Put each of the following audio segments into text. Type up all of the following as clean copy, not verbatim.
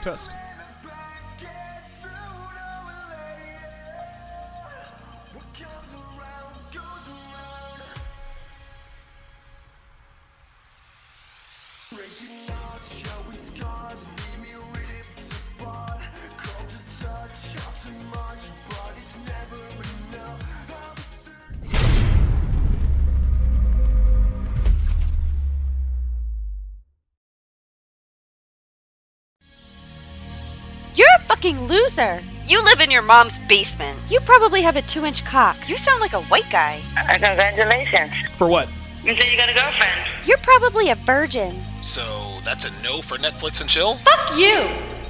Test. You're a fucking loser. You live in your mom's basement. You probably have a 2-inch cock. You sound like a white guy. Congratulations. For what? You say you got a girlfriend. You're probably a virgin. So that's a no for Netflix and chill? Fuck you!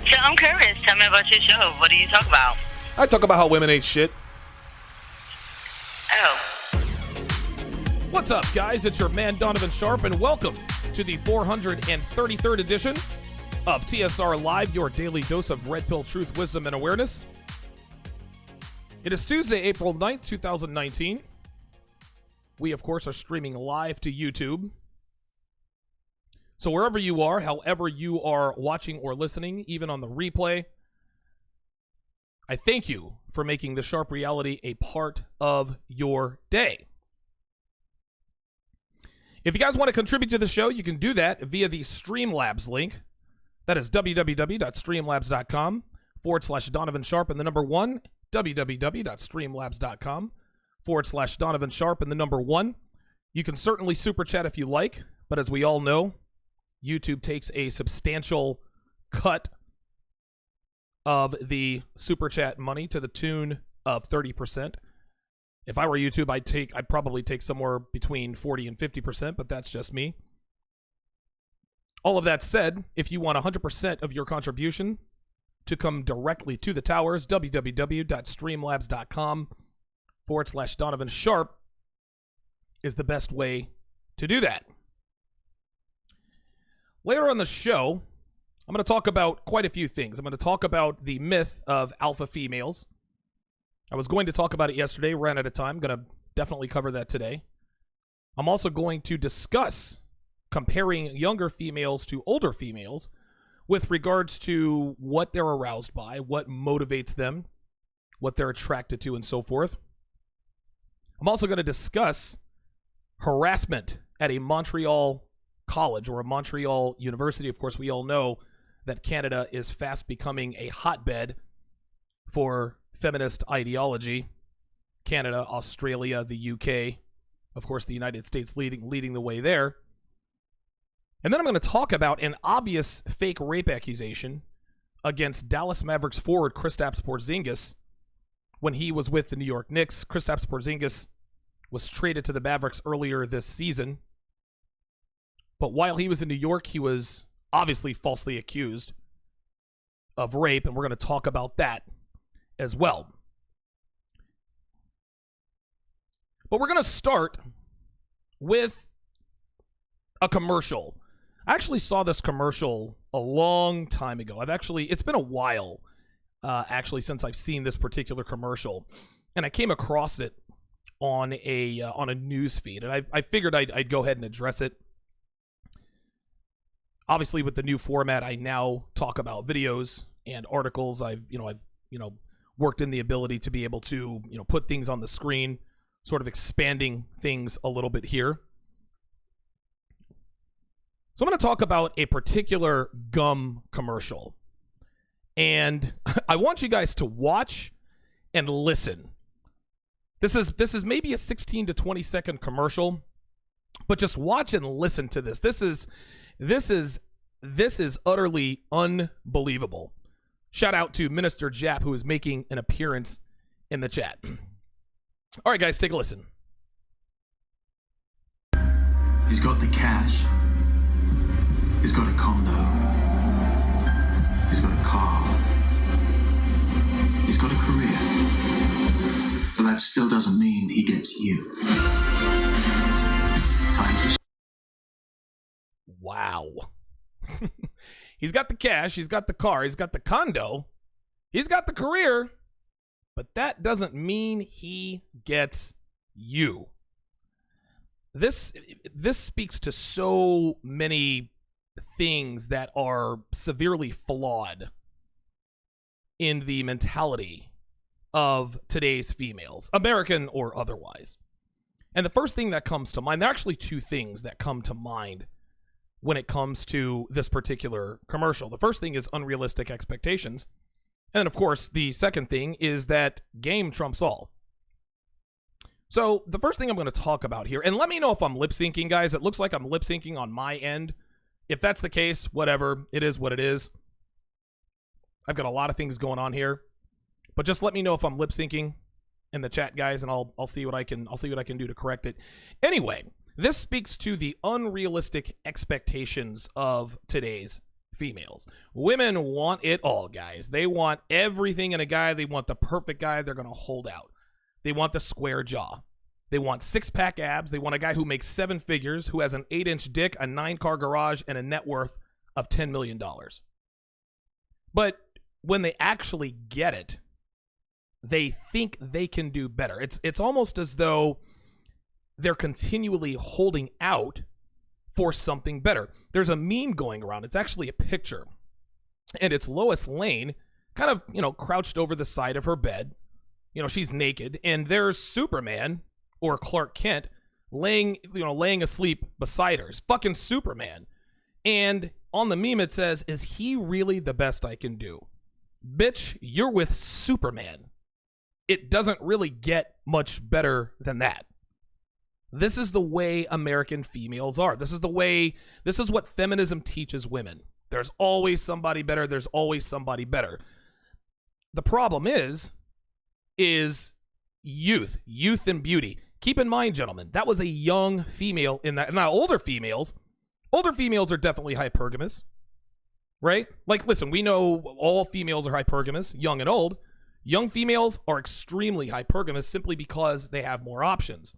So I'm curious. Tell me about your show. What do you talk about? I talk about how women ain't shit. Oh. What's up, guys? It's your man, Donovan Sharpe, and welcome to the 433rd edition of TSR Live, your daily dose of red pill truth, wisdom, and awareness. It is Tuesday, April 9th, 2019. We, of course, are streaming live to YouTube. So wherever you are, however you are watching or listening, even on the replay, I thank you for making the Sharpe reality a part of your day. If you guys want to contribute to the show, you can do that via the Streamlabs link. That is www.streamlabs.com/Donovan Sharpe and the number 1. www.streamlabs.com/Donovan Sharpe and the number 1. You can certainly super chat if you like, but as we all know, YouTube takes a substantial cut of the super chat money to the tune of 30%. If I were YouTube, I'd probably take somewhere between 40 and 50%, but that's just me. All of that said, if you want 100% of your contribution to come directly to the towers, www.streamlabs.com/Donovan Sharpe is the best way to do that. Later on the show, I'm going to talk about quite a few things. I'm going to talk about the myth of alpha females. I was going to talk about it yesterday, ran out of time. Going to definitely cover that today. I'm also going to discuss comparing younger females to older females with regards to what they're aroused by, what motivates them, what they're attracted to, and so forth. I'm also going to discuss harassment at a Montreal college or a Montreal university. Of course, we all know that Canada is fast becoming a hotbed for feminist ideology. Canada, Australia, the UK, of course, the United States leading the way there. And then I'm going to talk about an obvious fake rape accusation against Dallas Mavericks forward Kristaps Porzingis when he was with the New York Knicks. Kristaps Porzingis was traded to the Mavericks earlier this season. But while he was in New York, he was obviously falsely accused of rape, and we're going to talk about that as well. But we're going to start with a commercial. I actually saw this commercial a long time ago. It's been a while, since I've seen this particular commercial, and I came across it on a news feed, and I figured I'd go ahead and address it. Obviously, with the new format, I now talk about videos and articles. I've worked in the ability to be able to, put things on the screen, sort of expanding things a little bit here. So I'm going to talk about a particular gum commercial. And I want you guys to watch and listen. This is maybe a 16 to 20 second commercial, but just watch and listen to this. This is utterly unbelievable. Shout out to Minister Jap, who is making an appearance in the chat. All right, guys, take a listen. He's got the cash. He's got a condo. He's got a car. He's got a career. But that still doesn't mean he gets you. Wow. He's got the cash, he's got the car, he's got the condo, he's got the career, but that doesn't mean he gets you. This speaks to so many things that are severely flawed in the mentality of today's females, American or otherwise. And the first thing that comes to mind, there are actually two things that come to mind when it comes to this particular commercial. The first thing is unrealistic expectations. And of course, the second thing is that game trumps all. So the first thing I'm going to talk about here, and let me know if I'm lip syncing, guys. It looks like I'm lip syncing on my end. If that's the case, whatever. It is what it is. I've got a lot of things going on here, but just let me know if I'm lip syncing in the chat, guys, and I'll see what I can do to correct it. Anyway, This speaks to the unrealistic expectations of today's females. Women want it all, guys. They want everything in a guy. They want the perfect guy they're going to hold out. They want the square jaw. They want six-pack abs. They want a guy who makes 7 figures, who has an 8-inch dick, a 9-car garage, and a net worth of $10 million. But when they actually get it, they think they can do better. It's almost as though they're continually holding out for something better. There's a meme going around. It's actually a picture. And it's Lois Lane kind of, crouched over the side of her bed. She's naked. And there's Superman or Clark Kent laying asleep beside her. It's fucking Superman. And on the meme it says, "Is he really the best I can do?" Bitch, you're with Superman. It doesn't really get much better than that. This is the way American females are. This is what feminism teaches women. There's always somebody better. There's always somebody better. The problem is youth and beauty. Keep in mind, gentlemen, that was a young female in that. Now, older females are definitely hypergamous, right? Like, listen, we know all females are hypergamous, young and old. Young females are extremely hypergamous simply because they have more options.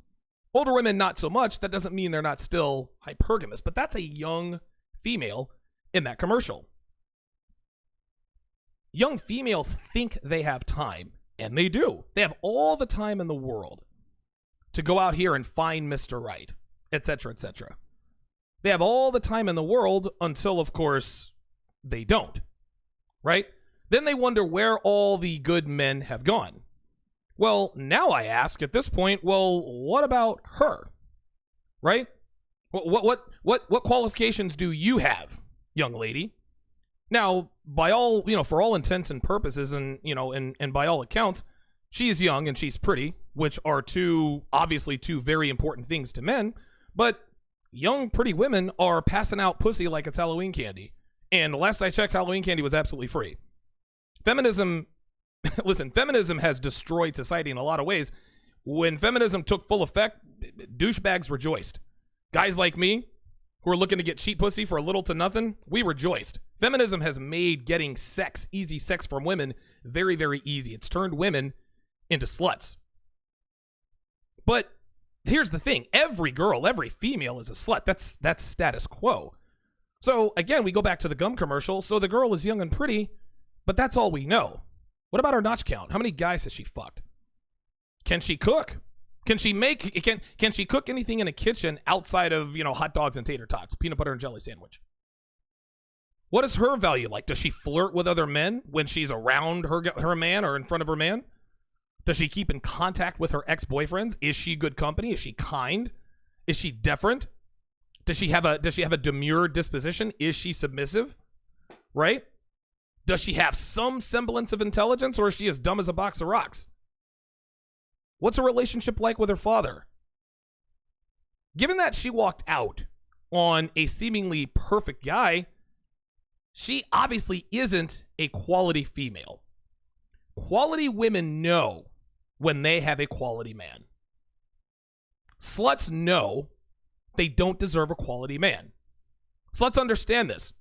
Older women, not so much. That doesn't mean they're not still hypergamous, but that's a young female in that commercial. Young females think they have time, and they do. They have all the time in the world to go out here and find Mr. Right, etc., etc. They have all the time in the world until, of course, they don't, right? Then they wonder where all the good men have gone. Well, now I ask at this point, well, what about her, right? What qualifications do you have, young lady? Now, by all, for all intents and purposes, and by all accounts, she's young and she's pretty, which are obviously two very important things to men. But young, pretty women are passing out pussy like it's Halloween candy. And last I checked, Halloween candy was absolutely free. Feminism has destroyed society in a lot of ways. When feminism took full effect, douchebags rejoiced. Guys like me, who are looking to get cheap pussy for a little to nothing, we rejoiced. Feminism has made getting easy sex from women, very, very easy. It's turned women into sluts. But here's the thing. Every girl, every female is a slut. That's status quo. So, again, we go back to the gum commercial. So the girl is young and pretty, but that's all we know. What about her notch count? How many guys has she fucked? Can she cook? Can she cook anything in a kitchen outside of, hot dogs and tater tots, peanut butter and jelly sandwich? What is her value like? Does she flirt with other men when she's around her man or in front of her man? Does she keep in contact with her ex-boyfriends? Is she good company? Is she kind? Is she deferent? Does she have a demure disposition? Is she submissive? Right? Does she have some semblance of intelligence, or is she as dumb as a box of rocks? What's her relationship like with her father? Given that she walked out on a seemingly perfect guy, she obviously isn't a quality female. Quality women know when they have a quality man. Sluts know they don't deserve a quality man. Sluts understand this.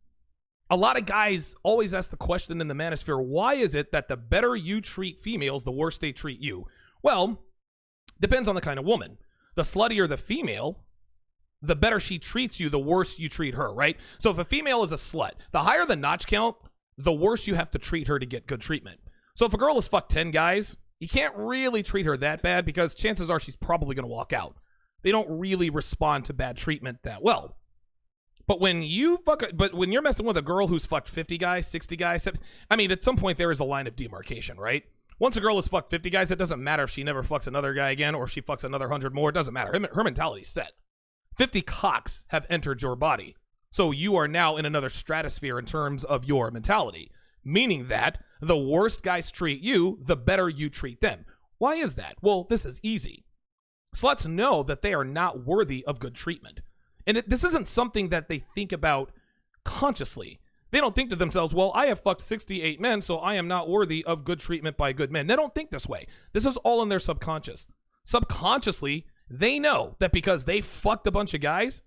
A lot of guys always ask the question in the manosphere, why is it that the better you treat females, the worse they treat you? Well, depends on the kind of woman. The sluttier the female, the better she treats you, the worse you treat her, right? So if a female is a slut, the higher the notch count, the worse you have to treat her to get good treatment. So if a girl has fucked 10 guys, you can't really treat her that bad because chances are she's probably going to walk out. They don't really respond to bad treatment that well. But when you're messing with a girl who's fucked 50 guys, 60 guys, at some point there is a line of demarcation, right? Once a girl has fucked 50 guys, it doesn't matter if she never fucks another guy again or if she fucks another 100 more. It doesn't matter. Her mentality's set. 50 cocks have entered your body. So you are now in another stratosphere in terms of your mentality, meaning that the worse guys treat you, the better you treat them. Why is that? Well, this is easy. Sluts know that they are not worthy of good treatment. And this isn't something that they think about consciously. They don't think to themselves, well, I have fucked 68 men, so I am not worthy of good treatment by good men. They don't think this way. This is all in their subconscious. Subconsciously, They know that because they fucked a bunch of guys,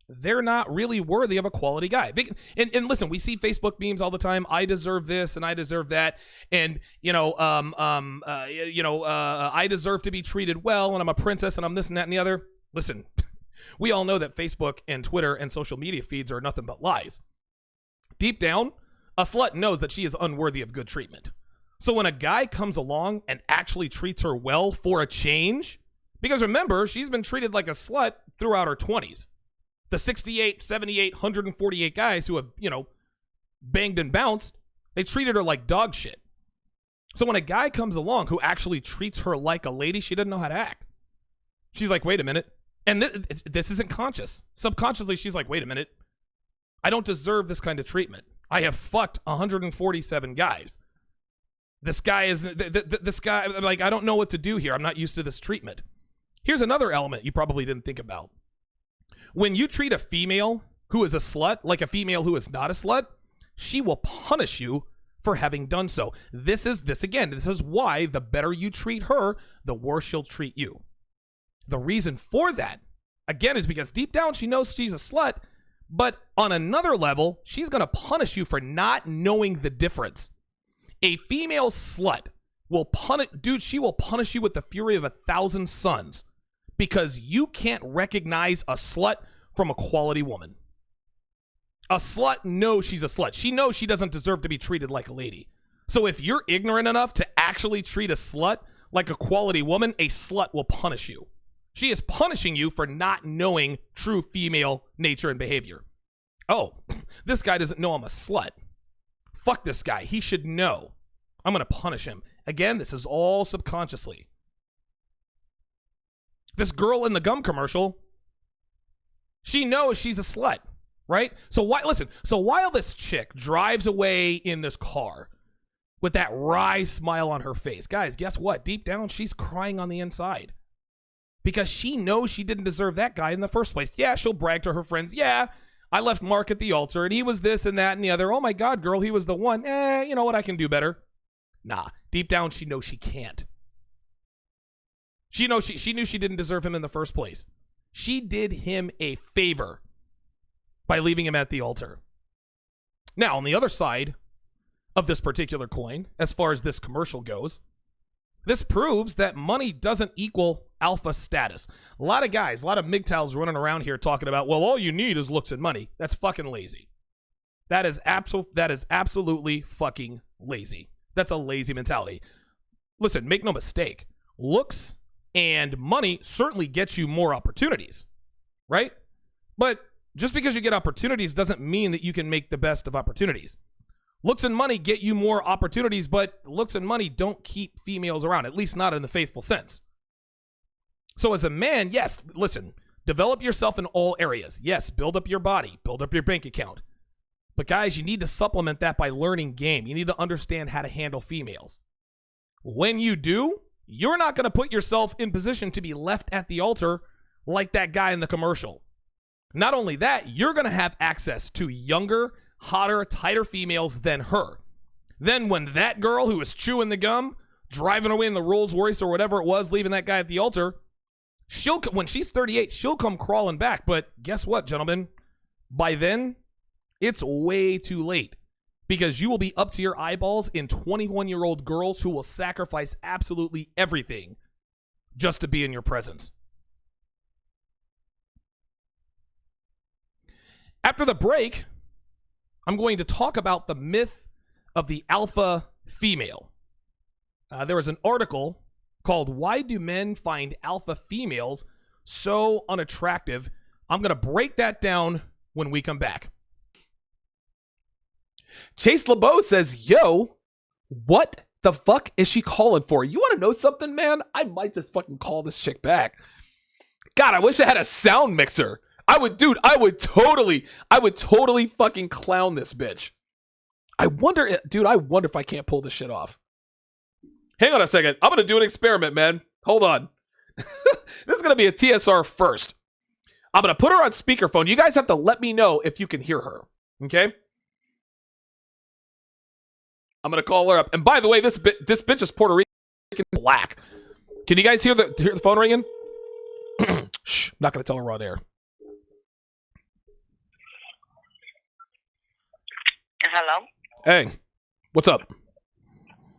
they're not really worthy of a quality guy. And listen, we see Facebook memes all the time. I deserve this and I deserve that. And, I deserve to be treated well and I'm a princess and I'm this and that and the other. Listen, we all know that Facebook and Twitter and social media feeds are nothing but lies. Deep down, a slut knows that she is unworthy of good treatment. So when a guy comes along and actually treats her well for a change, because remember, she's been treated like a slut throughout her 20s. The 68, 78, 148 guys who have, banged and bounced, they treated her like dog shit. So when a guy comes along who actually treats her like a lady, she doesn't know how to act. She's like, wait a minute. And this isn't conscious. Subconsciously, she's like, wait a minute. I don't deserve this kind of treatment. I have fucked 147 guys. This guy like, I don't know what to do here. I'm not used to this treatment. Here's another element you probably didn't think about. When you treat a female who is a slut like a female who is not a slut, she will punish you for having done so. This is why the better you treat her, the worse she'll treat you. The reason for that, again, is because deep down she knows she's a slut, but on another level, she's going to punish you for not knowing the difference. A female slut will she will punish you with the fury of 1,000 suns. Because you can't recognize a slut from a quality woman. A slut knows she's a slut. She knows she doesn't deserve to be treated like a lady. So if you're ignorant enough to actually treat a slut like a quality woman, a slut will punish you. She is punishing you for not knowing true female nature and behavior. Oh, this guy doesn't know I'm a slut. Fuck this guy. He should know. I'm going to punish him. Again, this is all subconsciously. This girl in the gum commercial, she knows she's a slut, right? So while this chick drives away in this car with that wry smile on her face, guys, guess what? Deep down, she's crying on the inside because she knows she didn't deserve that guy in the first place. Yeah, she'll brag to her friends. Yeah, I left Mark at the altar and he was this and that and the other. Oh my God, girl, he was the one. You know what? I can do better. Nah, deep down, she knows she can't. She knew she didn't deserve him in the first place. She did him a favor by leaving him at the altar. Now, on the other side of this particular coin, as far as this commercial goes, this proves that money doesn't equal alpha status. A lot of guys, a lot of MGTOWs running around here talking about, well, all you need is looks and money. That's fucking lazy. That is absolutely fucking lazy. That's a lazy mentality. Listen, make no mistake. Looks and money certainly gets you more opportunities, right? But just because you get opportunities doesn't mean that you can make the best of opportunities. Looks and money get you more opportunities, but looks and money don't keep females around, at least not in the faithful sense. So as a man, yes, listen, develop yourself in all areas. Yes, build up your body, build up your bank account. But guys, you need to supplement that by learning game. You need to understand how to handle females. When you do, you're not going to put yourself in position to be left at the altar like that guy in the commercial. Not only that, you're going to have access to younger, hotter, tighter females than her. Then when that girl who was chewing the gum, driving away in the Rolls Royce or whatever it was, leaving that guy at the altar, when she's 38, she'll come crawling back. But guess what, gentlemen? By then, it's way too late. Because you will be up to your eyeballs in 21-year-old girls who will sacrifice absolutely everything just to be in your presence. After the break, I'm going to talk about the myth of the alpha female. There was an article called "Why Do Men Find Alpha Females So Unattractive?" I'm going to break that down when we come back. Chase LeBeau says, yo, what the fuck is she calling for? You want to know something, man? I might just fucking call this chick back. God, I wish I had a sound mixer. I would totally fucking clown this bitch. I wonder if I can't pull this shit off. Hang on a second. I'm going to do an experiment, man. Hold on. This is going to be a TSR first. I'm going to put her on speakerphone. You guys have to let me know if you can hear her. Okay? I'm going to call her up. And by the way, this bitch is Puerto Rican black. Can you guys hear the phone ringing? Shh, not gonna tell her on air. Hello? Hey, what's up?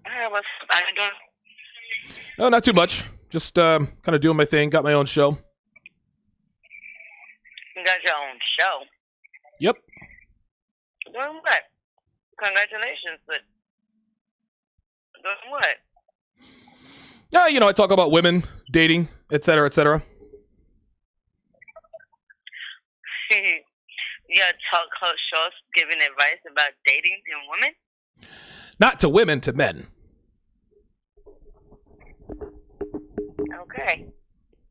Hey, what's how you doing? Oh, not too much. Just kind of doing my thing. Got my own show. You got your own show. Yep. Doing what? Congratulations, but doing what? Yeah, you know, I talk about women, dating, etc., etc. You got talk shows giving advice about dating and women? Not to women, to men. Okay.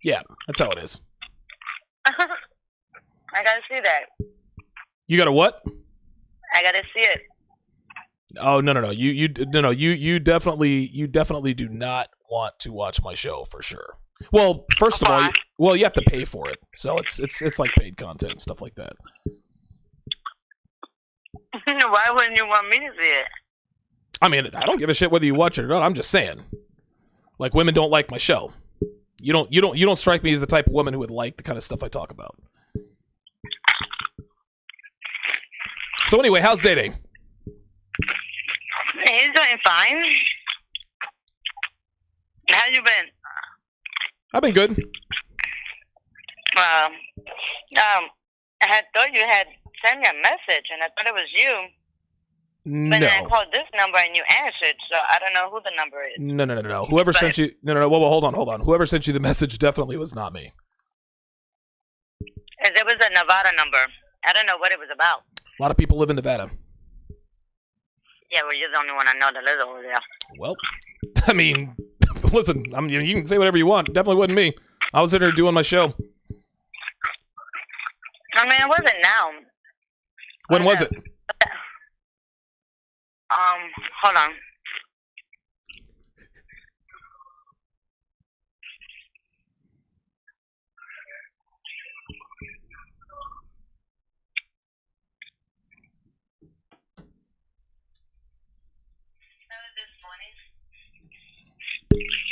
Yeah, that's how it is. I gotta see that. You got a what? I gotta see it. Oh no! You definitely do not want to watch my show for sure. Well, first of all, you have to pay for it, so it's like paid content and stuff like that. Why wouldn't you want me to see it? I mean, I don't give a shit whether you watch it or not. I'm just saying, like, women don't like my show. You don't strike me as the type of woman who would like the kind of stuff I talk about. So anyway, how's dating? He's doing fine. How you been? I've been good. I had thought you had sent me a message, and I thought it was you. But then I No. called this number, and you answered, so I don't know who the number is. No. Whoever sent you... No. Well, hold on. Whoever sent you the message definitely was not me. And it was a Nevada number. I don't know what it was about. A lot of people live in Nevada. Yeah, well, you're the only one I know that lives over there. Well, I mean, listen, you can say whatever you want. Definitely wasn't me. I was in there doing my show. I mean, it wasn't now. When was it? Hold on.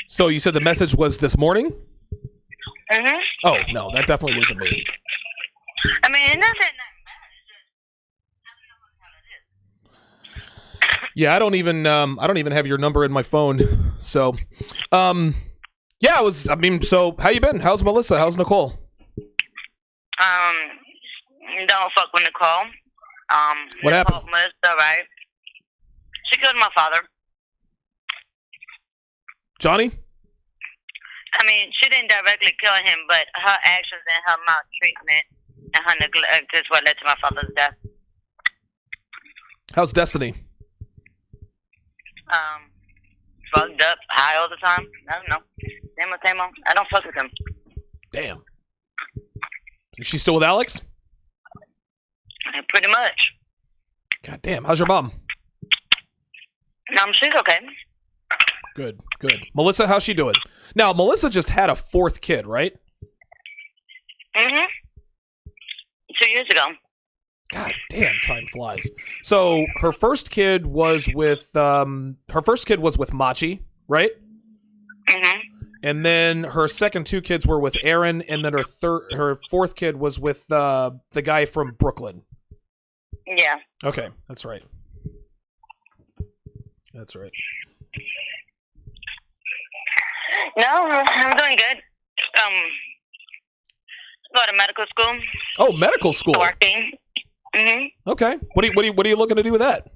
So you said the message was this morning? Mhm. Oh, no, that definitely wasn't me. I mean, it doesn't matter. Yeah, I don't even have your number in my phone. So, yeah, so how you been? How's Melissa? How's Nicole? Don't fuck with Nicole. What happened? Melissa, right? She killed my father. Johnny? I mean, she didn't directly kill him, but her actions and her maltreatment and her neglect is what led to my father's death. How's Destiny? Fucked up, high all the time. I don't know. Same old. I don't fuck with him. Damn. Is she still with Alex? Pretty much. God damn. How's your mom? She's okay. Good. Melissa, how's she doing? Now, Melissa just had a fourth kid, right? Mhm. 2 years ago. God damn, time flies. So her first kid was with Machi, right? Mhm. And then her second two kids were with Aaron, and then her fourth kid was with the guy from Brooklyn. Yeah. Okay, that's right. No, I'm doing good. Go to medical school. Oh, medical school. Working. Mhm. Okay. What are you looking to do with that?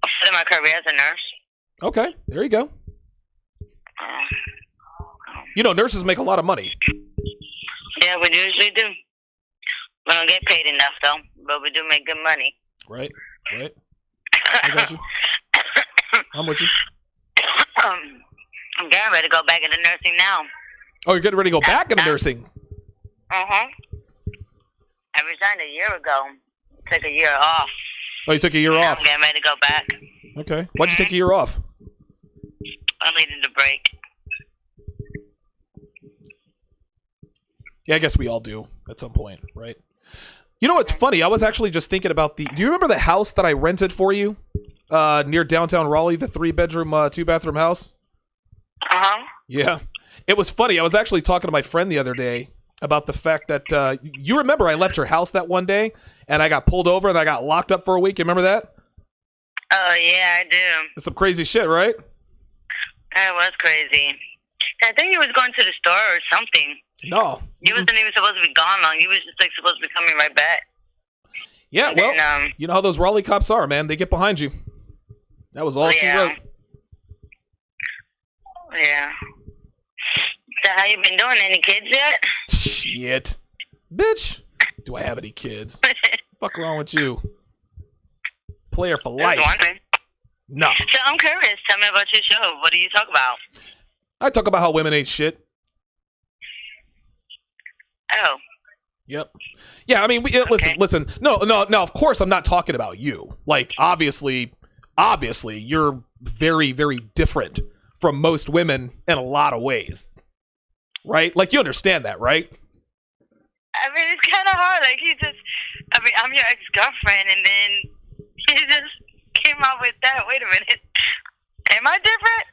For my career as a nurse. Okay, there you go. You know, nurses make a lot of money. Yeah, we usually do. We don't get paid enough though, but we do make good money. Right. I got you. I'm with you. I'm getting ready to go back into nursing now. Oh, you're getting ready to go back into nursing? I resigned a year ago. Took a year off. Oh, you took a year off? I'm getting ready to go back. Okay. Why'd you take a year off? I needed a break. Yeah, I guess we all do at some point, right? You know what's funny? I was actually just thinking about do you remember the house that I rented for you near downtown Raleigh, the 3-bedroom, 2-bathroom house? Uh-huh. Yeah. It was funny. I was actually talking to my friend the other day about the fact that you remember I left your house that one day and I got pulled over and I got locked up for a week. You remember that? Oh, yeah, I do. It's some crazy shit, right? That was crazy. I think he was going to the store or something. No. He wasn't even supposed to be gone long. He was just like supposed to be coming right back. Yeah, well, And, you know how those Raleigh cops are, man. They get behind you. That was all she wrote. Yeah. So how you been doing? Any kids yet? Shit. Bitch. Do I have any kids? Fuck wrong with you? Player for life. No. So I'm curious. Tell me about your show. What do you talk about? I talk about how women ain't shit. Oh. Yep. Yeah, I mean, listen. No, of course I'm not talking about you. Like, obviously, you're very, very different from most women in a lot of ways. Right? Like, you understand that, right? I mean, it's kind of hard. Like, I'm your ex-girlfriend, and then he just came out with that. Wait a minute. Am I different?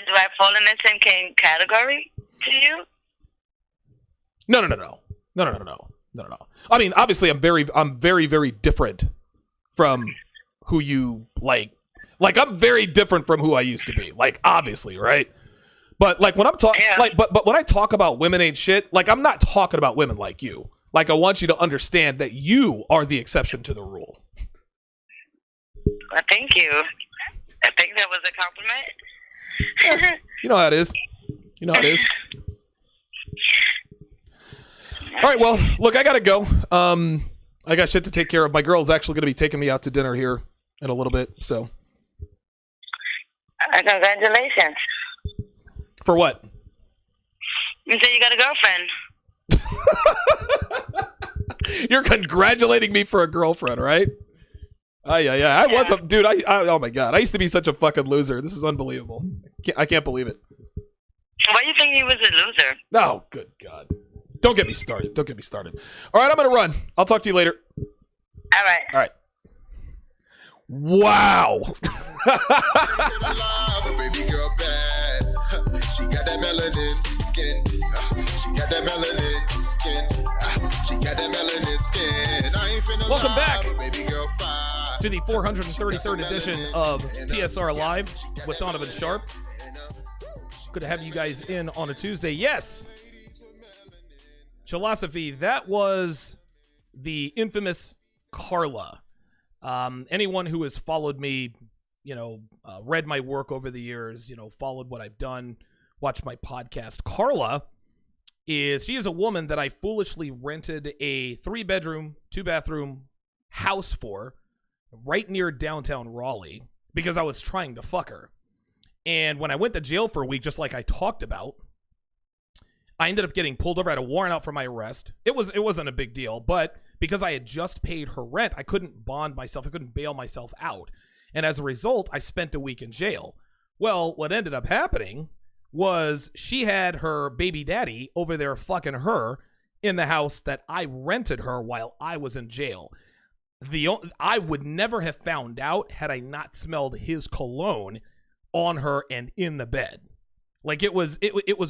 Do I fall in the same category to you? No. I mean, obviously, I'm very, very different from who you like. Like, I'm very different from who I used to be. Like, obviously, right? But like when I'm talking, but when I talk about women ain't shit, like I'm not talking about women like you. Like I want you to understand that you are the exception to the rule. Well, thank you. I think that was a compliment. Yeah, you know how it is. All right, well, look, I gotta go. I got shit to take care of. My girl's actually gonna be taking me out to dinner here in a little bit. So, congratulations. For what? You said you got a girlfriend. You're congratulating me for a girlfriend, right? Yeah. I was a dude. Oh my god, I used to be such a fucking loser. This is unbelievable. I can't believe it. Why do you think he was a loser? Oh, good god. Don't get me started. All right, I'm gonna run. I'll talk to you later. All right. Wow. She got that melanin skin. She got that melanin skin. She got that melanin skin. I ain't finna Welcome back baby girl, fine. to the 433rd edition of TSR Live with Donovan Sharpe. Good to have you guys in on a Tuesday. Yes. Philosophy, that was the infamous Carla. Anyone who has followed me, read my work over the years, followed what I've done, watched my podcast. Carla she is a woman that I foolishly rented a 3-bedroom, 2-bathroom house for right near downtown Raleigh because I was trying to fuck her. And when I went to jail for a week, just like I talked about, I ended up getting pulled over. I had a warrant out for my arrest. It wasn't a big deal, but because I had just paid her rent, I couldn't bond myself. I couldn't bail myself out. And as a result, I spent a week in jail. Well, what ended up happening was she had her baby daddy over there fucking her in the house that I rented her while I was in jail. I would never have found out had I not smelled his cologne on her and in the bed. Like it was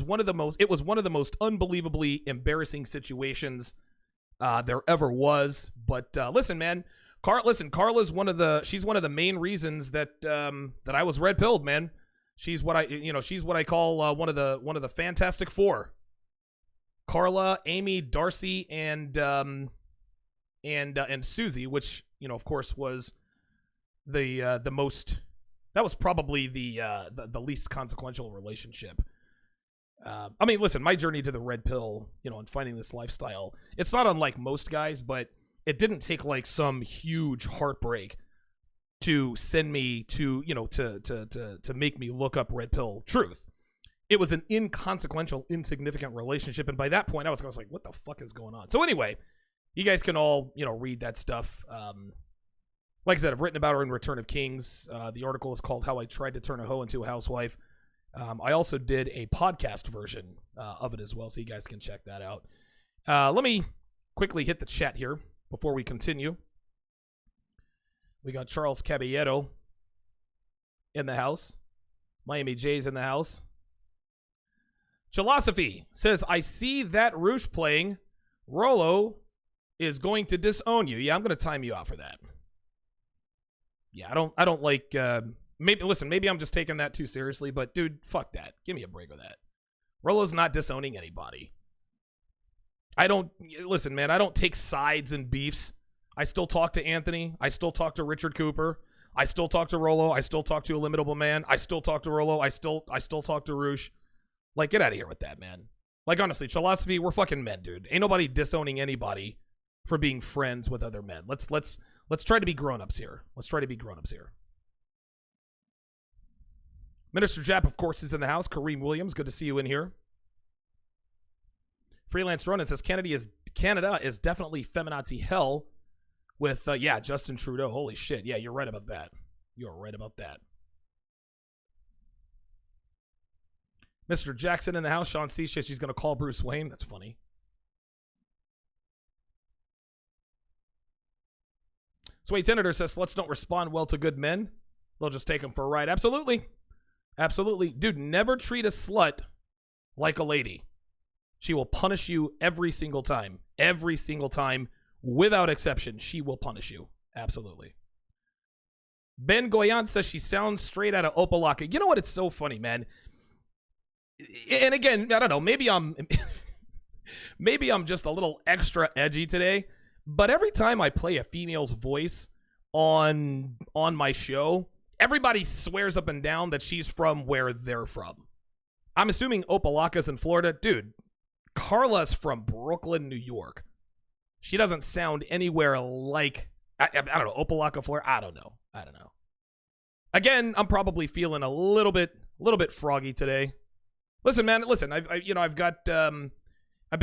one of the most unbelievably embarrassing situations there ever was. But listen, man, Carla's one of the main reasons that I was red pilled, man. She's what I call one of the Fantastic Four. Carla, Amy, Darcy, and Susie, which of course was the most. That was probably the least consequential relationship. I mean, listen, my journey to the red pill, and finding this lifestyle, it's not unlike most guys, but it didn't take like some huge heartbreak to send me to, to make me look up red pill truth. It was an inconsequential, insignificant relationship. And by that point, I was like, what the fuck is going on? So anyway, you guys can all, read that stuff. Like I said, I've written about her in Return of Kings. The article is called How I Tried to Turn a Hoe into a Housewife. I also did a podcast version of it as well, so you guys can check that out. Let me quickly hit the chat here before we continue. We got Charles Caballero in the house. Miami J's in the house. Philosophy says, I see that Roosh playing. Rolo is going to disown you. Yeah, I'm going to time you out for that. Yeah, I don't like, maybe I'm just taking that too seriously, but dude, fuck that. Give me a break with that. Rolo's not disowning anybody. Listen, man, I don't take sides in beefs. I still talk to Anthony. I still talk to Richard Cooper. I still talk to Rolo. I still talk to Illimitable Man. I still talk to Rolo. I still talk to Roosh. Like, get out of here with that, man. Like, honestly, philosophy, we're fucking men, dude. Ain't nobody disowning anybody for being friends with other men. Let's try to be grown-ups here. Let's try to be grown-ups here. Minister Jap, of course, is in the house. Kareem Williams, good to see you in here. Freelance Ronan says Canada is definitely feminazi hell with Justin Trudeau. Holy shit. Yeah, you're right about that. You're right about that. Mr. Jackson in the house. Sean C says she's going to call Bruce Wayne. That's funny. Sway Senator says sluts don't respond well to good men. They'll just take them for a ride. Absolutely. Absolutely. Dude, never treat a slut like a lady. She will punish you every single time. Every single time. Without exception, she will punish you. Absolutely. Ben Goyan says she sounds straight out of Opalaka. You know what? It's so funny, man. And again, I don't know. Maybe I'm just a little extra edgy today. But every time I play a female's voice on my show, everybody swears up and down that she's from where they're from. I'm assuming Opalaka's in Florida. Dude, Carla's from Brooklyn, New York. She doesn't sound anywhere like, I don't know, Opalaka, Florida. I don't know. Again, I'm probably feeling a little bit froggy today. Listen, man. Listen, I've been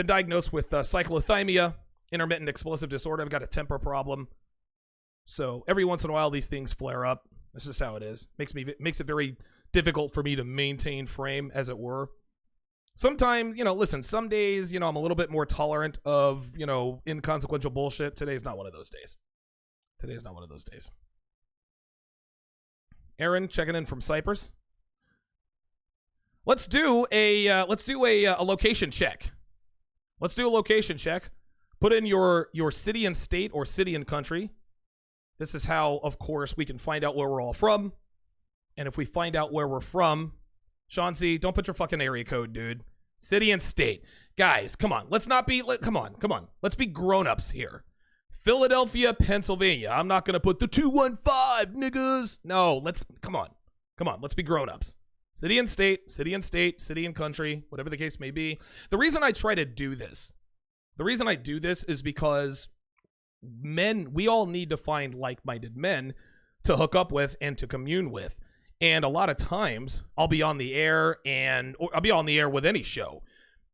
diagnosed with cyclothymia, intermittent explosive disorder. I've got a temper problem. So every once in a while, these things flare up. That's just how it is. Makes it very difficult for me to maintain frame, as it were. Sometimes, listen, some days, I'm a little bit more tolerant of, inconsequential bullshit. Today's not one of those days. Aaron checking in from Cyprus. Let's do a location check. Let's do a location check. Put in your city and state or city and country. This is how, of course, we can find out where we're all from. And if we find out where we're from, Sean Z, don't put your fucking area code, dude. City and state. Guys, come on. Come on. Let's be grown-ups here. Philadelphia, Pennsylvania. I'm not going to put the 215, niggas. No, come on. Let's be grown-ups. City and state, city and country, whatever the case may be. The reason I do this is because we all need to find like-minded men to hook up with and to commune with. And a lot of times, I'll be on the air or I'll be on the air with any show.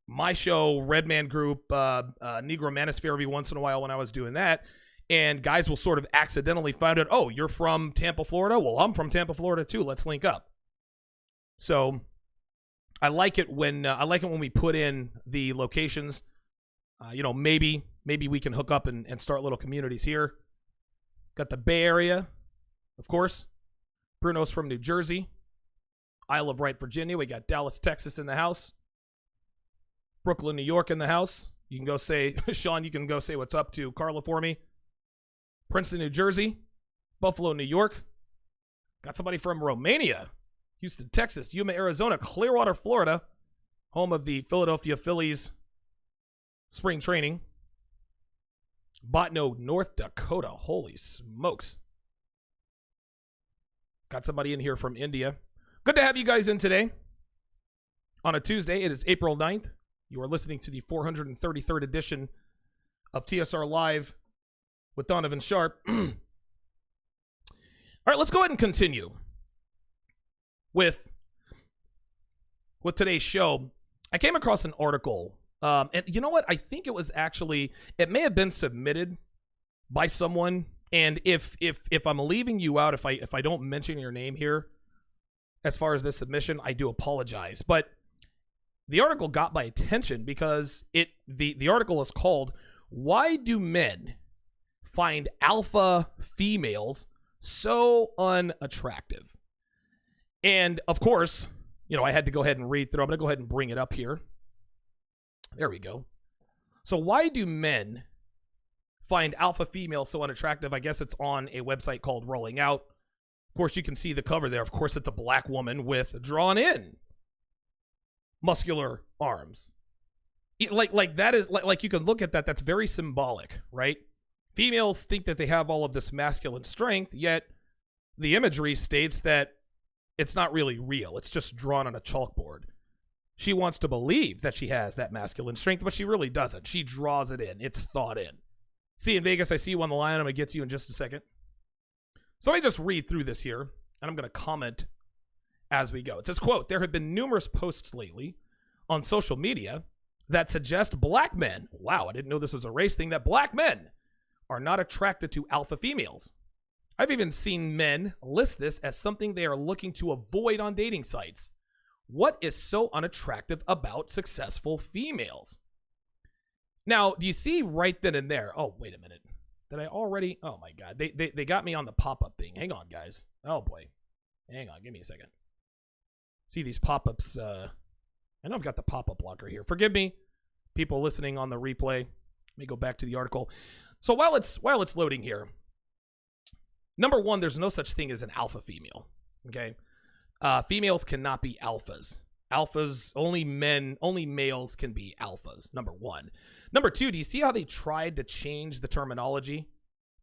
My show, Red Man Group, Negro Manosphere every once in a while when I was doing that. And guys will sort of accidentally find out, oh, you're from Tampa, Florida? Well, I'm from Tampa, Florida too. Let's link up. So I like it when we put in the locations. Maybe we can hook up and start little communities here. Got the Bay Area, of course. Bruno's from New Jersey. Isle of Wight, Virginia. We got Dallas, Texas in the house. Brooklyn, New York in the house. You can go say, Sean, you can go say what's up to Carla for me. Princeton, New Jersey. Buffalo, New York. Got somebody from Romania. Houston, Texas. Yuma, Arizona. Clearwater, Florida. Home of the Philadelphia Phillies spring training. Botno, North Dakota. Holy smokes. Got somebody in here from India. Good to have you guys in today. On a Tuesday, it is April 9th. You are listening to the 433rd edition of TSR Live with Donovan Sharpe. All right, let's go ahead and continue with today's show. I came across an article, and you know what? I think it may have been submitted by someone. And if I'm leaving you out, if I don't mention your name here, as far as this submission, I do apologize. But the article got my attention because the article is called "Why Do Men Find Alpha Females So Unattractive?" And of course, I had to go ahead and read through. I'm going to go ahead and bring it up here. There we go. So why do men find alpha females so unattractive? I guess it's on a website called Rolling Out. Of course, you can see the cover there. Of course, it's a black woman with drawn in muscular arms. Like that is like you can look at that. That's very symbolic, right? Females think that they have all of this masculine strength, yet the imagery states that it's not really real. It's just drawn on a chalkboard. She wants to believe that she has that masculine strength, but she really doesn't. She draws it in. It's thought in. See, in Vegas, I see you on the line. I'm going to get to you in just a second. So let me just read through this here, and I'm going to comment as we go. It says, quote, there have been numerous posts lately on social media that suggest black men, wow, I didn't know this was a race thing, that black men are not attracted to alpha females. I've even seen men list this as something they are looking to avoid on dating sites. What is so unattractive about successful females? Now, do you see right then and there? Oh, wait a minute. Did I already? Oh, my God. They got me on the pop-up thing. Hang on, guys. Oh, boy. Hang on. Give me a second. See these pop-ups. I know I've got the pop-up blocker here. Forgive me, people listening on the replay. Let me go back to the article. So while it's loading here, number one, there's no such thing as an alpha female. Okay? Females cannot be alphas. Alphas, only males can be alphas, number one. Number two, do you see how they tried to change the terminology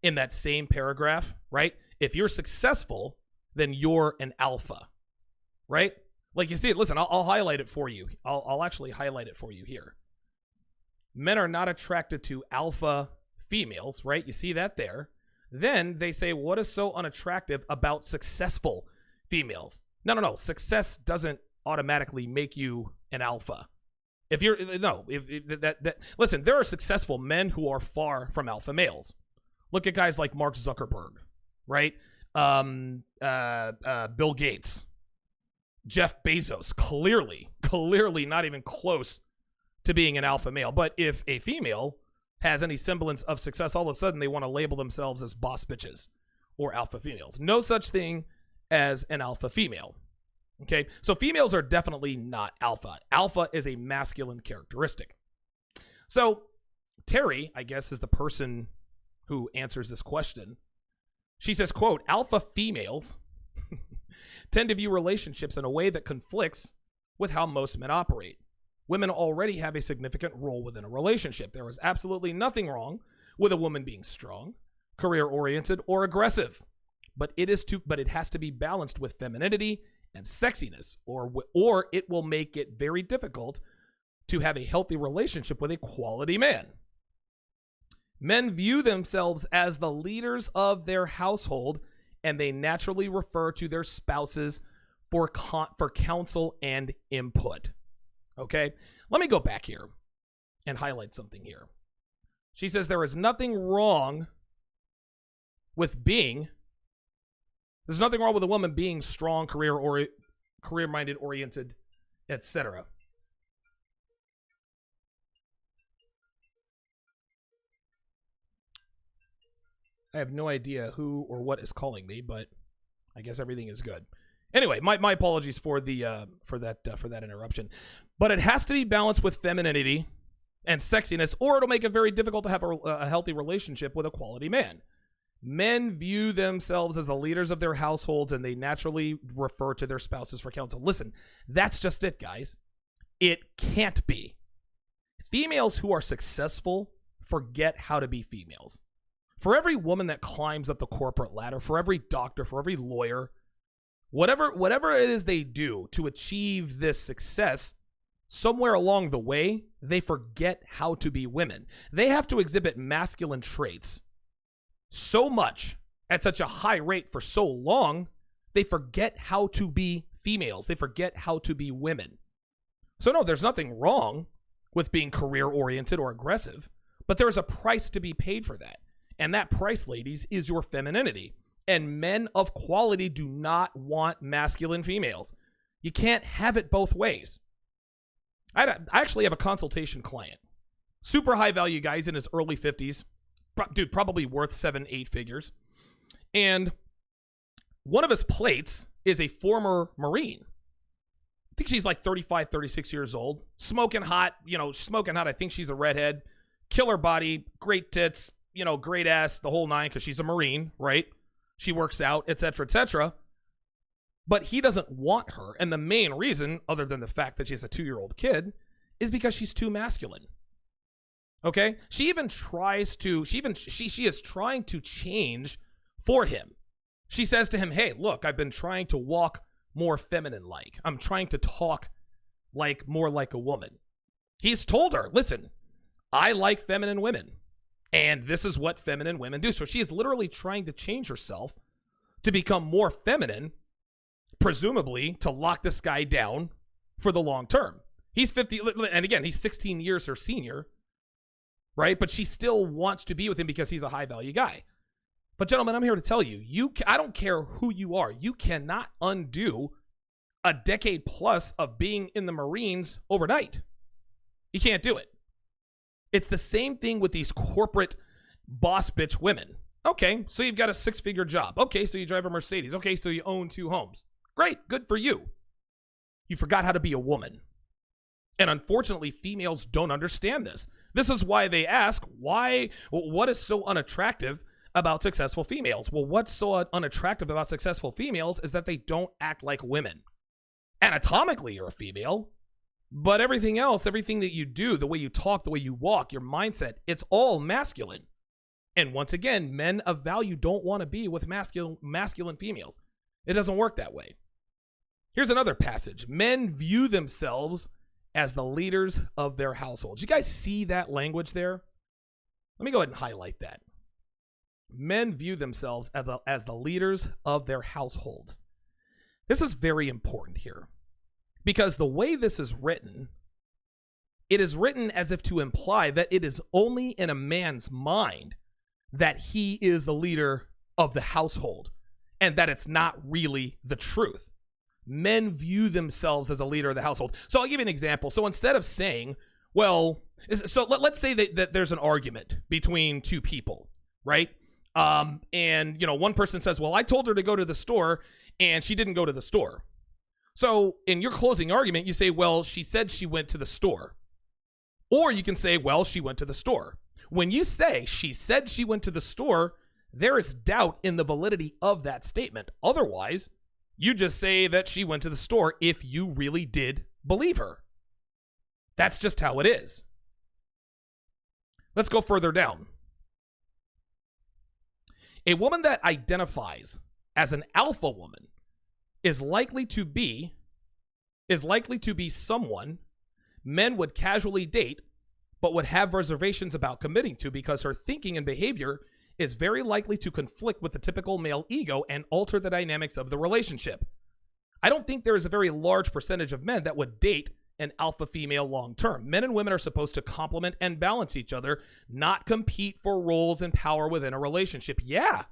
in that same paragraph, right? If you're successful, then you're an alpha, right? Like you see it, listen, I'll highlight it for you. I'll actually highlight it for you here. Men are not attracted to alpha females, right? You see that there. Then they say, what is so unattractive about successful females? No. Success doesn't automatically make you an alpha. Listen, there are successful men who are far from alpha males. Look at guys like Mark Zuckerberg, right? Bill Gates, Jeff Bezos, clearly not even close to being an alpha male. But if a female has any semblance of success, all of a sudden they want to label themselves as boss bitches or alpha females. No such thing as an alpha female. Okay, so females are definitely not alpha. Alpha is a masculine characteristic. So Terry, I guess, is the person who answers this question. She says, quote, alpha females tend to view relationships in a way that conflicts with how most men operate. Women already have a significant role within a relationship. There is absolutely nothing wrong with a woman being strong, career-oriented, or aggressive. But it has to be balanced with femininity and sexiness, or it will make it very difficult to have a healthy relationship with a quality man. Men view themselves as the leaders of their household, and they naturally refer to their spouses for counsel and input. Okay, let me go back here and highlight something here. She says there is nothing wrong with there's nothing wrong with a woman being strong, career-minded, oriented, etc. I have no idea who or what is calling me, but I guess everything is good. Anyway, my apologies for that interruption. But it has to be balanced with femininity and sexiness, or it'll make it very difficult to have a healthy relationship with a quality man. Men view themselves as the leaders of their households, and they naturally refer to their spouses for counsel. Listen, that's just it, guys. It can't be. Females who are successful forget how to be females. For every woman that climbs up the corporate ladder, for every doctor, for every lawyer, whatever it is they do to achieve this success, somewhere along the way, they forget how to be women. They have to exhibit masculine traits so much at such a high rate for so long, they forget how to be females. They forget how to be women. So no, there's nothing wrong with being career-oriented or aggressive, but there's a price to be paid for that. And that price, ladies, is your femininity. And men of quality do not want masculine females. You can't have it both ways. I actually have a consultation client. Super high value guy, in his early 50s. Dude, probably worth 7-8 figures. And one of his plates is a former Marine. think she's like 35, 36 years old. Smoking hot, smoking hot. I think she's a redhead. Killer body, great tits, great ass, the whole nine, because she's a Marine, right? She works out, etc., etc. But he doesn't want her. And the main reason, other than the fact that she's a 2-year-old kid, is because she's too masculine. Okay? She even tries to, she is trying to change for him. She says to him, hey, look, I've been trying to walk more feminine-like. I'm trying to talk more like a woman. He's told her, listen, I like feminine women, and this is what feminine women do. So she is literally trying to change herself to become more feminine, presumably to lock this guy down for the long term. He's 50, and again, he's 16 years her senior, right? But she still wants to be with him because he's a high-value guy. But gentlemen, I'm here to tell you, I don't care who you are, you cannot undo a decade plus of being in the Marines overnight. You can't do it. It's the same thing with these corporate boss bitch women. Okay, so you've got a 6-figure job. Okay, so you drive a Mercedes. Okay, so you own 2 homes. Great, good for you. You forgot how to be a woman. And unfortunately, females don't understand this. This is why they ask, what is so unattractive about successful females? Well, what's so unattractive about successful females is that they don't act like women. Anatomically, you're a female. But everything else, everything that you do, the way you talk, the way you walk, your mindset, it's all masculine. And once again, men of value don't want to be with masculine females. It doesn't work that way. Here's another passage. Men view themselves as the leaders of their households. You guys see that language there? Let me go ahead and highlight that. Men view themselves as the leaders of their households. This is very important here. Because the way this is written, it is written as if to imply that it is only in a man's mind that he is the leader of the household, and that it's not really the truth. Men view themselves as a leader of the household. So I'll give you an example. So instead of saying, well, so let's say that there's an argument between 2 people, right? And one person says, well, I told her to go to the store and she didn't go to the store. So in your closing argument, you say, well, she said she went to the store. Or you can say, well, she went to the store. When you say she said she went to the store, there is doubt in the validity of that statement. Otherwise, you just say that she went to the store if you really did believe her. That's just how it is. Let's go further down. A woman that identifies as an alpha woman is likely to be someone men would casually date but would have reservations about committing to, because her thinking and behavior is very likely to conflict with the typical male ego and alter the dynamics of the relationship. I don't think there is a very large percentage of men that would date an alpha female long term. Men and women are supposed to complement and balance each other, not compete for roles and power within a relationship. Yeah.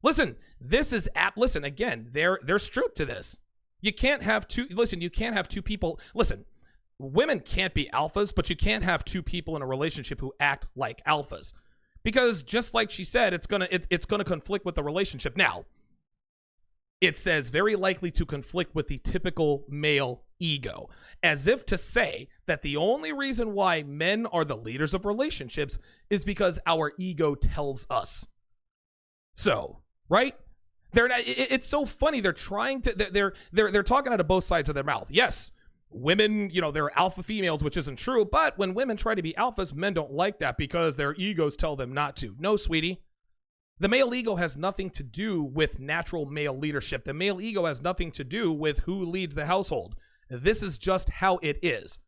Listen, listen, again, there's truth to this. You can't have two people. Listen, women can't be alphas, but you can't have 2 people in a relationship who act like alphas. Because just like she said, it's gonna conflict with the relationship. Now, it says very likely to conflict with the typical male ego, as if to say that the only reason why men are the leaders of relationships is because our ego tells us so. Right? It's so funny. They're trying to, they're talking out of both sides of their mouth. Yes, women, they're alpha females, which isn't true. But when women try to be alphas, men don't like that because their egos tell them not to. No, sweetie. The male ego has nothing to do with natural male leadership. The male ego has nothing to do with who leads the household. This is just how it is.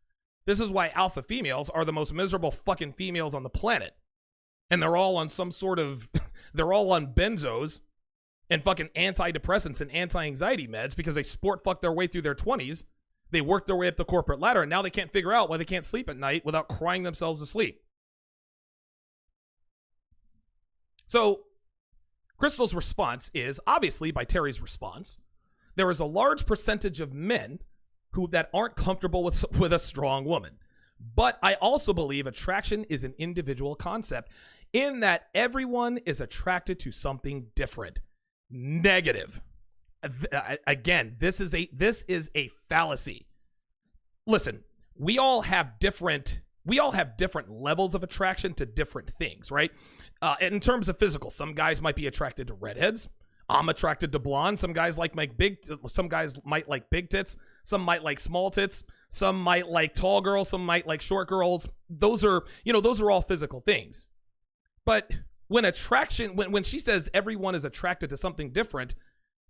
This is why alpha females are the most miserable fucking females on the planet. And they're all on some sort of, they're all on benzos and fucking antidepressants and anti-anxiety meds because they sport fuck their way through their 20s. They work their way up the corporate ladder, and now they can't figure out why they can't sleep at night without crying themselves to sleep. So, Crystal's response is, obviously, by Terry's response, there is a large percentage of men that aren't comfortable with a strong woman. But I also believe attraction is an individual concept in that everyone is attracted to something different. Negative. Again, this is a fallacy. listen, we all have different levels of attraction to different things, right? In terms of physical, some guys might be attracted to redheads. I'm attracted to blondes. Some guys might like big tits. Some might like small tits. Some might like tall girls. Some might like short girls. Those are all physical things. But when she says everyone is attracted to something different,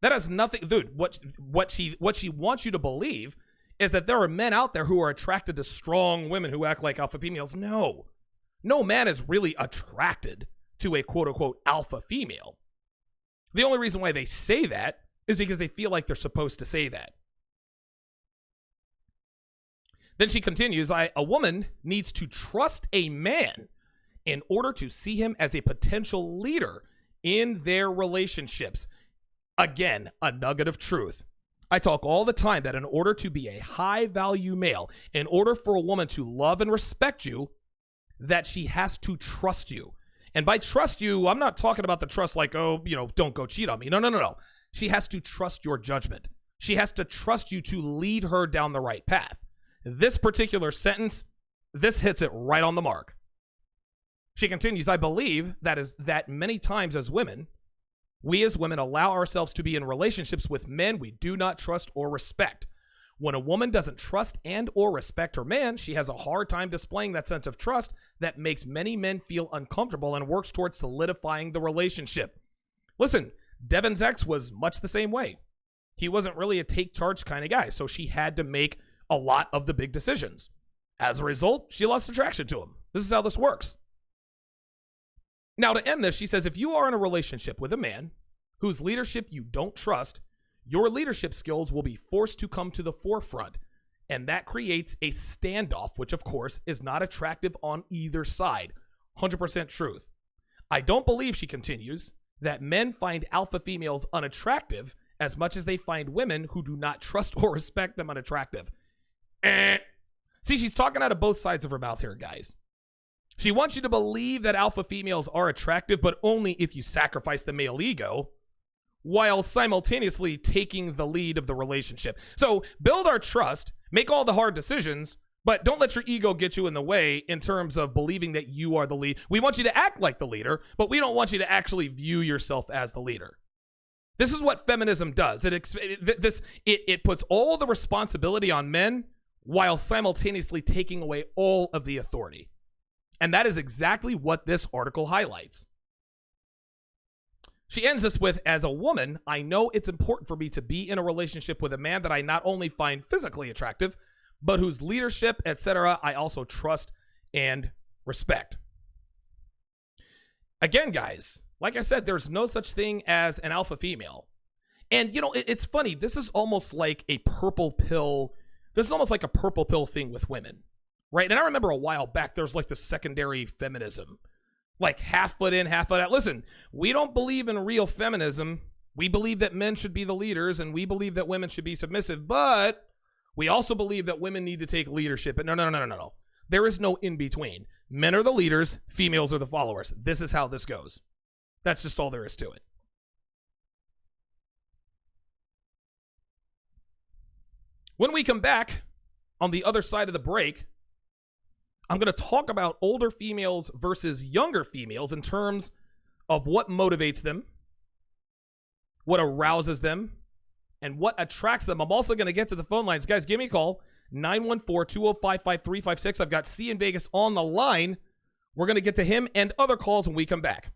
that has nothing, dude. What she wants you to believe is that there are men out there who are attracted to strong women who act like alpha females. No man is really attracted to a quote unquote alpha female. The only reason why they say that is because they feel like they're supposed to say that. Then she continues, a woman needs to trust a man in order to see him as a potential leader in their relationships. Again, a nugget of truth. I talk all the time that in order to be a high-value male, in order for a woman to love and respect you, that she has to trust you. And by trust you, I'm not talking about the trust like, don't go cheat on me. No. She has to trust your judgment. She has to trust you to lead her down the right path. This particular sentence, this hits it right on the mark. She continues, I believe that many times as women, we as women allow ourselves to be in relationships with men we do not trust or respect. When a woman doesn't trust and or respect her man, she has a hard time displaying that sense of trust that makes many men feel uncomfortable and works towards solidifying the relationship. Listen, Devin's ex was much the same way. He wasn't really a take charge kind of guy, so she had to make a lot of the big decisions. As a result, she lost attraction to him. This is how this works. Now, to end this, she says, if you are in a relationship with a man whose leadership you don't trust, your leadership skills will be forced to come to the forefront, and that creates a standoff, which, of course, is not attractive on either side. 100% truth. I don't believe, she continues, that men find alpha females unattractive as much as they find women who do not trust or respect them unattractive. See, she's talking out of both sides of her mouth here, guys. She wants you to believe that alpha females are attractive, but only if you sacrifice the male ego, while simultaneously taking the lead of the relationship. So build our trust, make all the hard decisions, but don't let your ego get you in the way in terms of believing that you are the lead. We want you to act like the leader, but we don't want you to actually view yourself as the leader. This is what feminism does. It puts all the responsibility on men while simultaneously taking away all of the authority. And that is exactly what this article highlights. She ends this with, as a woman, I know it's important for me to be in a relationship with a man that I not only find physically attractive, but whose leadership, etc., I also trust and respect. Again, guys, like I said, there's no such thing as an alpha female. And, it's funny. This is almost like a purple pill. This is almost like a purple pill thing with women, right? And I remember a while back, there was like the secondary feminism, like half foot in, half foot out. Listen, we don't believe in real feminism. We believe that men should be the leaders, and we believe that women should be submissive, but we also believe that women need to take leadership. And no. There is no in between. Men are the leaders, females are the followers. This is how this goes. That's just all there is to it. When we come back on the other side of the break, I'm going to talk about older females versus younger females in terms of what motivates them, what arouses them, and what attracts them. I'm also going to get to the phone lines. Guys, give me a call, 914-205-5356. I've got C in Vegas on the line. We're going to get to him and other calls when we come back.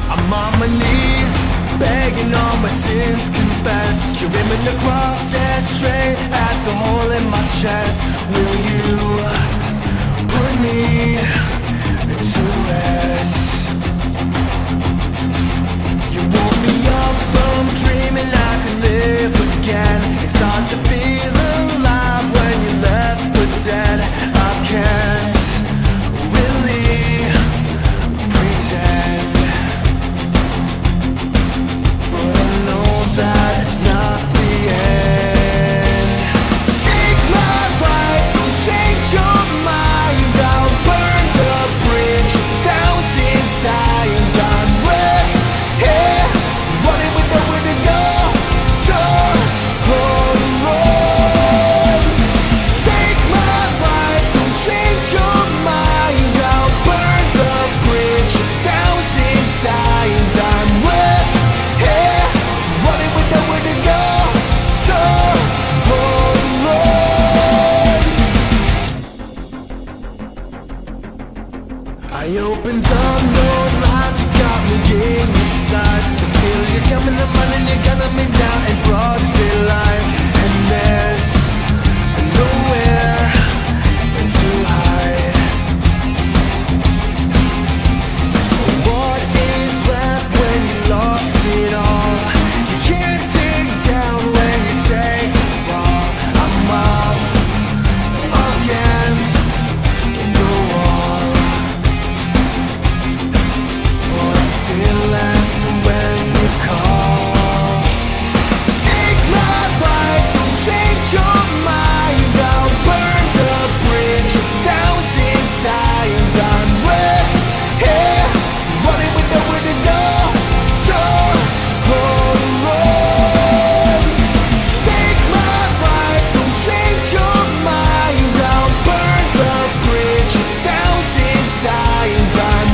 I'm on my knees, begging all my sins confessed. You're aiming the crosshairs straight at the hole in my chest. Will you put me to rest? You woke me up from dreaming I could live again. It's hard to feel alive when you left for dead. I can't really pretend. That it's not the end. Take my right, don't change your mind. I'll burn the bridge 1,000 times. opened up, no lies, you got me in your sights. I feel you coming up on and you got me down in broad daylight. And there's nowhere to hide. What is left when you lost it all? You can't dig down when you take a fall. I'm up against the wall, but I still answer when you call. Take my life, don't change your mind. I'll burn the bridge 1,000 times. I'm here, running with nowhere to go. So hold on. Take my life, don't change your mind. I'll burn the bridge 1,000 times. I'm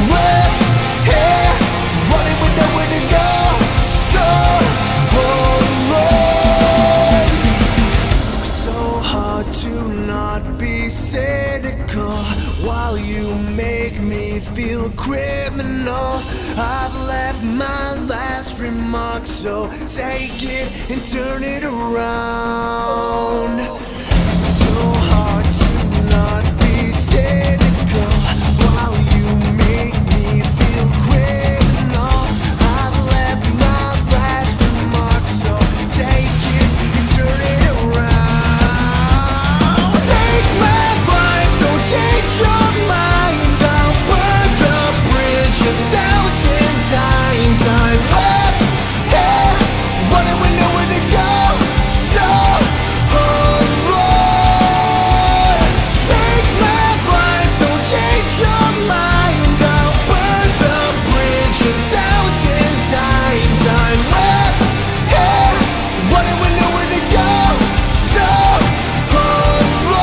here, running with nowhere to go. So hold on. So hard to not be cynical while you make me feel criminal. I've left my last remark, so take it and turn it around. So hard to not be cynical while you make me feel criminal. I've left my last remark, so take it and turn it around. Take my life, don't change your mind. I'll burn the bridge 1,000 times. I'm up here, running with nowhere to go. So hold on. Take my life, don't change your mind. I'll burn the bridge 1,000 times. I'm up here, running with nowhere to go. So hold on.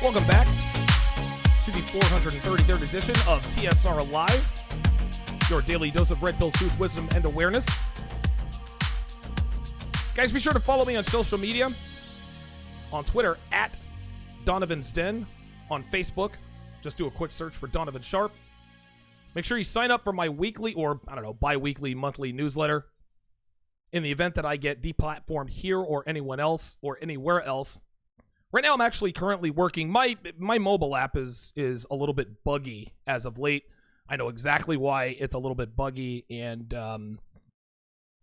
Welcome back to the 433rd edition of TSR Live, your daily dose of red pill truth, wisdom, and awareness. Guys, be sure to follow me on social media. On Twitter, at Donovan's Den. On Facebook, just do a quick search for Donovan Sharpe. Make sure you sign up for my weekly or, bi-weekly, monthly newsletter. In the event that I get deplatformed here or anyone else or anywhere else. Right now, I'm actually currently working. My mobile app is a little bit buggy as of late. I know exactly why it's a little bit buggy, and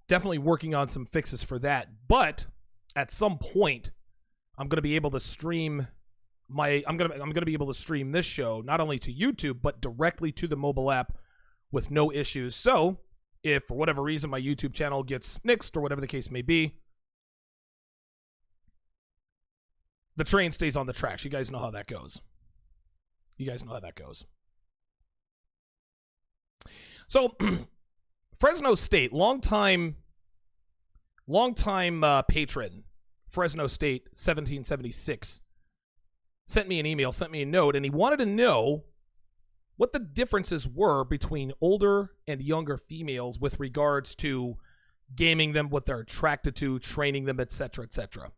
definitely working on some fixes for that. But at some point, I'm gonna be able to stream I'm gonna be able to stream this show not only to YouTube but directly to the mobile app with no issues. So if for whatever reason my YouTube channel gets nixed or whatever the case may be, the train stays on the tracks. You guys know how that goes. So, Fresno State, longtime patron, Fresno State 1776, sent me an email, sent me a note, and he wanted to know what the differences were between older and younger females with regards to gaming them, what they're attracted to, training them, etc., etc.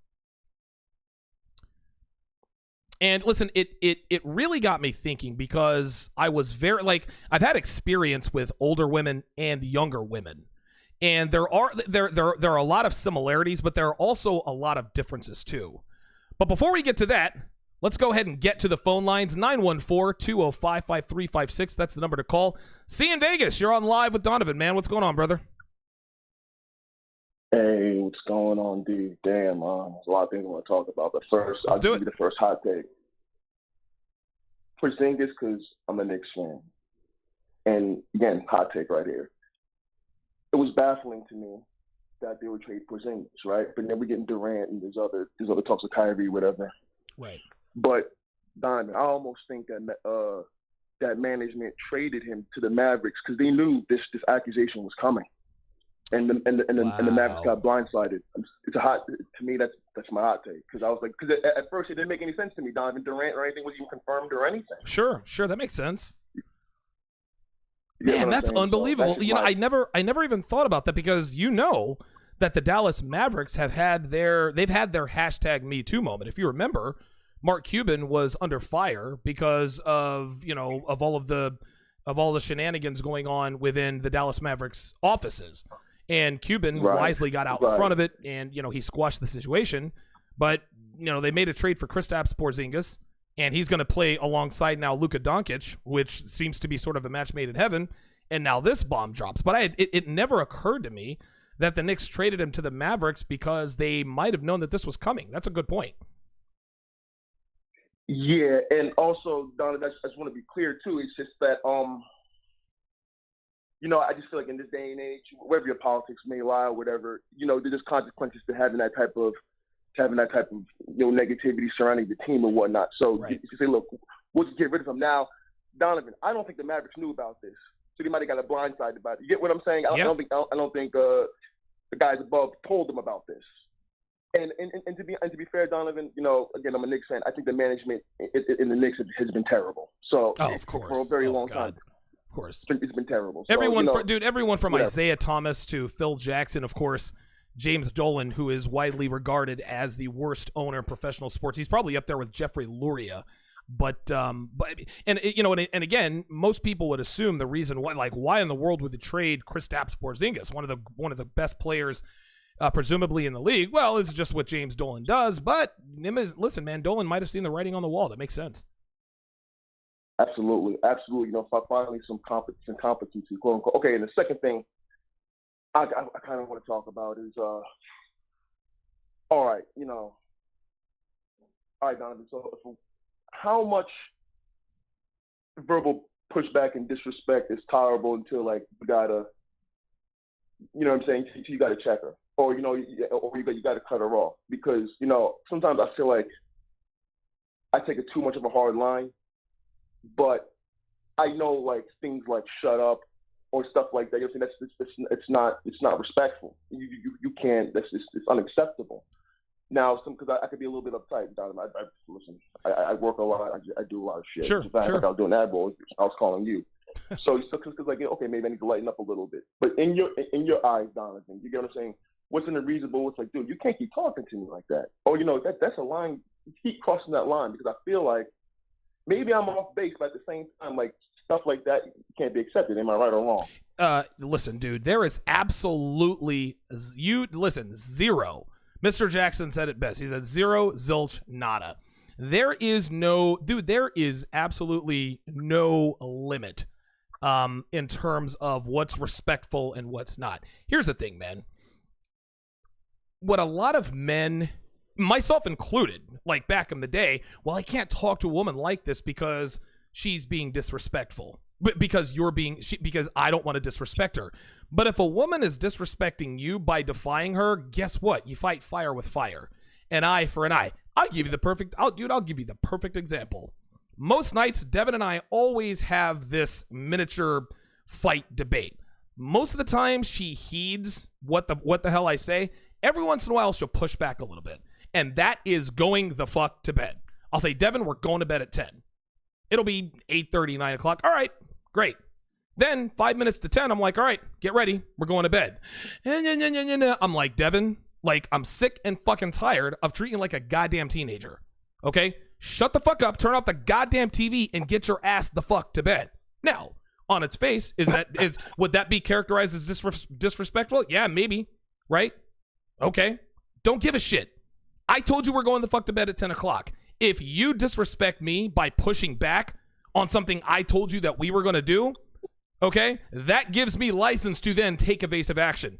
And listen, it really got me thinking because I was I've had experience with older women and younger women. And there are a lot of similarities, but there are also a lot of differences too. But before we get to that, let's go ahead and get to the phone lines. 914-205-5356. That's the number to call. See you in Vegas. You're on live with Donovan, man. What's going on, brother? Hey, what's going on, D? Damn, there's a lot of things I want to talk about. But first, I'll give you the first hot take. Porzingis, because I'm a Knicks fan. And again, hot take right here. It was baffling to me that they would trade Porzingis, right? But then we get Durant and there's other talks of Kyrie, whatever. Right. But Don, I almost think that that management traded him to the Mavericks because they knew this accusation was coming. And the Mavericks got blindsided. It's to me, that's my hot take. Because I was like, because at first it didn't make any sense to me. Donovan Durant or anything wasn't even confirmed or anything. Sure, that makes sense. Man, that's unbelievable. So I never even thought about that, because that the Dallas Mavericks have had they've had their hashtag Me Too moment. If you remember, Mark Cuban was under fire because of all the shenanigans going on within the Dallas Mavericks offices, and Cuban wisely got out in front of it, and he squashed the situation. But they made a trade for Kristaps Porzingis, and he's going to play alongside now Luka Doncic, which seems to be sort of a match made in heaven. And now this bomb drops. But it never occurred to me that the Knicks traded him to the Mavericks because they might have known that this was coming. That's a good point. Yeah, and also, Donovan, I just want to be clear too. It's just that, I just feel like in this day and age, wherever your politics may lie or whatever, there's consequences to having that type of negativity surrounding the team and whatnot. So if you say, look, we'll just get rid of him now, Donovan, I don't think the Mavericks knew about this, so they might have got a blindside about it. You get what I'm saying? I don't think the guys above told them about this. And to be fair, Donovan, again, I'm a Knicks fan. I think the management in the Knicks has been terrible. So of course, for a very long time, of course, it's been terrible. So, everyone from Isaiah Thomas to Phil Jackson, of course, James Dolan, who is widely regarded as the worst owner in professional sports. He's probably up there with Jeffrey Luria. But again, most people would assume the reason why in the world would they trade Kristaps Porzingis, one of the best players, presumably in the league? Well, it's just what James Dolan does. But listen, man, Dolan might have seen the writing on the wall. That makes sense. Absolutely. Finally some competency, quote unquote. Okay, and the second thing I kind of want to talk about is, all right, Donovan. So, how much verbal pushback and disrespect is tolerable until you gotta, what I'm saying? You gotta check her, or you gotta cut her off, because sometimes I feel like I take it too much of a hard line, but I know things like shut up or stuff like that. It's not respectful. You can't. It's unacceptable. Now, because I could be a little bit uptight, Donovan. Listen, I work a lot. I do a lot of shit. Sure. In fact, I was doing ad balls, I was calling you. So because okay, maybe I need to lighten up a little bit. But in your eyes, Donovan, you get what I'm saying? What's unreasonable? It's like, dude, you can't keep talking to me like that. Or that's a line. You keep crossing that line, because I feel like maybe I'm off base, but at the same time, stuff like that can't be accepted. Am I right or wrong? Listen, dude, there is absolutely zero. Mr. Jackson said it best. He said zero, zilch, nada. There is absolutely no limit in terms of what's respectful and what's not. Here's the thing, man. What a lot of men, myself included, back in the day, well, I can't talk to a woman like this because she's being disrespectful. But because I don't want to disrespect her. But if a woman is disrespecting you by defying her, guess what? You fight fire with fire. An eye for an eye. I'll give you the perfect example. Most nights, Devin and I always have this miniature fight debate. Most of the time, she heeds what the hell I say. Every once in a while, she'll push back a little bit. And that is going the fuck to bed. I'll say, Devin, we're going to bed at 10. It'll be 8:30, 9 o'clock. All right, great. Then 5 minutes to 10, I'm like, all right, get ready. We're going to bed. I'm like, Devin, I'm sick and fucking tired of treating you like a goddamn teenager. Okay? Shut the fuck up, turn off the goddamn TV, and get your ass the fuck to bed. Now, on its face, would that be characterized as disrespectful? Yeah, maybe. Right? Okay. Don't give a shit. I told you we're going the fuck to bed at 10 o'clock. If you disrespect me by pushing back on something I told you that we were going to do, okay, that gives me license to then take evasive action.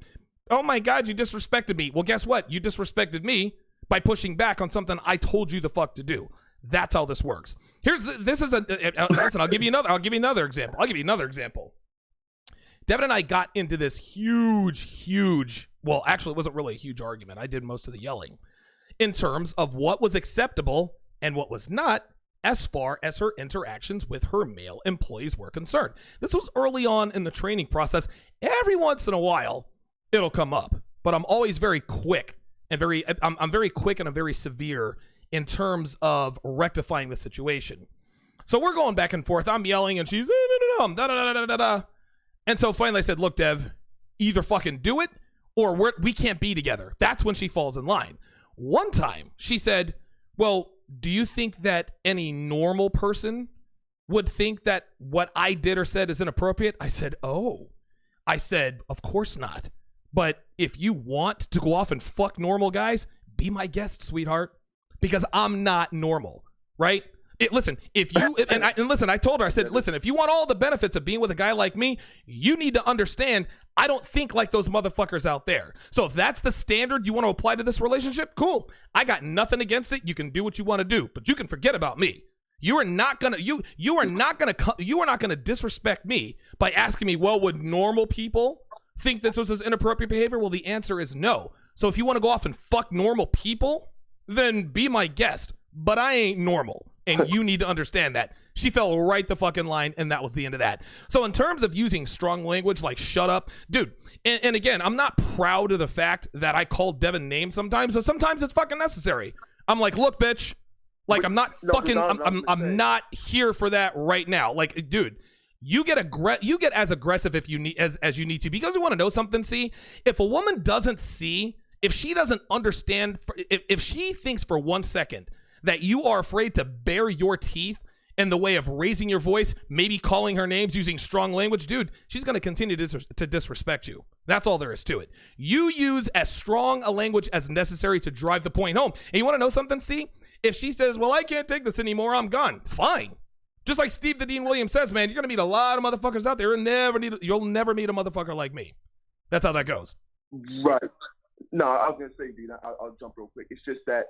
Oh my God, you disrespected me. Well, guess what? You disrespected me by pushing back on something I told you the fuck to do. That's how this works. Listen, I'll give you another example. Devin and I got into this huge, well, actually, it wasn't really a huge argument. I did most of the yelling in terms of what was acceptable and what was not as far as her interactions with her male employees were concerned. This was early on in the training process. Every once in a while, it'll come up, but I'm always very quick and I'm very quick and I'm very severe in terms of rectifying the situation. So we're going back and forth. I'm yelling and she's da da da da da da da da. And so finally I said, look, Dev, either fucking do it or we can't be together. That's when she falls in line. One time she said, well, do you think that any normal person would think that what I did or said is inappropriate? I said, of course not. But if you want to go off and fuck normal guys, be my guest, sweetheart, because I'm not normal, right? Listen, if you I told her, I said, listen, if you want all the benefits of being with a guy like me, you need to understand I don't think like those motherfuckers out there. So if that's the standard you want to apply to this relationship, cool. I got nothing against it. You can do what you want to do, but you can forget about me. You are not gonna disrespect me by asking me, well, would normal people think that this is inappropriate behavior? Well, the answer is no. So if you want to go off and fuck normal people, then be my guest. But I ain't normal, and you need to understand that. She fell right the fucking line, and that was the end of that. So in terms of using strong language like shut up, dude, and again, I'm not proud of the fact that I call Devin names sometimes, but sometimes it's fucking necessary. I'm like, look, bitch, like I'm not I'm not here for that right now. Like, dude, you get as aggressive if you need as you need to, because you want to know something. See, if a woman doesn't see, if she doesn't understand, if she thinks for 1 second that you are afraid to bare your teeth in the way of raising your voice, maybe calling her names, using strong language, dude, she's going to continue to disrespect you. That's all there is to it. You use as strong a language as necessary to drive the point home. And you want to know something, see? If she says, well, I can't take this anymore, I'm gone. Fine. Just like Steve the Dean Williams says, man, you're going to meet a lot of motherfuckers out there. You'll never meet a motherfucker like me. That's how that goes. Right. No, I was going to say, Dean, I'll jump real quick. It's just that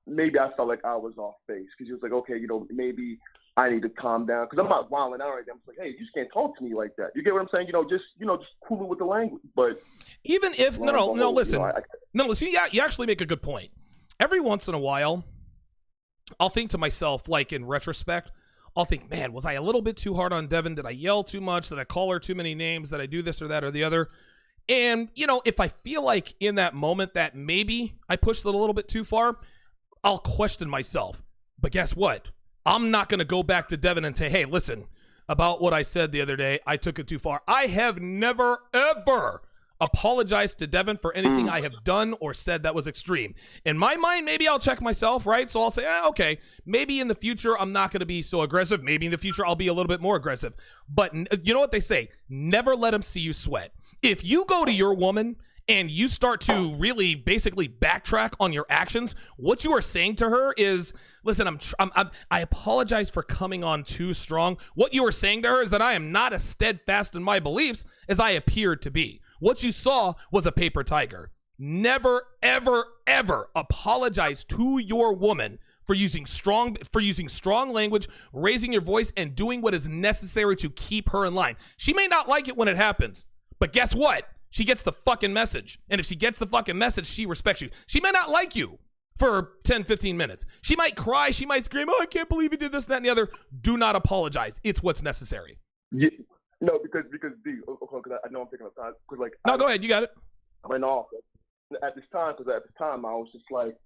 maybe I felt like I was off base because he was like, okay, maybe I need to calm down because I'm not wilding out right now. I'm just like, hey, you just can't talk to me like that. You get what I'm saying? Just cool it with the language. But even if listen, you actually make a good point. Every once in a while, I'll think to myself, like in retrospect, I'll think, man, was I a little bit too hard on Devin? Did I yell too much? Did I call her too many names? Did I do this or that or the other? And, if I feel like in that moment that maybe I pushed it a little bit too far, I'll question myself. But guess what? I'm not going to go back to Devin and say, hey, listen, about what I said the other day, I took it too far. I have never, ever apologized to Devin for anything I have done or said that was extreme. In my mind, maybe I'll check myself, right? So I'll say, okay, maybe in the future I'm not going to be so aggressive. Maybe in the future I'll be a little bit more aggressive. But you know what they say? Never let them see you sweat. If you go to your woman and you start to really basically backtrack on your actions, what you are saying to her is, listen, I apologize for coming on too strong. What you are saying to her is that I am not as steadfast in my beliefs as I appeared to be. What you saw was a paper tiger. Never, ever, ever apologize to your woman for using strong language, raising your voice, and doing what is necessary to keep her in line. She may not like it when it happens, but guess what? She gets the fucking message. And if she gets the fucking message, she respects you. She may not like you for 10, 15 minutes. She might cry. She might scream, oh, I can't believe you did this, that, and the other. Do not apologize. It's what's necessary. Yeah. No, because I know I'm taking up time. No, go ahead. You got it. I went off at this time I was just like,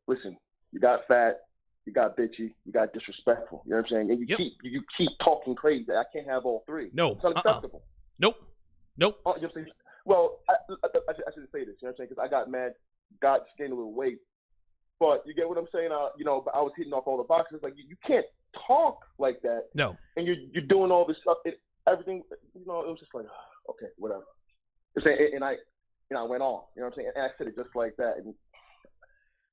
listen, you got fat, you got bitchy, you got disrespectful. You know what I'm saying? And you keep talking crazy. I can't have all three. No, it's unacceptable. Nope. You know what I'm saying? Well, I shouldn't say this. You know what I'm saying? Because I got mad, gained a little weight. But you get what I'm saying? But I was hitting off all the boxes. Like you can't talk like that. No. And you're doing all this stuff. Everything. It was just like, okay, whatever. And I went on. You know what I'm saying? And I said it just like that. And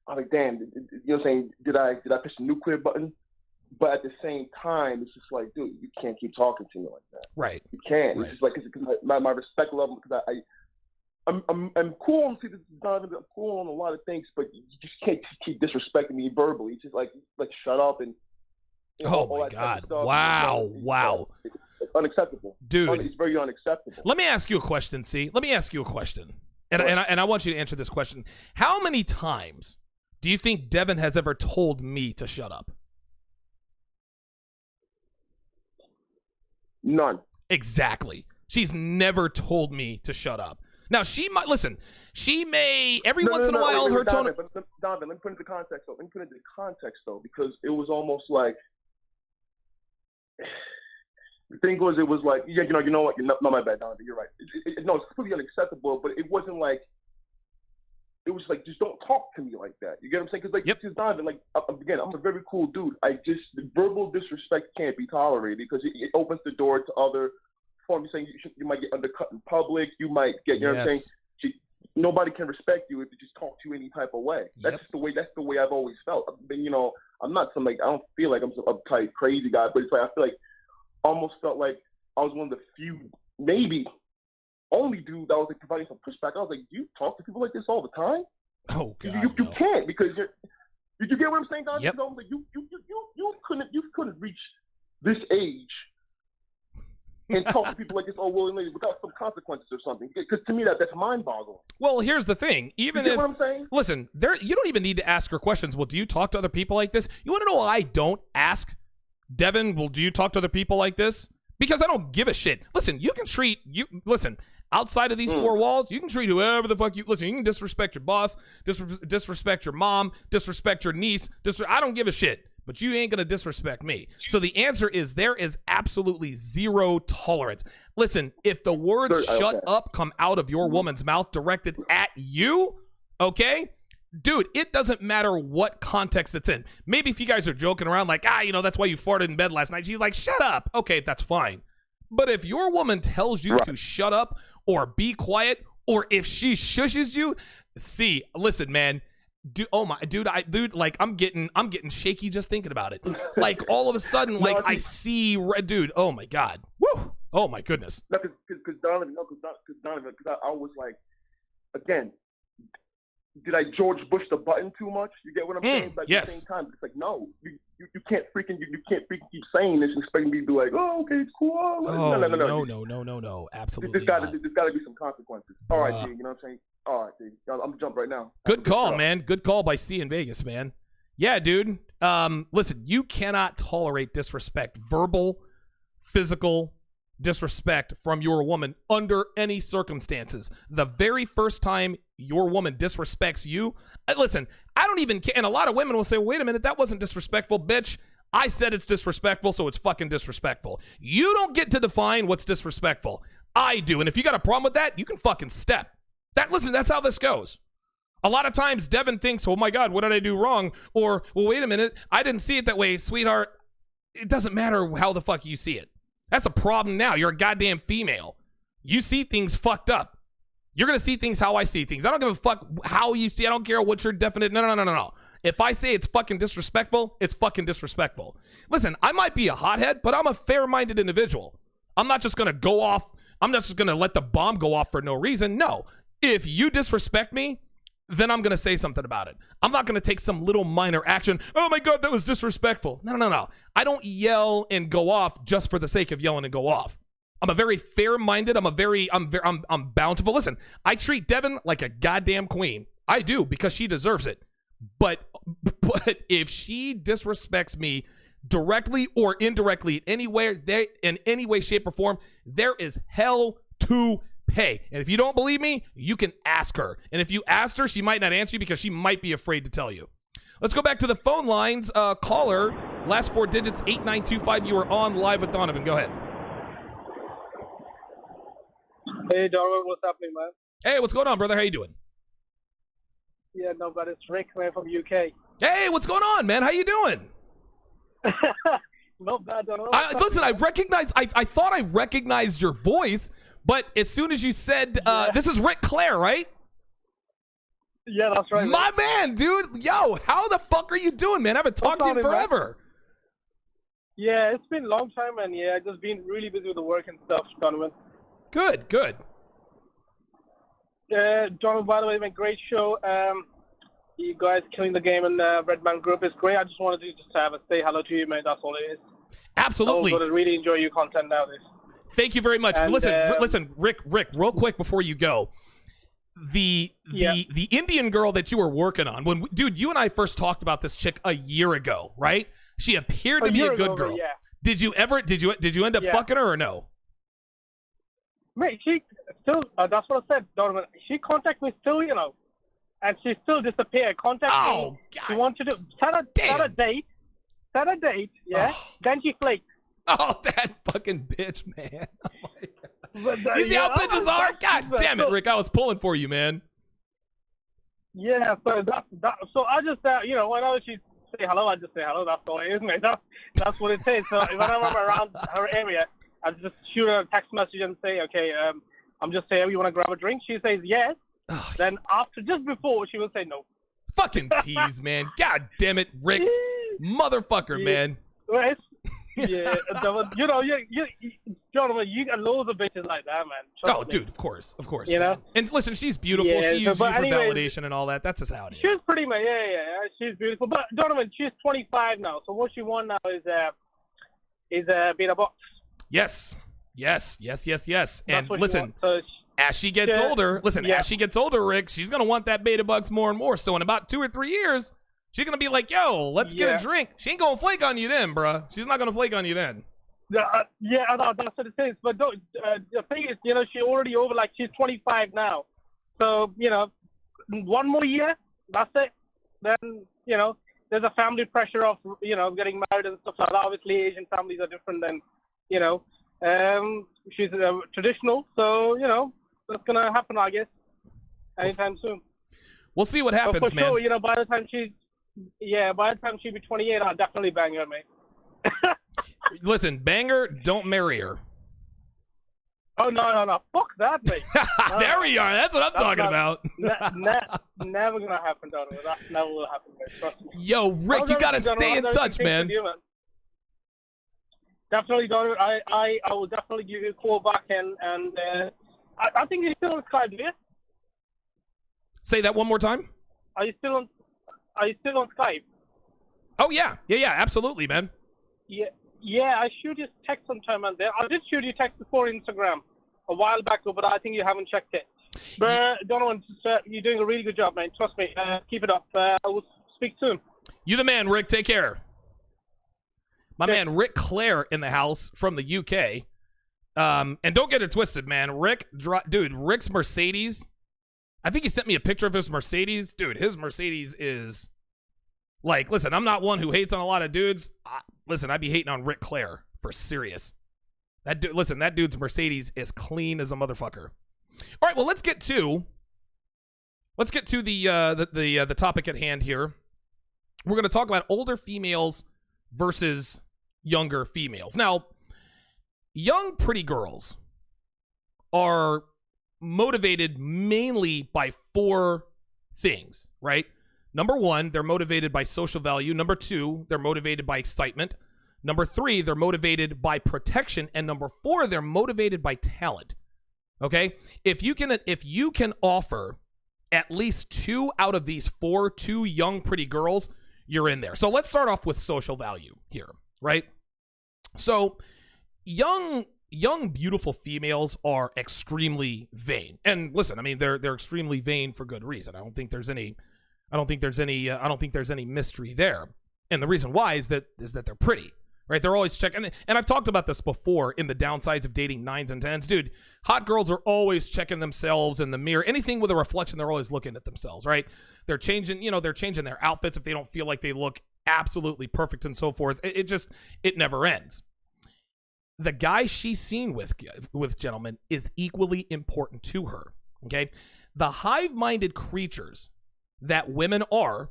I'm like, damn. You know what I'm saying? Did I push the nuclear button? But at the same time, it's just like, dude, you can't keep talking to me like that. Right. You can't. Right. It's just like because my respect level. Because I'm cool on I'm cool on a lot of things, but you just can't keep disrespecting me verbally. It's just like shut up and. Oh my God! Wow! Wow! It's unacceptable, dude. It's very unacceptable. Let me ask you a question. See, let me ask you a question, and I want you to answer this question. How many times do you think Devin has ever told me to shut up? None. Exactly. She's never told me to shut up. Now, she might, listen, she may, every once in a while, her tone. Donovan, let me put it into context, though, because it was almost like, The thing was, it was like, yeah, you know what? Not my bad, Donovan. You're right. No, it's completely unacceptable. But it wasn't like, it was like, just don't talk to me like that. You get what I'm saying? Because because Donovan, like, again, I'm a very cool dude. The verbal disrespect can't be tolerated because it opens the door to other forms. You're saying you might get undercut in public. You might get, you know what I'm saying? Nobody can respect you if you just talk to you any type of way. That's the way I've always felt. I'm not some, like, I don't feel like I'm some uptight, crazy guy, but it's like, I feel like, almost felt like I was one of the few, maybe only dude that was like providing some pushback. I was like, you talk to people like this all the time? Oh God, you can't, because you get what I'm saying, Don? Yep. You know, like you couldn't reach this age and talk to people like this all willingly without some consequences or something. Because to me, that's mind-boggling. Well, here's the thing. Even you get if, what I'm saying? Listen, you don't even need to ask her questions. Well, do you talk to other people like this? You want to know why I don't ask? Devin, well, do you talk to other people like this? Because I don't give a shit. Listen, you can treat outside of these four walls, you can treat whoever the fuck you. Listen, you can disrespect your boss, disrespect your mom, disrespect your niece. I don't give a shit. But you ain't gonna disrespect me. So the answer is there is absolutely zero tolerance. Listen, if the words "shut up" come out of your woman's mouth directed at you, okay? Dude, it doesn't matter what context it's in. Maybe if you guys are joking around like, that's why you farted in bed last night. She's like, shut up. Okay, that's fine. But if your woman tells you to shut up or be quiet, or if she shushes you, listen, man, I'm getting shaky just thinking about it. Like all of a sudden, like I see, dude, oh my God. Woo. Oh my goodness. No, because Donovan, I was like, again, did I George Bush the button too much? You get what I'm saying? But at the same time, it's like, no, you can't freaking keep saying this and expecting me to be like, oh, okay, it's cool. No, absolutely. There's got to be some consequences. All right, G, you know what I'm saying? All right, G, I'm gonna jump right now. Good call, man. Good call by C in Vegas, man. Yeah, dude. Listen, you cannot tolerate disrespect, verbal, physical disrespect from your woman under any circumstances. The very first time your woman disrespects you, listen, I don't even care. And a lot of women will say, wait a minute, that wasn't disrespectful, bitch. I said it's disrespectful, so it's fucking disrespectful. You don't get to define what's disrespectful. I do. And if you got a problem with that, you can fucking step. Listen, that's how this goes. A lot of times Devin thinks, oh my God, what did I do wrong? Or, well, wait a minute, I didn't see it that way, sweetheart. It doesn't matter how the fuck you see it. That's a problem now. You're a goddamn female. You see things fucked up. You're going to see things how I see things. I don't give a fuck how you see. I don't care what your definite. No. If I say it's fucking disrespectful, it's fucking disrespectful. Listen, I might be a hothead, but I'm a fair-minded individual. I'm not just going to go off. I'm not just going to let the bomb go off for no reason. No. If you disrespect me, then I'm going to say something about it. I'm not going to take some little minor action. Oh my God, that was disrespectful. No. I don't yell and go off just for the sake of yelling and go off. I'm a very fair-minded. I'm bountiful. Listen, I treat Devin like a goddamn queen. I do, because she deserves it. But if she disrespects me directly or indirectly in any way, shape, or form, there is hell to pay. And if you don't believe me, you can ask her. And if you asked her, she might not answer you because she might be afraid to tell you. Let's go back to the phone lines. Caller, last four digits, 8925. You are on live with Donovan. Go ahead. Hey, Donovan, what's happening, man? Hey, what's going on, brother? How you doing? Yeah, no, but it's Rick, man, from UK. Hey, what's going on, man? How you doing? Not bad, Donovan. Listen, I thought I recognized your voice, but as soon as you said, this is Rick Clare, right? Yeah, that's right. My man, dude. Yo, how the fuck are you doing, man? I haven't talked to you in forever. Yeah, it's been a long time, and yeah, just been really busy with the work and stuff, Donovan. Good. Donovan, by the way, great show. You guys killing the game in the Red Man group is great. I just wanted to say hello to you, man. That's all it is. Absolutely. I really enjoy your content nowadays. Thank you very much. And, listen, Rick, real quick before you go. The Indian girl that you were working on, dude, you and I first talked about this chick a year ago, right? She appeared to be a good girl. Yeah. Did you end up fucking her or no? Mate, she still, that's what I said, Donovan. She contacted me still, and she still disappeared. Contacted me. God. She wanted to set a date, yeah? Oh. Then she flaked. Oh, that fucking bitch, man. Oh my God. You see how bitches are? God damn it, Rick. I was pulling for you, man. Yeah, so so I just, whenever she say hello, I just say hello. That's all it is, mate. That's what it is. So whenever I'm around her area, I just shoot her a text message and say, okay, I'm just saying, you want to grab a drink? She says yes. Oh, then after, just before, she will say no. Fucking tease, man. God damn it, Rick. Motherfucker, man. Well, yeah, Donovan, you got loads of bitches like that, man. Trust me. Dude, of course, you man. know. And listen, she's beautiful. Yeah, she uses you for anyways, validation and all that. That's just how it is. She's pretty much, yeah. She's beautiful. But Donovan, she's 25 now. So what she wants now is beat a box. Yes. And listen, so as she gets older, Rick, she's gonna want that beta bucks more and more. So in about 2 or 3 years, she's gonna be like, "Yo, let's get a drink." She ain't gonna flake on you then, bruh. She's not gonna flake on you then. That's what it is. But the thing is, she already over. Like, she's 25 now. So 1 more year, that's it. Then there's a family pressure of getting married and stuff like that. Obviously, Asian families are different than she's traditional. So that's gonna happen, I guess, anytime soon. We'll see what happens, but for man. Sure, by the time she'll be 28, I'll definitely bang her, mate. Listen, bang her, don't marry her. Oh, no. Fuck that, mate. There we are. That's what I'm talking about. Never gonna happen, Donovan. That never will happen, mate. Trust me. Yo, Rick, you gotta stay in touch, man. Definitely, Donovan. I will definitely give you a call back, and I think you're still on Skype, yeah? Say that one more time. Are you still on Skype? Oh yeah, absolutely, man. Yeah. I shoot you text sometime on there. I did shoot you text before Instagram a while back, but I think you haven't checked it. But Donovan, you're doing a really good job, man. Trust me. Keep it up. I will speak soon. You the man, Rick. Take care. My man, Rick Clare in the house from the UK. And don't get it twisted, man. Rick's Mercedes. I think he sent me a picture of his Mercedes. Dude, his Mercedes is like, listen, I'm not one who hates on a lot of dudes. Listen, I'd be hating on Rick Clare for serious. That dude's Mercedes is clean as a motherfucker. All right, well, let's get to the topic at hand here. We're going to talk about older females versus younger females. Now, young pretty girls are motivated mainly by 4 things, right? Number 1, they're motivated by social value. Number 2, they're motivated by excitement. Number 3, they're motivated by protection. And number 4, they're motivated by talent. Okay? If you can offer at least 2 out of these 4 to young pretty girls, you're in there. So let's start off with social value here, right? So young beautiful females are extremely vain. And listen, I mean, they're extremely vain for good reason. I don't think there's any mystery there. And the reason why is that they're pretty, right? They're always checking. And I've talked about this before in the downsides of dating 9s and 10s. Dude, hot girls are always checking themselves in the mirror. Anything with a reflection, they're always looking at themselves, right? They're changing their outfits if they don't feel like they look absolutely perfect and so forth. It never ends. The guy she's seen with gentlemen is equally important to her, okay? The hive-minded creatures that women are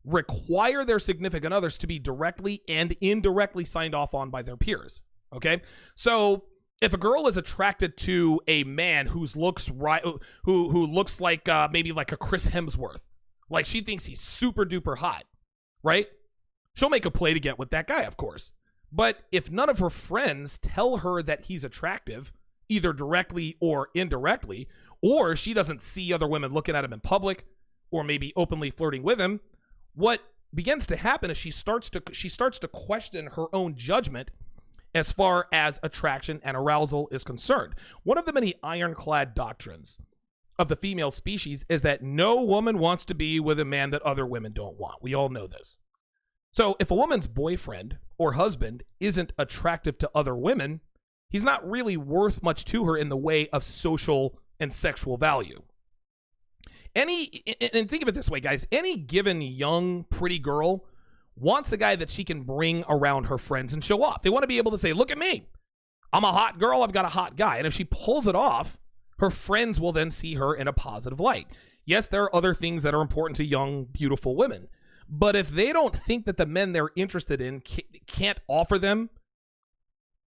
require their significant others to be directly and indirectly signed off on by their peers, okay? So if a girl is attracted to a man who looks like maybe like a Chris Hemsworth, like she thinks he's super duper hot, right? She'll make a play to get with that guy, of course. But if none of her friends tell her that he's attractive, either directly or indirectly, or she doesn't see other women looking at him in public, or maybe openly flirting with him, what begins to happen is she starts to question her own judgment as far as attraction and arousal is concerned. One of the many ironclad doctrines of the female species is that no woman wants to be with a man that other women don't want. We all know this. So if a woman's boyfriend or husband isn't attractive to other women, he's not really worth much to her in the way of social and sexual value. And think of it this way, guys. Any given young, pretty girl wants a guy that she can bring around her friends and show off. They want to be able to say, look at me. I'm a hot girl. I've got a hot guy. And if she pulls it off, her friends will then see her in a positive light. Yes, there are other things that are important to young, beautiful women. But if they don't think that the men they're interested in can't offer them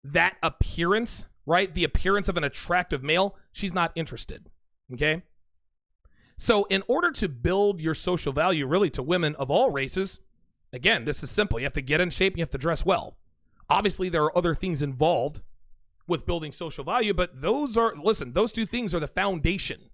that appearance, right? The appearance of an attractive male, she's not interested. Okay? So in order to build your social value really to women of all races, again, this is simple. You have to get in shape. You have to dress well. Obviously, there are other things involved with building social value, but those two things are the foundation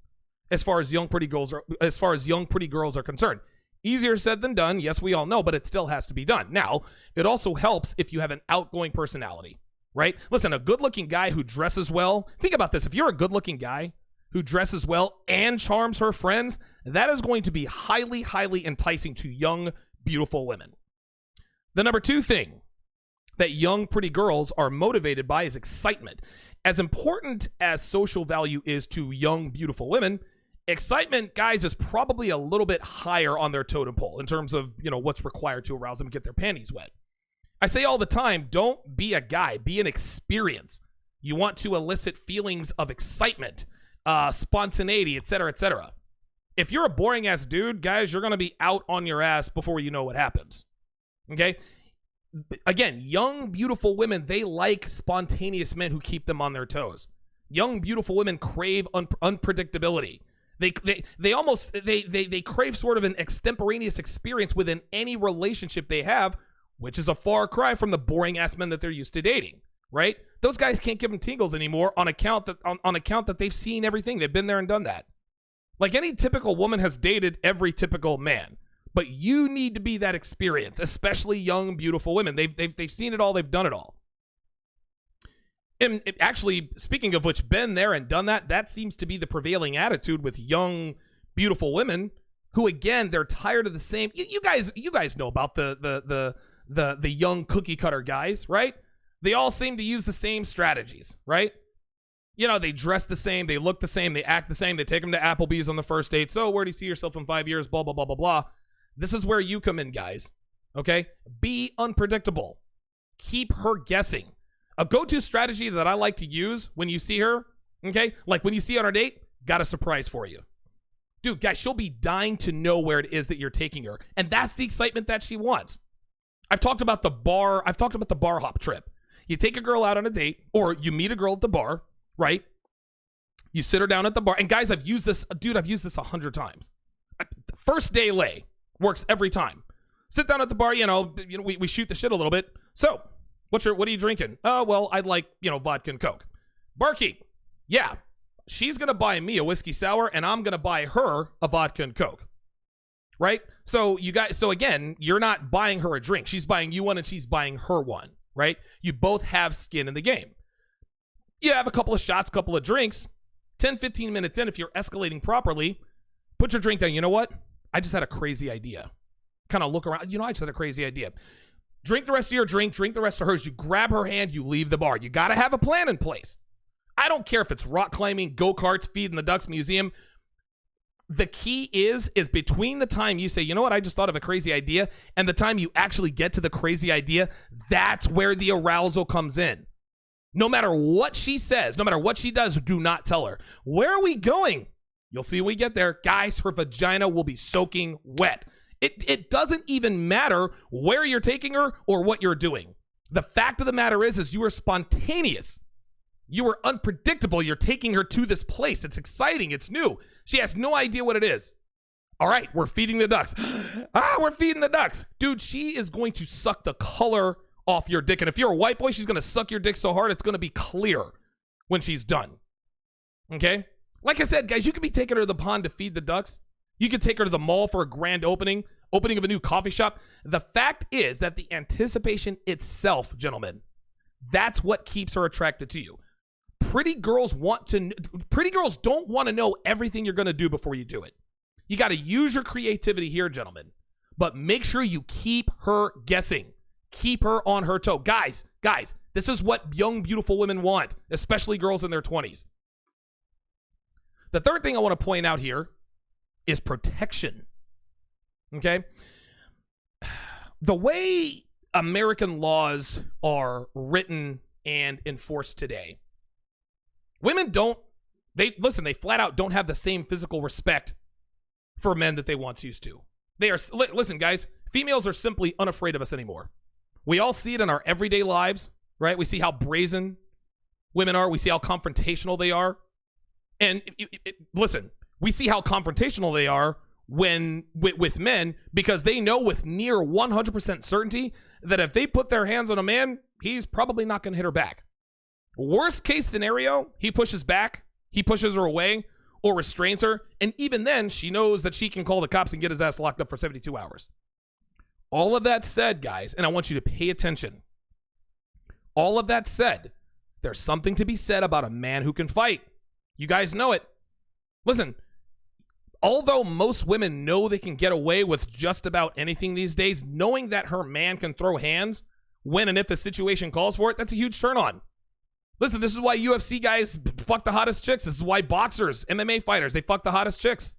as far as young pretty girls are concerned. Easier said than done. Yes, we all know, but it still has to be done. Now, it also helps if you have an outgoing personality, right? Listen, a good-looking guy who dresses well, think about this. If you're a good-looking guy who dresses well and charms her friends, that is going to be highly, highly enticing to young, beautiful women. The number 2 thing that young, pretty girls are motivated by is excitement. As important as social value is to young, beautiful women, excitement, guys, is probably a little bit higher on their totem pole in terms of, what's required to arouse them and get their panties wet. I say all the time, don't be a guy, be an experience. You want to elicit feelings of excitement, spontaneity, etc., etc. If you're a boring ass dude, guys, you're going to be out on your ass before you know what happens. Okay? Again, young, beautiful women, they like spontaneous men who keep them on their toes. Young, beautiful women crave unpredictability. They crave sort of an extemporaneous experience within any relationship they have, which is a far cry from the boring ass men that they're used to dating, right? Those guys can't give them tingles anymore on account that they've seen everything. They've been there and done that. Like any typical woman has dated every typical man, but you need to be that experience, especially young, beautiful women. They've seen it all. They've done it all. And actually, speaking of which, been there and done that. That seems to be the prevailing attitude with young, beautiful women who, again, they're tired of the same. You guys know about the young cookie cutter guys, right? They all seem to use the same strategies, right? They dress the same, they look the same, they act the same. They take them to Applebee's on the first date. So where do you see yourself in 5 years? Blah, blah, blah, blah, blah. This is where you come in, guys. Okay? Be unpredictable. Keep her guessing. A go-to strategy that I like to use when you see her, okay? Like when you see her on a date, got a surprise for you. Dude, guys, she'll be dying to know where it is that you're taking her. And that's the excitement that she wants. I've talked about the bar hop trip. You take a girl out on a date, or you meet a girl at the bar, right? You sit her down at the bar. And guys, I've used this 100 times. First day lay works every time. Sit down at the bar, we shoot the shit a little bit. So, what are you drinking? Oh, well, I'd like, vodka and Coke. Barkeep, yeah, she's going to buy me a whiskey sour, and I'm going to buy her a vodka and Coke. Right? So again, you're not buying her a drink. She's buying you one, and she's buying her one. Right? You both have skin in the game. You have a couple of shots, couple of drinks. 10, 15 minutes in, if you're escalating properly, put your drink down. You know what? I just had a crazy idea. Kind of look around. I just had a crazy idea. Drink the rest of your drink. Drink the rest of hers. You grab her hand. You leave the bar. You got to have a plan in place. I don't care if it's rock climbing, go-karts, feeding the ducks museum. The key is between the time you say, you know what, I just thought of a crazy idea, and the time you actually get to the crazy idea, that's where the arousal comes in. No matter what she says, no matter what she does, do not tell her. Where are we going? You'll see when we get there. Guys, her vagina will be soaking wet. It doesn't even matter where you're taking her or what you're doing. The fact of the matter is you are spontaneous. You are unpredictable. You're taking her to this place. It's exciting. It's new. She has no idea what it is. All right, we're feeding the ducks. We're feeding the ducks. Dude, she is going to suck the color off your dick. And if you're a white boy, she's going to suck your dick so hard it's going to be clear when she's done. Okay? Like I said, guys, you could be taking her to the pond to feed the ducks. You could take her to the mall for a grand opening of a new coffee shop. The fact is that the anticipation itself, gentlemen, that's what keeps her attracted to you. Pretty girls don't want to know everything you're going to do before you do it. You got to use your creativity here, gentlemen, but make sure you keep her guessing. Keep her on her toe. Guys, this is what young, beautiful women want, especially girls in their 20s. The third thing I want to point out here is protection. Okay? The way American laws are written and enforced today, women they flat out don't have the same physical respect for men that they once used to. Listen, guys, females are simply unafraid of us anymore. We all see it in our everyday lives, right? We see how brazen women are. We see how confrontational they are. And listen, we see how confrontational they are with men, because they know with near 100% certainty that if they put their hands on a man, he's probably not going to hit her back. Worst case scenario, he pushes back, he pushes her away, or restrains her, and even then, she knows that she can call the cops and get his ass locked up for 72 hours. All of that said, guys, and I want you to pay attention. All of that said, there's something to be said about a man who can fight. You guys know it. Listen, although most women know they can get away with just about anything these days, knowing that her man can throw hands when and if a situation calls for it, that's a huge turn on. Listen, this is why UFC guys fuck the hottest chicks. This is why boxers, MMA fighters, they fuck the hottest chicks.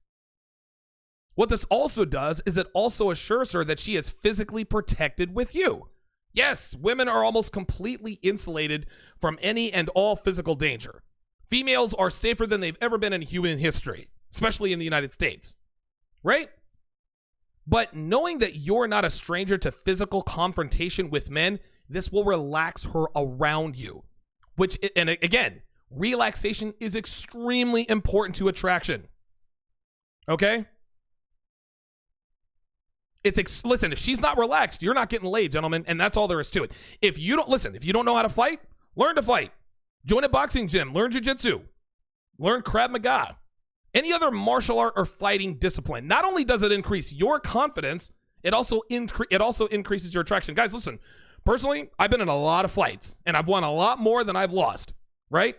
What this also does is it also assures her that she is physically protected with you. Yes, women are almost completely insulated from any and all physical danger. Females are safer than they've ever been in human history, especially in the United States, right? But knowing that you're not a stranger to physical confrontation with men, this will relax her around you. And again, relaxation is extremely important to attraction. Okay? Listen, if she's not relaxed, you're not getting laid, gentlemen, and that's all there is to it. If you don't know how to fight, learn to fight. Join a boxing gym, learn jiu-jitsu, learn Krav Maga, any other martial art or fighting discipline. Not only does it increase your confidence, it also increases your attraction. Guys, listen, personally, I've been in a lot of fights, and I've won a lot more than I've lost, right?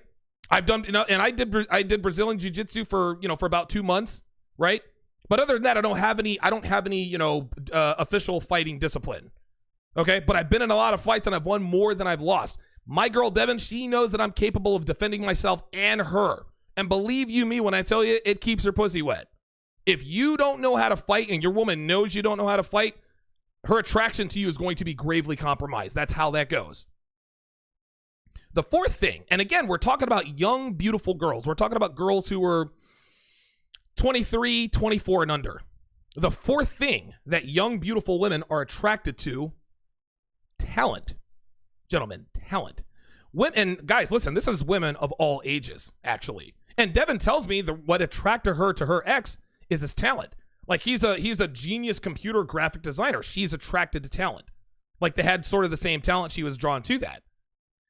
I've done, and I did Brazilian jiu-jitsu for about 2 months, right? But other than that, I don't have any, official fighting discipline. Okay? But I've been in a lot of fights and I've won more than I've lost. My girl, Devin, she knows that I'm capable of defending myself and her. And believe you me when I tell you, it keeps her pussy wet. If you don't know how to fight and your woman knows you don't know how to fight, her attraction to you is going to be gravely compromised. That's how that goes. The fourth thing, and again, we're talking about young, beautiful girls. We're talking about girls who are 23, 24 and under. The fourth thing that young, beautiful women are attracted to, talent. Gentlemen, talent. And guys, listen, this is women of all ages, actually. And Devin tells me what attracted her to her ex is his talent. Like, he's a genius computer graphic designer. She's attracted to talent. Like, they had sort of the same talent. She was drawn to that.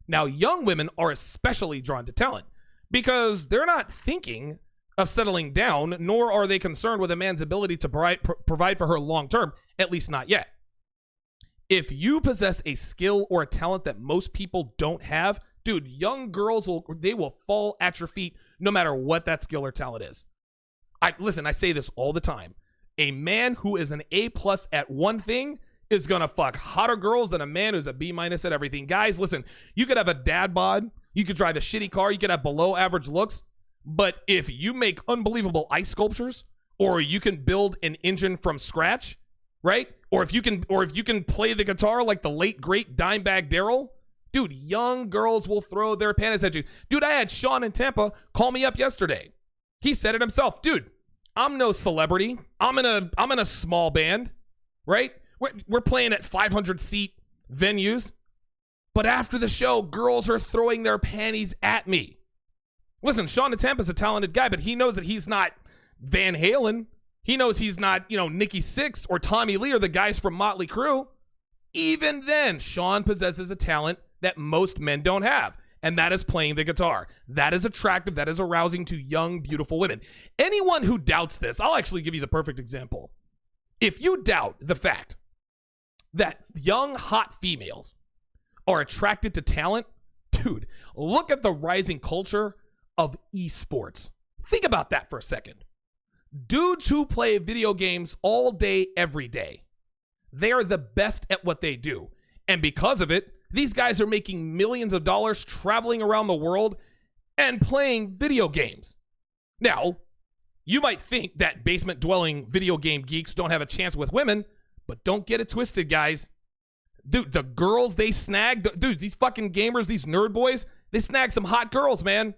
Now, young women are especially drawn to talent because they're not thinking of settling down, nor are they concerned with a man's ability to provide for her long term, at least not yet. If you possess a skill or a talent that most people don't have, dude, young girls will fall at your feet no matter what that skill or talent is. I say this all the time. A man who is an A+ at one thing is gonna fuck hotter girls than a man who's a B- at everything. Guys, listen, you could have a dad bod, you could drive a shitty car, you could have below average looks, but if you make unbelievable ice sculptures, or you can build an engine from scratch, right? Or if you can play the guitar like the late great Dimebag Darrell, dude, young girls will throw their panties at you. Dude, I had Sean in Tampa call me up yesterday. He said it himself. Dude, I'm no celebrity. I'm in a small band, right? We're playing at 500-seat venues. But after the show, girls are throwing their panties at me. Listen, Sean in Tampa's a talented guy, but he knows that he's not Van Halen. He knows he's not, Nikki Sixx or Tommy Lee or the guys from Motley Crue. Even then, Sean possesses a talent that most men don't have, and that is playing the guitar. That is attractive. That is arousing to young, beautiful women. Anyone who doubts this, I'll actually give you the perfect example. If you doubt the fact that young, hot females are attracted to talent, dude, look at the rising culture of esports. Think about that for a second. Dudes who play video games all day, every day. They are the best at what they do. And because of it, these guys are making millions of dollars traveling around the world and playing video games. Now, you might think that basement-dwelling video game geeks don't have a chance with women, But don't get it twisted, guys. Dude, the girls they snag, dude, these fucking gamers, these nerd boys, they snag some hot girls, man.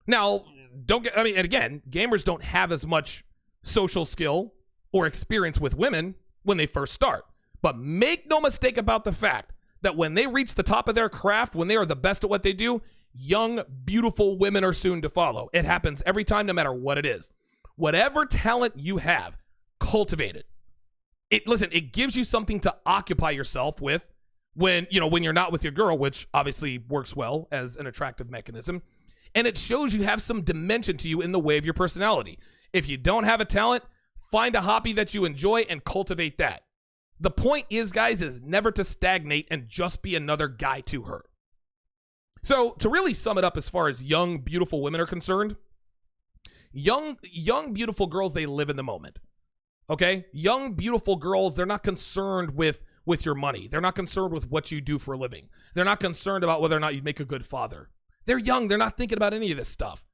Now, and again, gamers don't have as much social skill or experience with women when they first start. But make no mistake about the fact that when they reach the top of their craft, when they are the best at what they do, young, beautiful women are soon to follow. It happens every time, no matter what it is. Whatever talent you have, cultivate it. It gives you something to occupy yourself with when you're not with your girl, which obviously works well as an attractive mechanism. And it shows you have some dimension to you in the way of your personality. If you don't have a talent, find a hobby that you enjoy and cultivate that. The point is, guys, is never to stagnate and just be another guy to her. So to really sum it up as far as young, beautiful women are concerned, young, beautiful girls, they live in the moment. Okay? Young, beautiful girls, they're not concerned with your money. They're not concerned with what you do for a living. They're not concerned about whether or not you make a good father. They're young. They're not thinking about any of this stuff.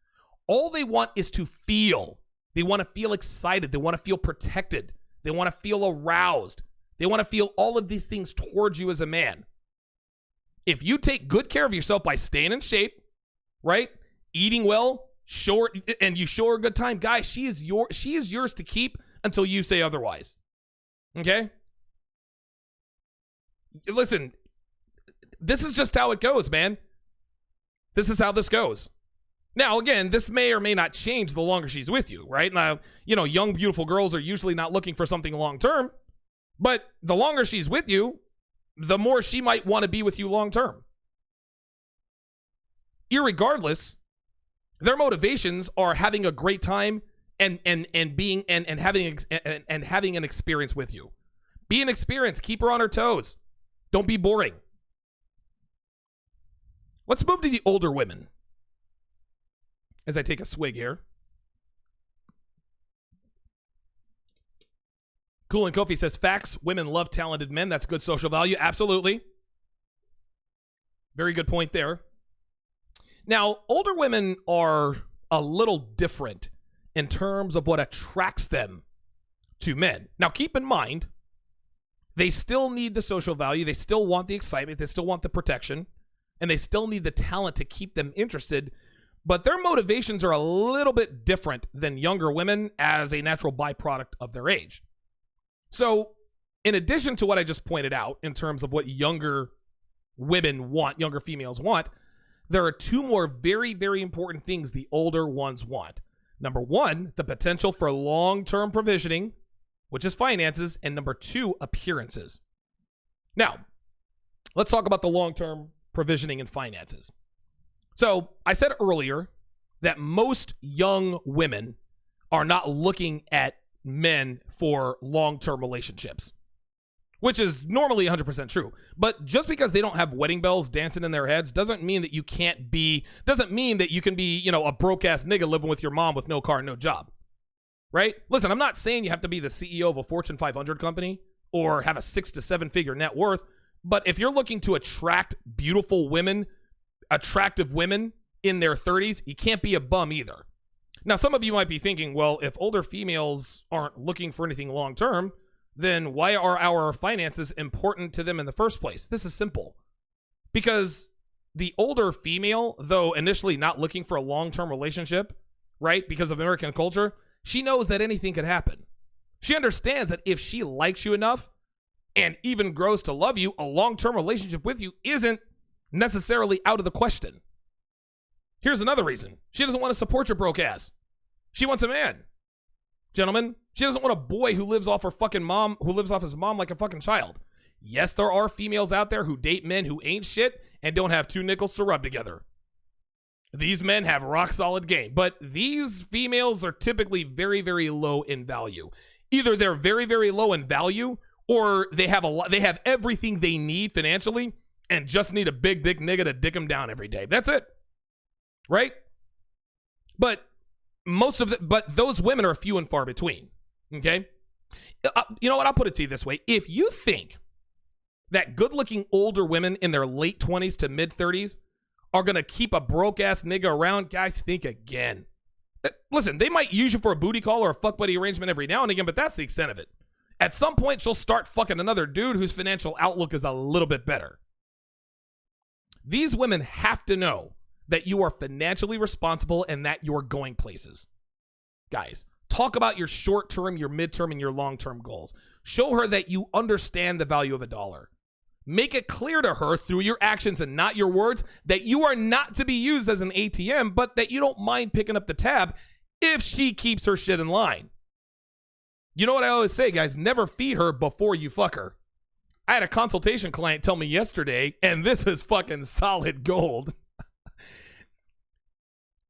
All they want is to feel. They want to feel excited. They want to feel protected. They want to feel aroused. They want to feel all of these things towards you as a man. If you take good care of yourself by staying in shape, right? Eating well, and you show her a good time, guys, she is yours to keep until you say otherwise. Okay? Listen, this is just how it goes, man. This is how this goes. Now, again, this may or may not change the longer she's with you, right? Now, young, beautiful girls are usually not looking for something long-term, but the longer she's with you, the more she might want to be with you long-term. Irregardless, their motivations are having a great time and having an experience with you. Be an experience. Keep her on her toes. Don't be boring. Let's move to the older women. As I take a swig here. Cool and Kofi says, facts, women love talented men. That's good social value. Absolutely. Very good point there. Now, older women are a little different in terms of what attracts them to men. Now, keep in mind, they still need the social value. They still want the excitement. They still want the protection. And they still need the talent to keep them interested. But their motivations are a little bit different than younger women as a natural byproduct of their age. So, in addition to what I just pointed out in terms of what younger women want, younger females want, there are two more very, very important things the older ones want. Number one, the potential for long-term provisioning, which is finances, and number two, appearances. Now, let's talk about the long-term provisioning and finances. So, I said earlier that most young women are not looking at men for long-term relationships, which is normally 100% true. But just because they don't have wedding bells dancing in their heads doesn't mean that you can be, a broke-ass nigga living with your mom with no car and no job, right? Listen, I'm not saying you have to be the CEO of a Fortune 500 company or have a 6 to 7 figure net worth, but if you're looking to attract beautiful women, attractive women in their 30s, you can't be a bum either. Now, some of you might be thinking, well, if older females aren't looking for anything long-term, then why are our finances important to them in the first place? This is simple. Because the older female, though initially not looking for a long-term relationship, right, because of American culture, she knows that anything could happen. She understands that if she likes you enough and even grows to love you, a long-term relationship with you isn't necessarily out of the question. Here's another reason. She doesn't want to support your broke ass. She wants a man. Gentlemen, she doesn't want a boy who lives off his mom like a fucking child. Yes, there are females out there who date men who ain't shit and don't have 2 nickels to rub together. These men have rock solid game, but these females are typically very, very low in value. Either they're very, very low in value, or they have everything they need financially and just need a big dick nigga to dick them down every day. That's it. Right? But those women are few and far between. Okay? You know what? I'll put it to you this way. If you think that good-looking older women in their late 20s to mid-30s are going to keep a broke-ass nigga around, guys, think again. Listen, they might use you for a booty call or a fuck buddy arrangement every now and again, but that's the extent of it. At some point, she'll start fucking another dude whose financial outlook is a little bit better. These women have to know that you are financially responsible and that you're going places. Guys, talk about your short-term, your mid-term, and your long-term goals. Show her that you understand the value of a dollar. Make it clear to her through your actions and not your words that you are not to be used as an ATM, but that you don't mind picking up the tab if she keeps her shit in line. You know what I always say, guys? Never feed her before you fuck her. I had a consultation client tell me yesterday, and this is fucking solid gold.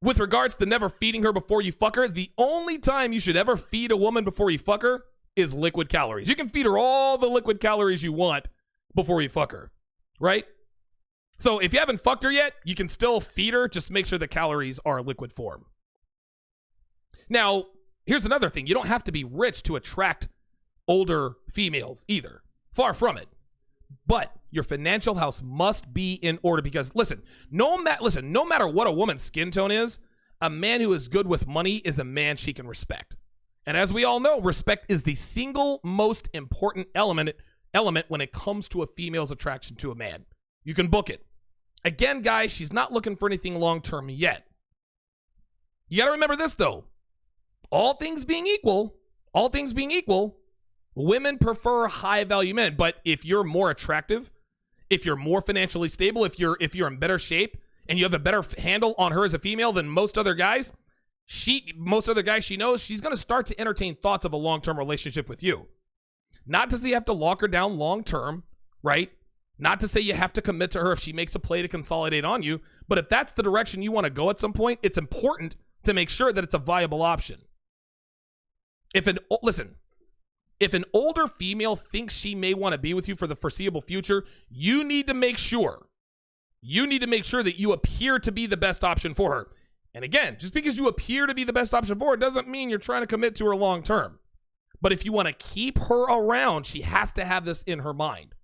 With regards to never feeding her before you fuck her, the only time you should ever feed a woman before you fuck her is liquid calories. You can feed her all the liquid calories you want before you fuck her, right? So if you haven't fucked her yet, you can still feed her. Just make sure the calories are liquid form. Now, here's another thing. You don't have to be rich to attract older females either. Far from it. But your financial house must be in order because, listen, no matter what a woman's skin tone is, a man who is good with money is a man she can respect. And as we all know, respect is the single most important element when it comes to a female's attraction to a man. You can book it. Again, guys, she's not looking for anything long-term yet. You got to remember this, though. All things being equal, women prefer high-value men. But if you're more attractive, if you're more financially stable, if you're in better shape, and you have a better handle on her as a female than most other guys she knows, she's going to start to entertain thoughts of a long-term relationship with you. Not to say you have to lock her down long-term, right? Not to say you have to commit to her if she makes a play to consolidate on you. But if that's the direction you want to go at some point, it's important to make sure that it's a viable option. If an older female thinks she may want to be with you for the foreseeable future, you need to make sure that you appear to be the best option for her. And again, just because you appear to be the best option for her doesn't mean you're trying to commit to her long term. But if you want to keep her around, she has to have this in her mind.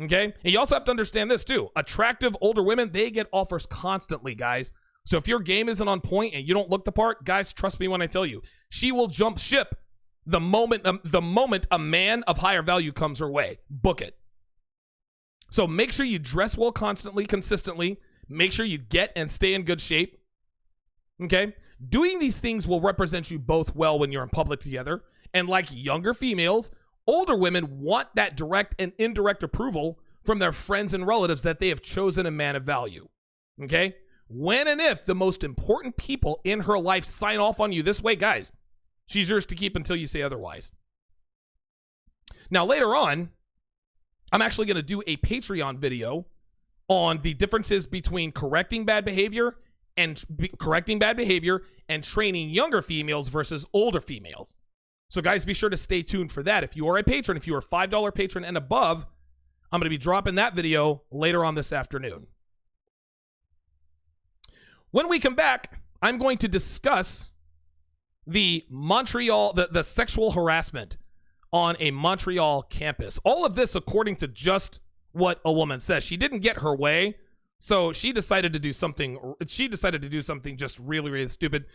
Okay? And you also have to understand this too. Attractive older women, they get offers constantly, guys. So if your game isn't on point and you don't look the part, guys, trust me when I tell you, she will jump ship the moment a man of higher value comes her way. Book it. So make sure you dress well constantly, consistently. Make sure you get and stay in good shape. Okay? Doing these things will represent you both well when you're in public together. And like younger females, older women want that direct and indirect approval from their friends and relatives that they have chosen a man of value. Okay? When and if the most important people in her life sign off on you this way, guys, she's yours to keep until you say otherwise. Now, later on, I'm actually going to do a Patreon video on the differences between correcting bad behavior and training younger females versus older females. So guys, be sure to stay tuned for that. If you are a patron, if you are a $5 patron and above, I'm going to be dropping that video later on this afternoon. When we come back, I'm going to discuss the sexual harassment on a Montreal campus. All of this according to just what a woman says. She didn't get her way, so she decided to do something just really, really stupid.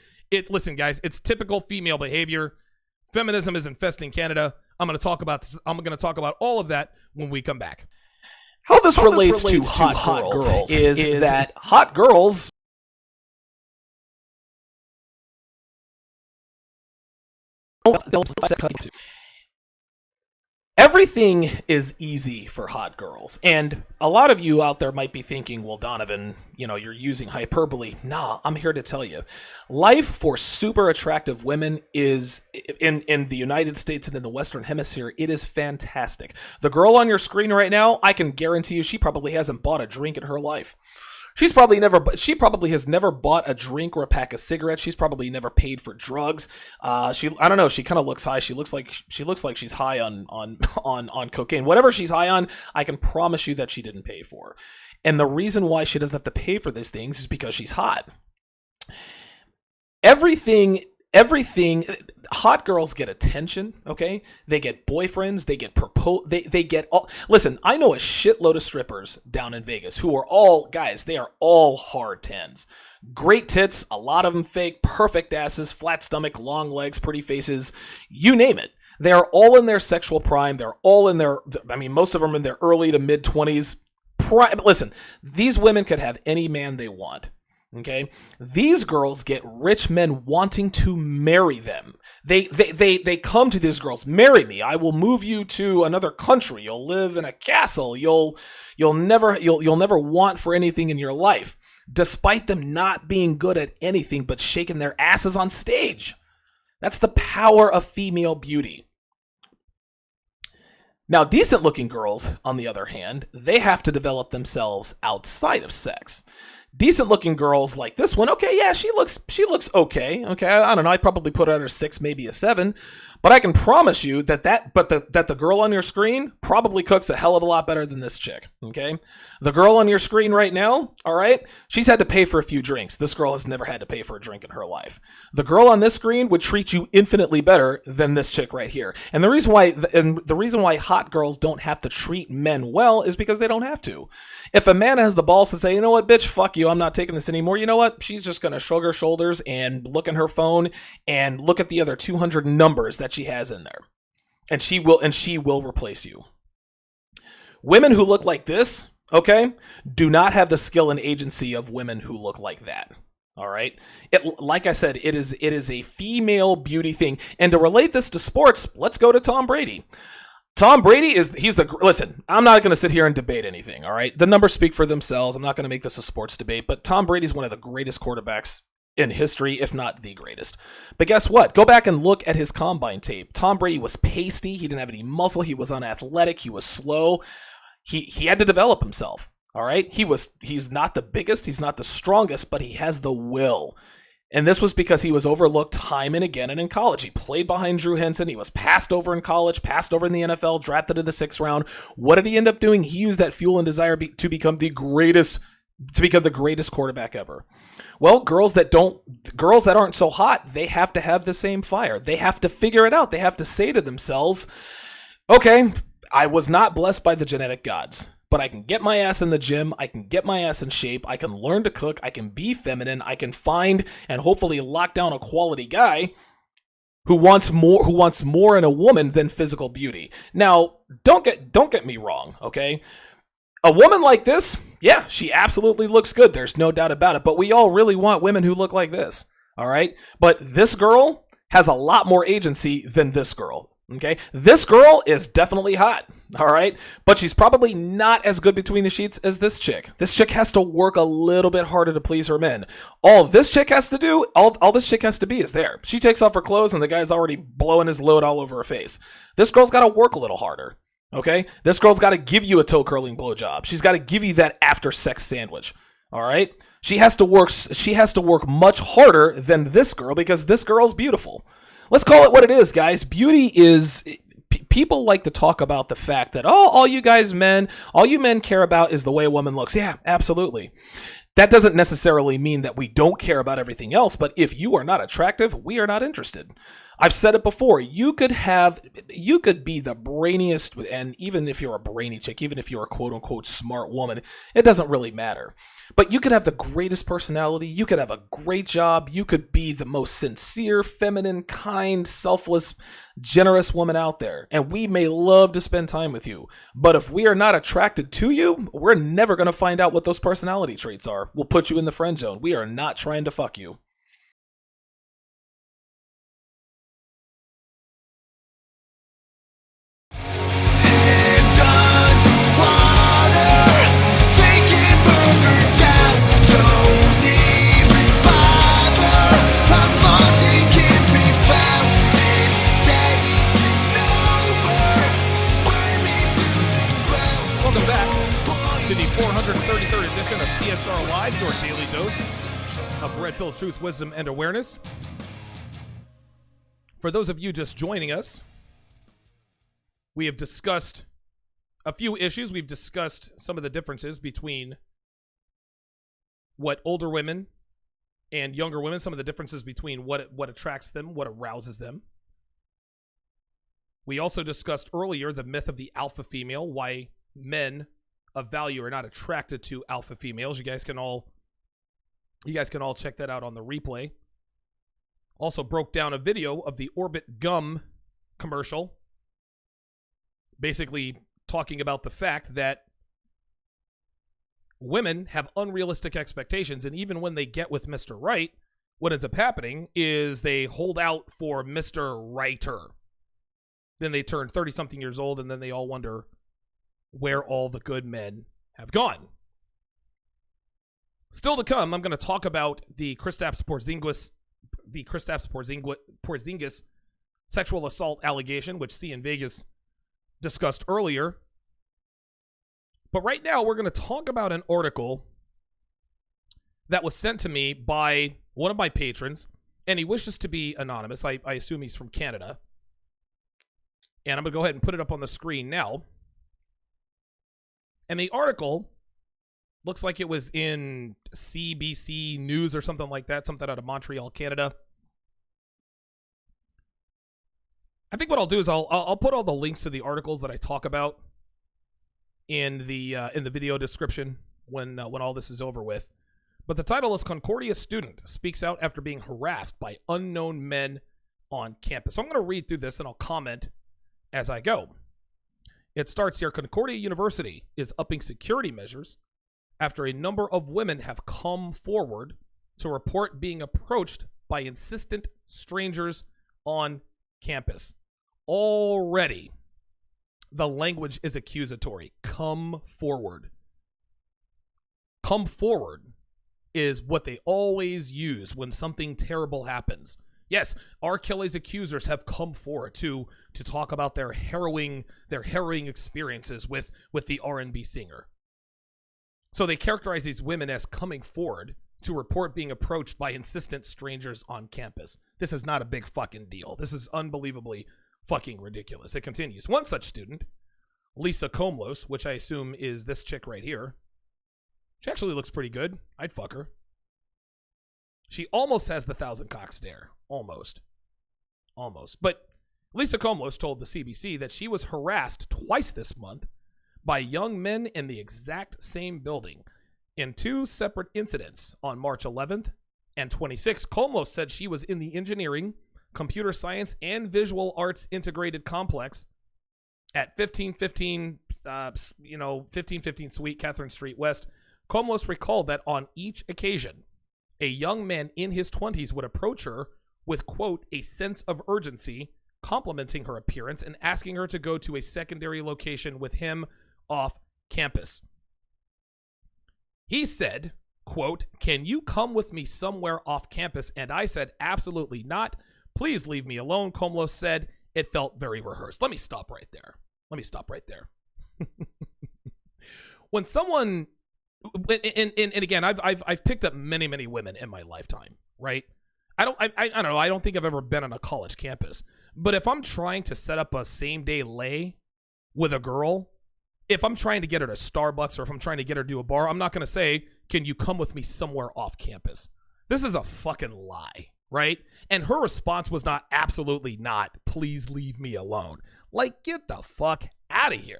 Listen, guys, it's typical female behavior. Feminism is infesting Canada. I'm going to talk about all of that when we come back. How this relates to hot girls is that hot girls everything is easy for hot girls. And a lot of you out there might be thinking, well, Donovan, you're using hyperbole. Nah, I'm here to tell you. Life for super attractive women is, in the United States and in the Western Hemisphere, it is fantastic. The girl on your screen right now, I can guarantee you she probably hasn't bought a drink in her life. She probably has never bought a drink or a pack of cigarettes. She's probably never paid for drugs. I don't know. She kind of looks high. She looks like she's high on cocaine. Whatever she's high on, I can promise you that she didn't pay for. And the reason why she doesn't have to pay for these things is because she's hot. Everything, hot girls get attention, okay? They get boyfriends, they get they get all. Listen, I know a shitload of strippers down in Vegas who are all, guys, they are all hard 10s. Great tits, a lot of them fake, perfect asses, flat stomach, long legs, pretty faces, you name it. They are all in their sexual prime. They're all in their, I mean, most of them in their early to mid 20s. Listen, these women could have any man they want. Okay, these girls get rich men wanting to marry them. They come to these girls, marry me. I will move you to another country. You'll live in a castle. You'll never want for anything in your life, despite them not being good at anything but shaking their asses on stage. That's the power of female beauty. Now, decent-looking girls, on the other hand, they have to develop themselves outside of sex. Decent-looking girls like this one, okay, yeah, she looks okay. Okay, I don't know, I'd probably put her at a 6, maybe a 7. But I can promise you that the girl on your screen probably cooks a hell of a lot better than this chick, okay? The girl on your screen right now, all right, she's had to pay for a few drinks. This girl has never had to pay for a drink in her life. The girl on this screen would treat you infinitely better than this chick right here. And the reason why hot girls don't have to treat men well is because they don't have to. If a man has the balls to say, you know what, bitch, fuck you, I'm not taking this anymore, you know what? She's just going to shrug her shoulders and look in her phone and look at the other 200 numbers that she has in there. And she will replace you. Women who look like this, okay, do not have the skill and agency of women who look like that. All right. Like I said, it is a female beauty thing. And to relate this to sports, let's go to Tom Brady. Tom Brady listen, I'm not going to sit here and debate anything, all right? The numbers speak for themselves. I'm not going to make this a sports debate, but Tom Brady's one of the greatest quarterbacks in history, if not the greatest. But guess what? Go back and look at his combine tape. Tom Brady was pasty. He didn't have any muscle. He was unathletic. He was slow. He had to develop himself, all right? He's not the biggest. He's not the strongest, but he has the will. And this was because he was overlooked time and again and in college. He played behind Drew Henson. He was passed over in college, passed over in the NFL, drafted in the 6th round. What did he end up doing? He used that fuel and desire to become the greatest quarterback ever. Well, girls that aren't so hot, they have to have the same fire. They have to figure it out. They have to say to themselves, okay, I was not blessed by the genetic gods, but I can get my ass in the gym, I can get my ass in shape, I can learn to cook, I can be feminine, I can find and hopefully lock down a quality guy who wants more in a woman than physical beauty. Now, don't get me wrong, okay? A woman like this, yeah, she absolutely looks good. There's no doubt about it, but we all really want women who look like this, all right? But this girl has a lot more agency than this girl. Okay, this girl is definitely hot, all right? But she's probably not as good between the sheets as this chick. This chick has to work a little bit harder to please her men. All this chick has to do, all this chick has to be is there. She takes off her clothes and the guy's already blowing his load all over her face. This girl's got to work a little harder, okay? This girl's got to give you a toe-curling blowjob. She's got to give you that after-sex sandwich, all right? She has to work much harder than this girl because this girl's beautiful. Let's call it what it is, guys. Beauty is... People like to talk about the fact that, all you men care about is the way a woman looks. Yeah, absolutely. That doesn't necessarily mean that we don't care about everything else, but if you are not attractive, we are not interested. I've said it before. You could be the brainiest, and even if you're a brainy chick, even if you're a quote-unquote smart woman, it doesn't really matter. But you could have the greatest personality, you could have a great job, you could be the most sincere, feminine, kind, selfless, generous woman out there, and we may love to spend time with you. But if we are not attracted to you, we're never going to find out what those personality traits are. We'll put you in the friend zone. We are not trying to fuck you. To the 433rd edition of TSR Live, your daily dose of red-pilled truth, wisdom, and awareness. For those of you just joining us, we have discussed a few issues. We've discussed some of the differences between what older women and younger women, some of the differences between what attracts them, what arouses them. We also discussed earlier the myth of the alpha female, why men of value are not attracted to alpha females. You guys can all check that out on the replay. Also broke down a video of the Orbit gum commercial, basically talking about the fact that women have unrealistic expectations, and even when they get with Mr. Right, what ends up happening is they hold out for Mr. Righter. Then they turn 30-something years old, and then they all wonder where all the good men have gone. Still to come, I'm going to talk about the Kristaps Porzingis sexual assault allegation, which C in Vegas discussed earlier. But right now, we're going to talk about an article that was sent to me by one of my patrons, and he wishes to be anonymous. I assume he's from Canada. And I'm going to go ahead and put it up on the screen now. And the article looks like it was in CBC News or something like that, something out of Montreal, Canada. I think what I'll do is I'll put all the links to the articles that I talk about in the video description when all this is over with. But the title is Concordia Student Speaks Out After Being Harassed by Unknown Men on Campus. So I'm going to read through this and I'll comment as I go. It starts here. Concordia University is upping security measures after a number of women have come forward to report being approached by insistent strangers on campus. Already, the language is accusatory. Come forward. Come forward is what they always use when something terrible happens. Yes, R. Kelly's accusers have come forward to talk about their harrowing experiences with the R&B singer. So they characterize these women as coming forward to report being approached by insistent strangers on campus. This is not a big fucking deal. This is unbelievably fucking ridiculous. It continues. One such student, Lisa Komlos, which I assume is this chick right here. She actually looks pretty good. I'd fuck her. She almost has the 1,000 cock stare. Almost. But Lisa Komlos told the CBC that she was harassed twice this month by young men in the exact same building in two separate incidents on March 11th and 26th. Komlos said she was in the engineering, computer science, and visual arts integrated complex at 1515 Suite, Catherine Street West. Komlos recalled that on each occasion, a young man in his 20s would approach her with, quote, a sense of urgency, complimenting her appearance and asking her to go to a secondary location with him off campus. He said, quote, "Can you come with me somewhere off campus?" And I said, "Absolutely not. Please leave me alone." Komlos said it felt very rehearsed. Let me stop right there. When someone, and again, I've picked up many women in my lifetime, right? I don't know. I don't think I've ever been on a college campus. But if I'm trying to set up a same day lay with a girl, if I'm trying to get her to Starbucks or if I'm trying to get her to a bar, I'm not going to say, "Can you come with me somewhere off campus?" This is a fucking lie, right? And her response was not, "Absolutely not. Please leave me alone." Like, get the fuck out of here.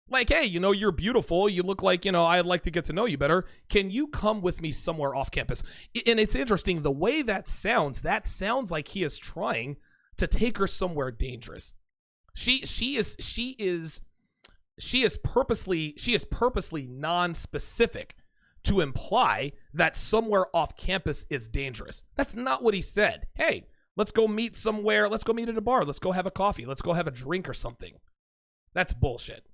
Like, hey, you're beautiful. You look like, I'd like to get to know you better. Can you come with me somewhere off campus? And it's interesting, the way that sounds like he is trying to take her somewhere dangerous. She is purposely non-specific to imply that somewhere off campus is dangerous. That's not what he said. Hey, let's go meet somewhere. Let's go meet at a bar. Let's go have a coffee. Let's go have a drink or something. That's bullshit.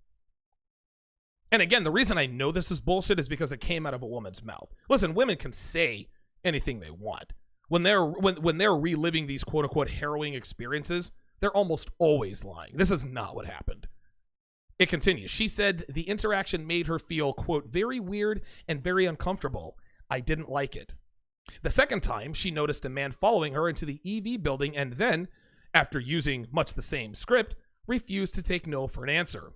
And again, the reason I know this is bullshit is because it came out of a woman's mouth. Listen, women can say anything they want. When they're reliving these quote-unquote harrowing experiences, they're almost always lying. This is not what happened. It continues. She said the interaction made her feel, quote, very weird and very uncomfortable. I didn't like it. The second time, she noticed a man following her into the EV building and then, after using much the same script, refused to take no for an answer.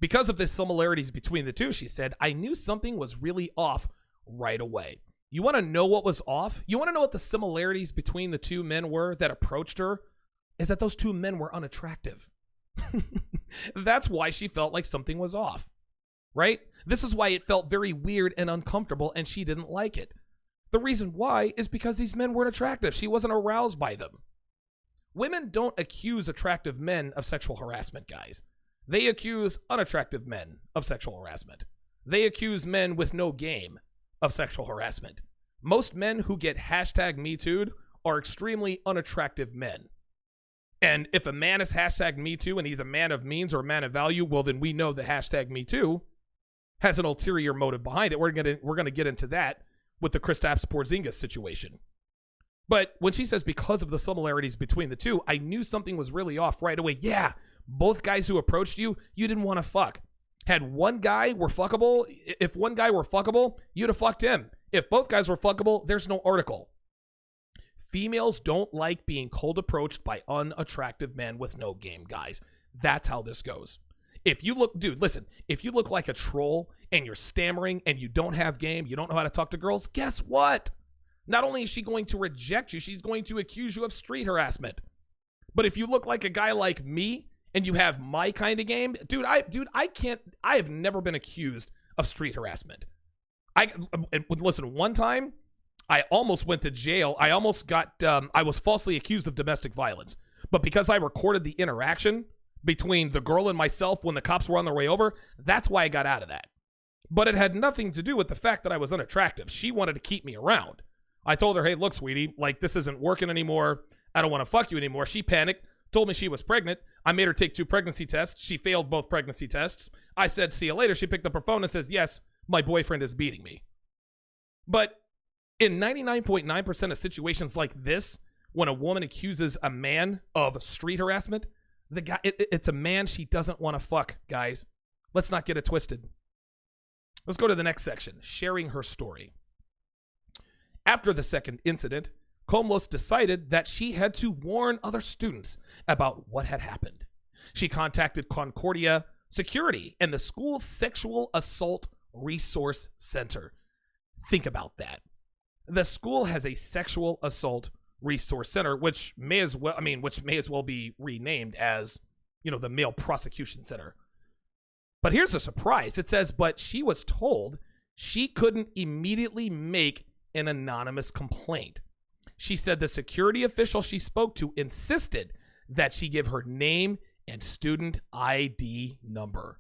Because of the similarities between the two, she said, I knew something was really off right away. You want to know what was off? You want to know what the similarities between the two men were that approached her? Is that those two men were unattractive. That's why she felt like something was off, right? This is why it felt very weird and uncomfortable, and she didn't like it. The reason why is because these men weren't attractive. She wasn't aroused by them. Women don't accuse attractive men of sexual harassment, guys. They accuse unattractive men of sexual harassment. They accuse men with no game of sexual harassment. Most men who get hashtag MeToo'd are extremely unattractive men. And if a man is hashtag MeToo and he's a man of means or a man of value, well, then we know the hashtag MeToo has an ulterior motive behind it. We're gonna get into that with the Kristaps Porzingis situation. But when she says because of the similarities between the two, I knew something was really off right away. Yeah, both guys who approached you, you didn't want to fuck. Had one guy were fuckable, if one guy were fuckable, you'd have fucked him. If both guys were fuckable, there's no article. Females don't like being cold approached by unattractive men with no game, guys. That's how this goes. If you look, dude, listen, if you look like a troll and you're stammering and you don't have game, you don't know how to talk to girls, guess what? Not only is she going to reject you, she's going to accuse you of street harassment. But if you look like a guy like me and you have my kind of game, I have never been accused of street harassment. Listen, one time I almost went to jail. I almost got, I was falsely accused of domestic violence. But because I recorded the interaction between the girl and myself when the cops were on their way over, that's why I got out of that. But it had nothing to do with the fact that I was unattractive. She wanted to keep me around. I told her, hey, look, sweetie, like this isn't working anymore. I don't want to fuck you anymore. She panicked, told me she was pregnant. I made her take 2 pregnancy tests. She failed both pregnancy tests. I said, see you later. She picked up her phone and says, yes, my boyfriend is beating me. But in 99.9% of situations like this, when a woman accuses a man of street harassment, the guy, it's a man she doesn't want to fuck, guys. Let's not get it twisted. Let's go to the next section, sharing her story. After the second incident, Komlos decided that she had to warn other students about what had happened. She contacted Concordia Security and the school's Sexual Assault Resource Center. Think about that. The school has a Sexual Assault Resource Center, which may as well be renamed as, the Male Prosecution Center. But here's a surprise. It says, but she was told she couldn't immediately make an anonymous complaint. She said the security official she spoke to insisted that she give her name and student ID number.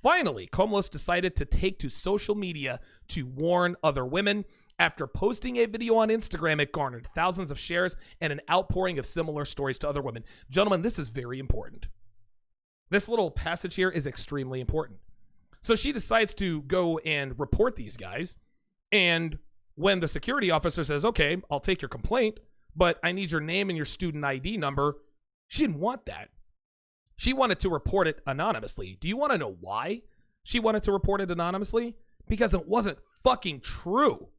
Finally, Komlos decided to take to social media to warn other women. After posting a video on Instagram, it garnered thousands of shares and an outpouring of similar stories to other women. Gentlemen, this is very important. This little passage here is extremely important. So she decides to go and report these guys, and when the security officer says, okay, I'll take your complaint, but I need your name and your student ID number, she didn't want that. She wanted to report it anonymously. Do you want to know why she wanted to report it anonymously? Because it wasn't fucking true.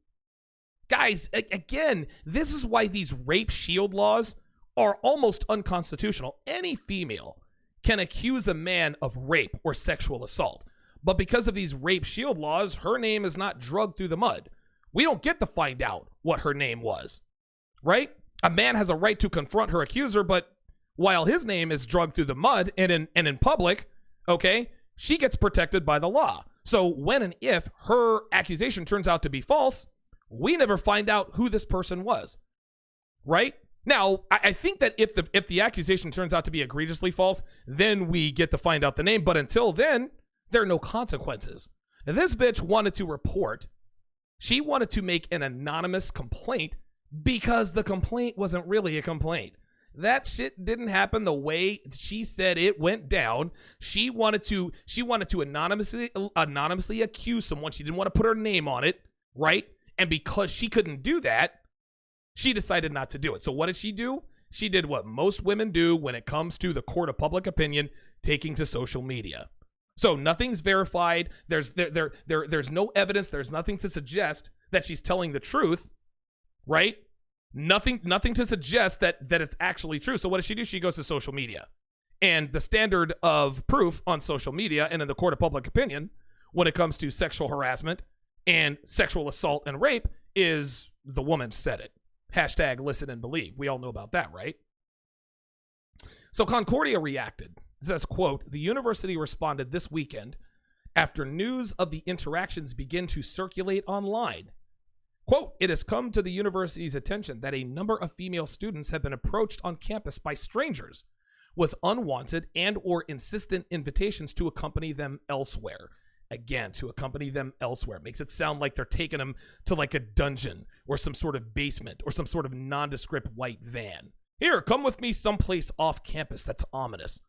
Guys, again, this is why these rape shield laws are almost unconstitutional. Any female can accuse a man of rape or sexual assault, but because of these rape shield laws, her name is not dragged through the mud. We don't get to find out what her name was, right? A man has a right to confront her accuser, but while his name is dragged through the mud and in public, okay, she gets protected by the law. So when and if her accusation turns out to be false, we never find out who this person was, right? Now, I think that if the accusation turns out to be egregiously false, then we get to find out the name. But until then, there are no consequences. And this bitch wanted to report. She wanted to make an anonymous complaint because the complaint wasn't really a complaint. That shit didn't happen the way she said it went down. She wanted to anonymously accuse someone. She didn't want to put her name on it, right? And because she couldn't do that, she decided not to do it. So what did she do? She did what most women do when it comes to the court of public opinion, taking to social media. So nothing's verified. There's no evidence. There's nothing to suggest that she's telling the truth, right? Nothing to suggest that it's actually true. So what does she do? She goes to social media. And the standard of proof on social media and in the court of public opinion when it comes to sexual harassment and sexual assault and rape is the woman said it. Hashtag listen and believe. We all know about that, right? So Concordia reacted. It says, quote, the university responded this weekend after news of the interactions began to circulate online. Quote, it has come to the university's attention that a number of female students have been approached on campus by strangers with unwanted and or insistent invitations to accompany them elsewhere. Again, to accompany them elsewhere. Makes it sound like they're taking them to like a dungeon or some sort of basement or some sort of nondescript white van. Here, come with me someplace off campus. That's ominous.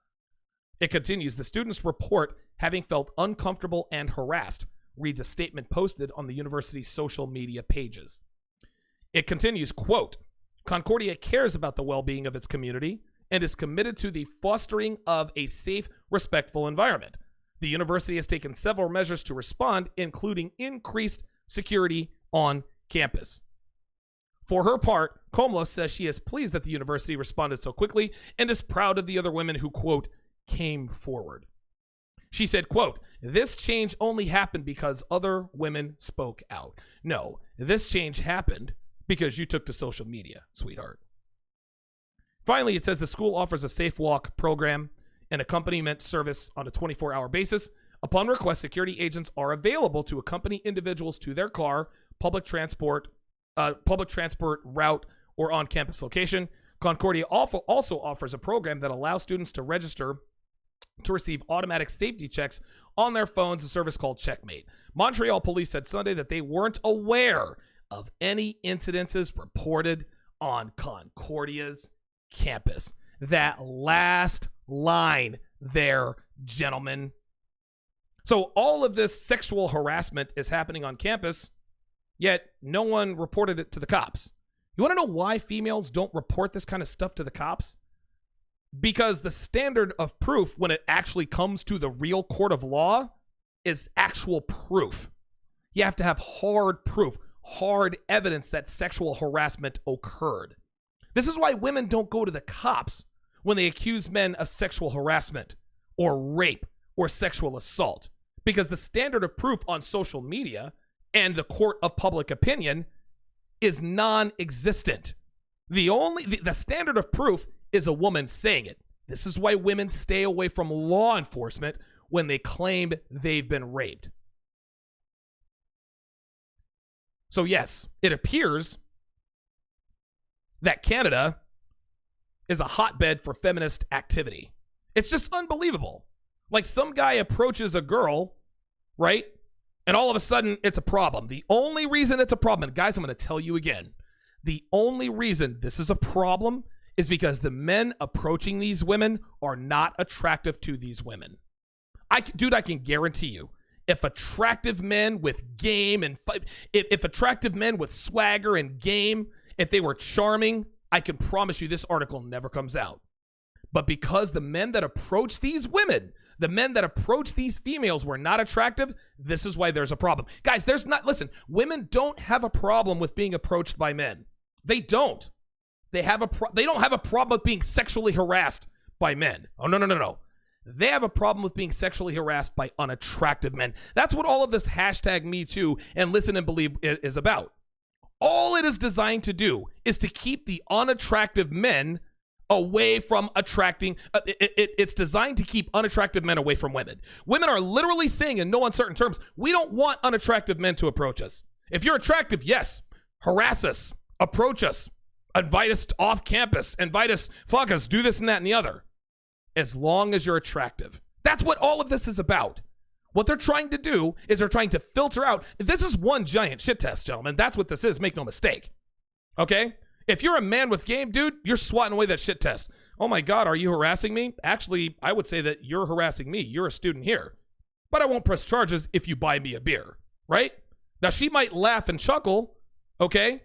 It continues, the students report having felt uncomfortable and harassed, reads a statement posted on the university's social media pages. It continues, quote, Concordia cares about the well-being of its community and is committed to the fostering of a safe, respectful environment. The university has taken several measures to respond, including increased security on campus. For her part, Komlo says she is pleased that the university responded so quickly and is proud of the other women who, quote, came forward. She said, quote, this change only happened because other women spoke out. No, this change happened because you took to social media, sweetheart. Finally, it says the school offers a safe walk program and accompaniment service on a 24-hour basis. Upon request, security agents are available to accompany individuals to their car, public transport route, or on-campus location. Concordia also offers a program that allows students to register to receive automatic safety checks on their phones, a service called Checkmate. Montreal police said Sunday that they weren't aware of any incidences reported on Concordia's campus. That last line there, gentlemen. So all of this sexual harassment is happening on campus, yet no one reported it to the cops. You want to know why females don't report this kind of stuff to the cops? Because the standard of proof when it actually comes to the real court of law is actual proof. You have to have hard proof, hard evidence that sexual harassment occurred. This is why women don't go to the cops when they accuse men of sexual harassment or rape or sexual assault, because the standard of proof on social media and the court of public opinion is non-existent. The standard of proof is a woman saying it. This is why women stay away from law enforcement when they claim they've been raped. So yes, it appears that Canada is a hotbed for feminist activity. It's just unbelievable. Like some guy approaches a girl, right? And all of a sudden it's a problem. The only reason it's a problem, and guys, I'm going to tell you again, the only reason this is a problem is because the men approaching these women are not attractive to these women. I can guarantee you, if attractive men with game and if attractive men with swagger and game, if they were charming, I can promise you this article never comes out. But because the men that approach these women, the men that approach these females were not attractive, this is why there's a problem. Guys, listen, women don't have a problem with being approached by men. They don't. They don't have a problem with being sexually harassed by men. Oh, no. They have a problem with being sexually harassed by unattractive men. That's what all of this hashtag Me Too and Listen and Believe is about. All it is designed to do is to keep the unattractive men away from attracting. It's designed to keep unattractive men away from women. Women are literally saying in no uncertain terms, we don't want unattractive men to approach us. If you're attractive, yes, harass us, approach us, invite us off campus, invite us, fuck us, do this and that and the other. As long as you're attractive. That's what all of this is about. What they're trying to do is they're trying to filter out. This is one giant shit test, gentlemen. That's what this is. Make no mistake. Okay? If you're a man with game, dude, you're swatting away that shit test. Oh my God, are you harassing me? Actually, I would say that you're harassing me. You're a student here. But I won't press charges if you buy me a beer, right? Now, she might laugh and chuckle, okay?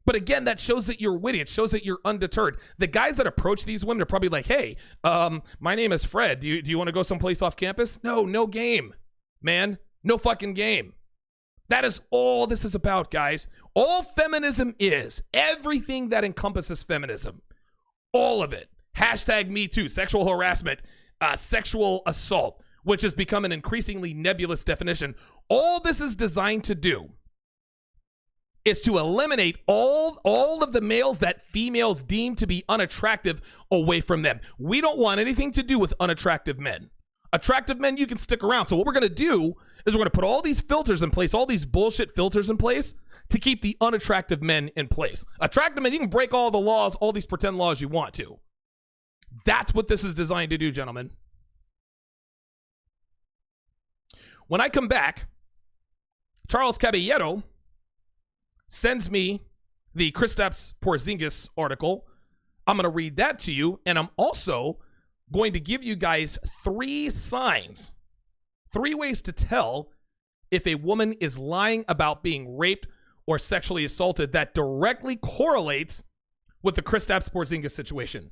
But again, that shows that you're witty. It shows that you're undeterred. The guys that approach these women are probably like, hey, my name is Fred. Do you want to go someplace off campus? No game, man. No fucking game. That is all this is about, guys. All feminism is, everything that encompasses feminism, all of it. Hashtag Me Too, sexual harassment, sexual assault, which has become an increasingly nebulous definition. All this is designed to do is to eliminate all of the males that females deem to be unattractive away from them. We don't want anything to do with unattractive men. Attractive men, you can stick around. So what we're going to do is we're going to put all these filters in place, all these bullshit filters in place to keep the unattractive men in place. Attractive men, you can break all the laws, all these pretend laws you want to. That's what this is designed to do, gentlemen. When I come back, Charles Caballero sends me the Kristaps Porzingis article. I'm going to read that to you, and I'm also going to give you guys 3 signs, 3 ways to tell if a woman is lying about being raped or sexually assaulted that directly correlates with the Kristaps Porzingis situation.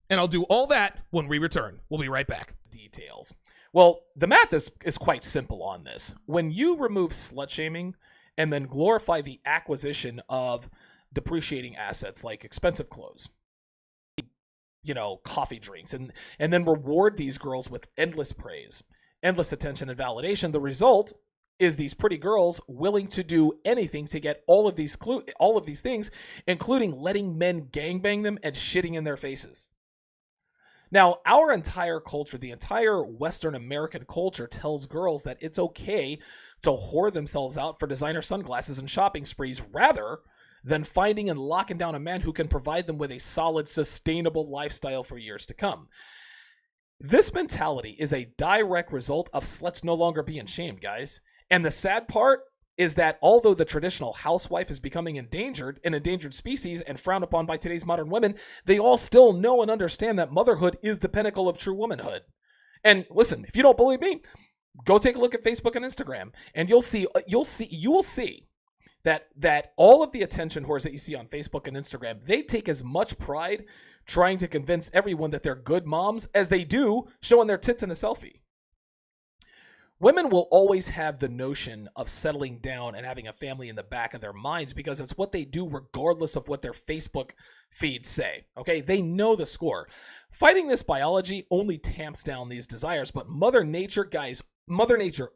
And I'll do all that when we return. We'll be right back. Details. Well, the math is quite simple on this. When you remove slut-shaming and then glorify the acquisition of depreciating assets like expensive clothes, coffee drinks, and then reward these girls with endless praise, endless attention and validation, the result is these pretty girls willing to do anything to get all of these things, including letting men gangbang them and shitting in their faces. Now, our entire culture, the entire Western American culture, tells girls that it's okay to whore themselves out for designer sunglasses and shopping sprees rather than finding and locking down a man who can provide them with a solid, sustainable lifestyle for years to come. This mentality is a direct result of sluts no longer being shamed, guys. And the sad part is that although the traditional housewife is becoming an endangered species and frowned upon by today's modern women, they all still know and understand that motherhood is the pinnacle of true womanhood. And listen, if you don't believe me, go take a look at Facebook and Instagram, and you will see that all of the attention whores that you see on Facebook and Instagram, they take as much pride trying to convince everyone that they're good moms as they do showing their tits in a selfie. Women will always have the notion of settling down and having a family in the back of their minds because it's what they do regardless of what their Facebook feeds say. Okay, they know the score. Fighting this biology only tamps down these desires, but Mother Nature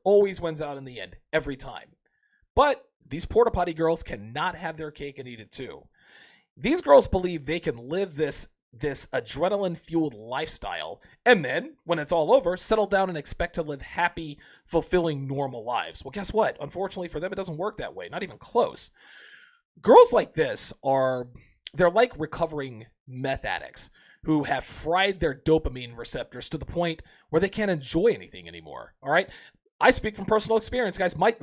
always wins out in the end, every time. But these porta potty girls cannot have their cake and eat it too. These girls believe they can live this adrenaline-fueled lifestyle, and then, when it's all over, settle down and expect to live happy, fulfilling, normal lives. Well, guess what? Unfortunately for them, it doesn't work that way. Not even close. Girls like this they're like recovering meth addicts who have fried their dopamine receptors to the point where they can't enjoy anything anymore, all right? I speak from personal experience, guys. My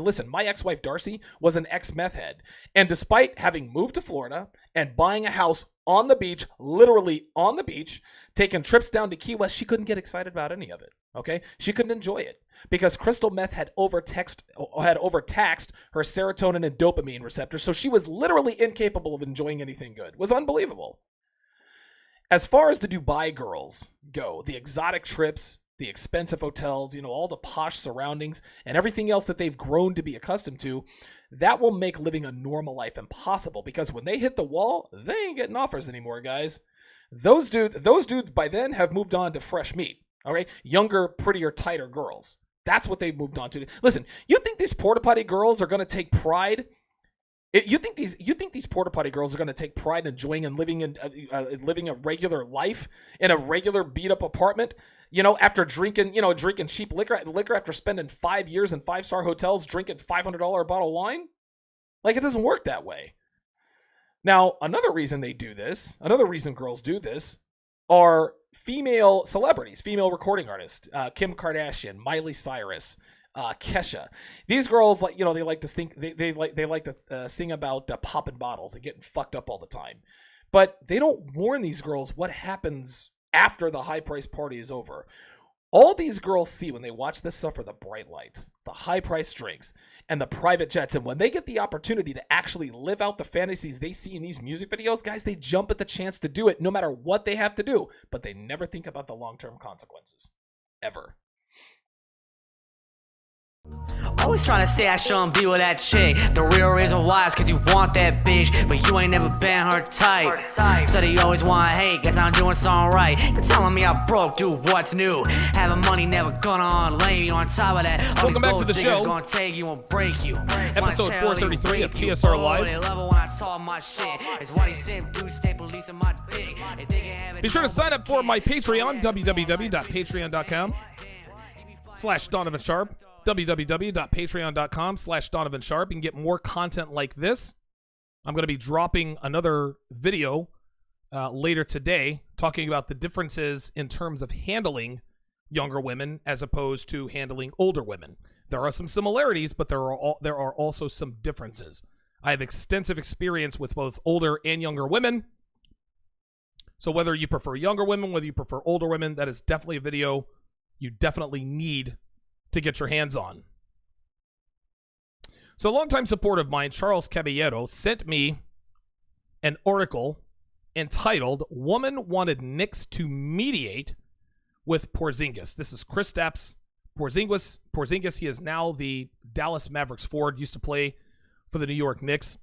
ex-wife Darcy was an ex-meth head, and despite having moved to Florida and buying a house on the beach, literally on the beach, taking trips down to Key West, she couldn't get excited about any of it, okay? She couldn't enjoy it because crystal meth had overtaxed her serotonin and dopamine receptors, so she was literally incapable of enjoying anything good. It was unbelievable. As far as the Dubai girls go, the exotic trips, the expensive hotels, all the posh surroundings, and everything else that they've grown to be accustomed to, that will make living a normal life impossible because when they hit the wall, they ain't getting offers anymore, guys. Those dudes by then have moved on to fresh meat, all right? Younger, prettier, tighter girls. That's what they've moved on to. Listen, you think these porta potty girls are going to take pride? You think these porta potty girls are going to take pride in enjoying and living a regular life in a regular beat up apartment? After drinking cheap liquor after spending 5 years in 5-star hotels drinking $500 a bottle of wine? Like, it doesn't work that way. Now, another reason girls do this are female celebrities, female recording artists, Kim Kardashian, Miley Cyrus, Kesha. These girls, they like to sing about popping bottles and getting fucked up all the time. But they don't warn these girls what happens after the high-priced party is over. All these girls see when they watch this stuff are the bright lights, the high-priced drinks, and the private jets. And when they get the opportunity to actually live out the fantasies they see in these music videos, guys, they jump at the chance to do it no matter what they have to do. But they never think about the long-term consequences. Ever. Always trying to say I shouldn't be with that chick. The real reason why is cause you want that bitch, but you ain't never been her type. So they always wanna hate, guess I'm doing something right. You're telling me I broke, dude, what's new? Having money never gonna lay you on top of that. Welcome back to the show. Gonna take you and break you. Episode 433 of TSR Live. They love it when I talk my shit. It's what he said, dude, stay policing my dick. Be sure to sign up for my Patreon, www.patreon.com/Donovan Sharpe. www.patreon.com/Donovan Sharpe. You can get more content like this. I'm going to be dropping another video later today talking about the differences in terms of handling younger women as opposed to handling older women. There are some similarities, but there are also some differences. I have extensive experience with both older and younger women. So whether you prefer younger women, whether you prefer older women, that is definitely a video you definitely need to get your hands on. So a longtime supporter of mine, Charles Caballero, sent me an article entitled "Woman Wanted Knicks to Mediate with Porzingis." This is Kristaps Porzingis. He is now the Dallas Mavericks forward, used to play for the New York Knicks.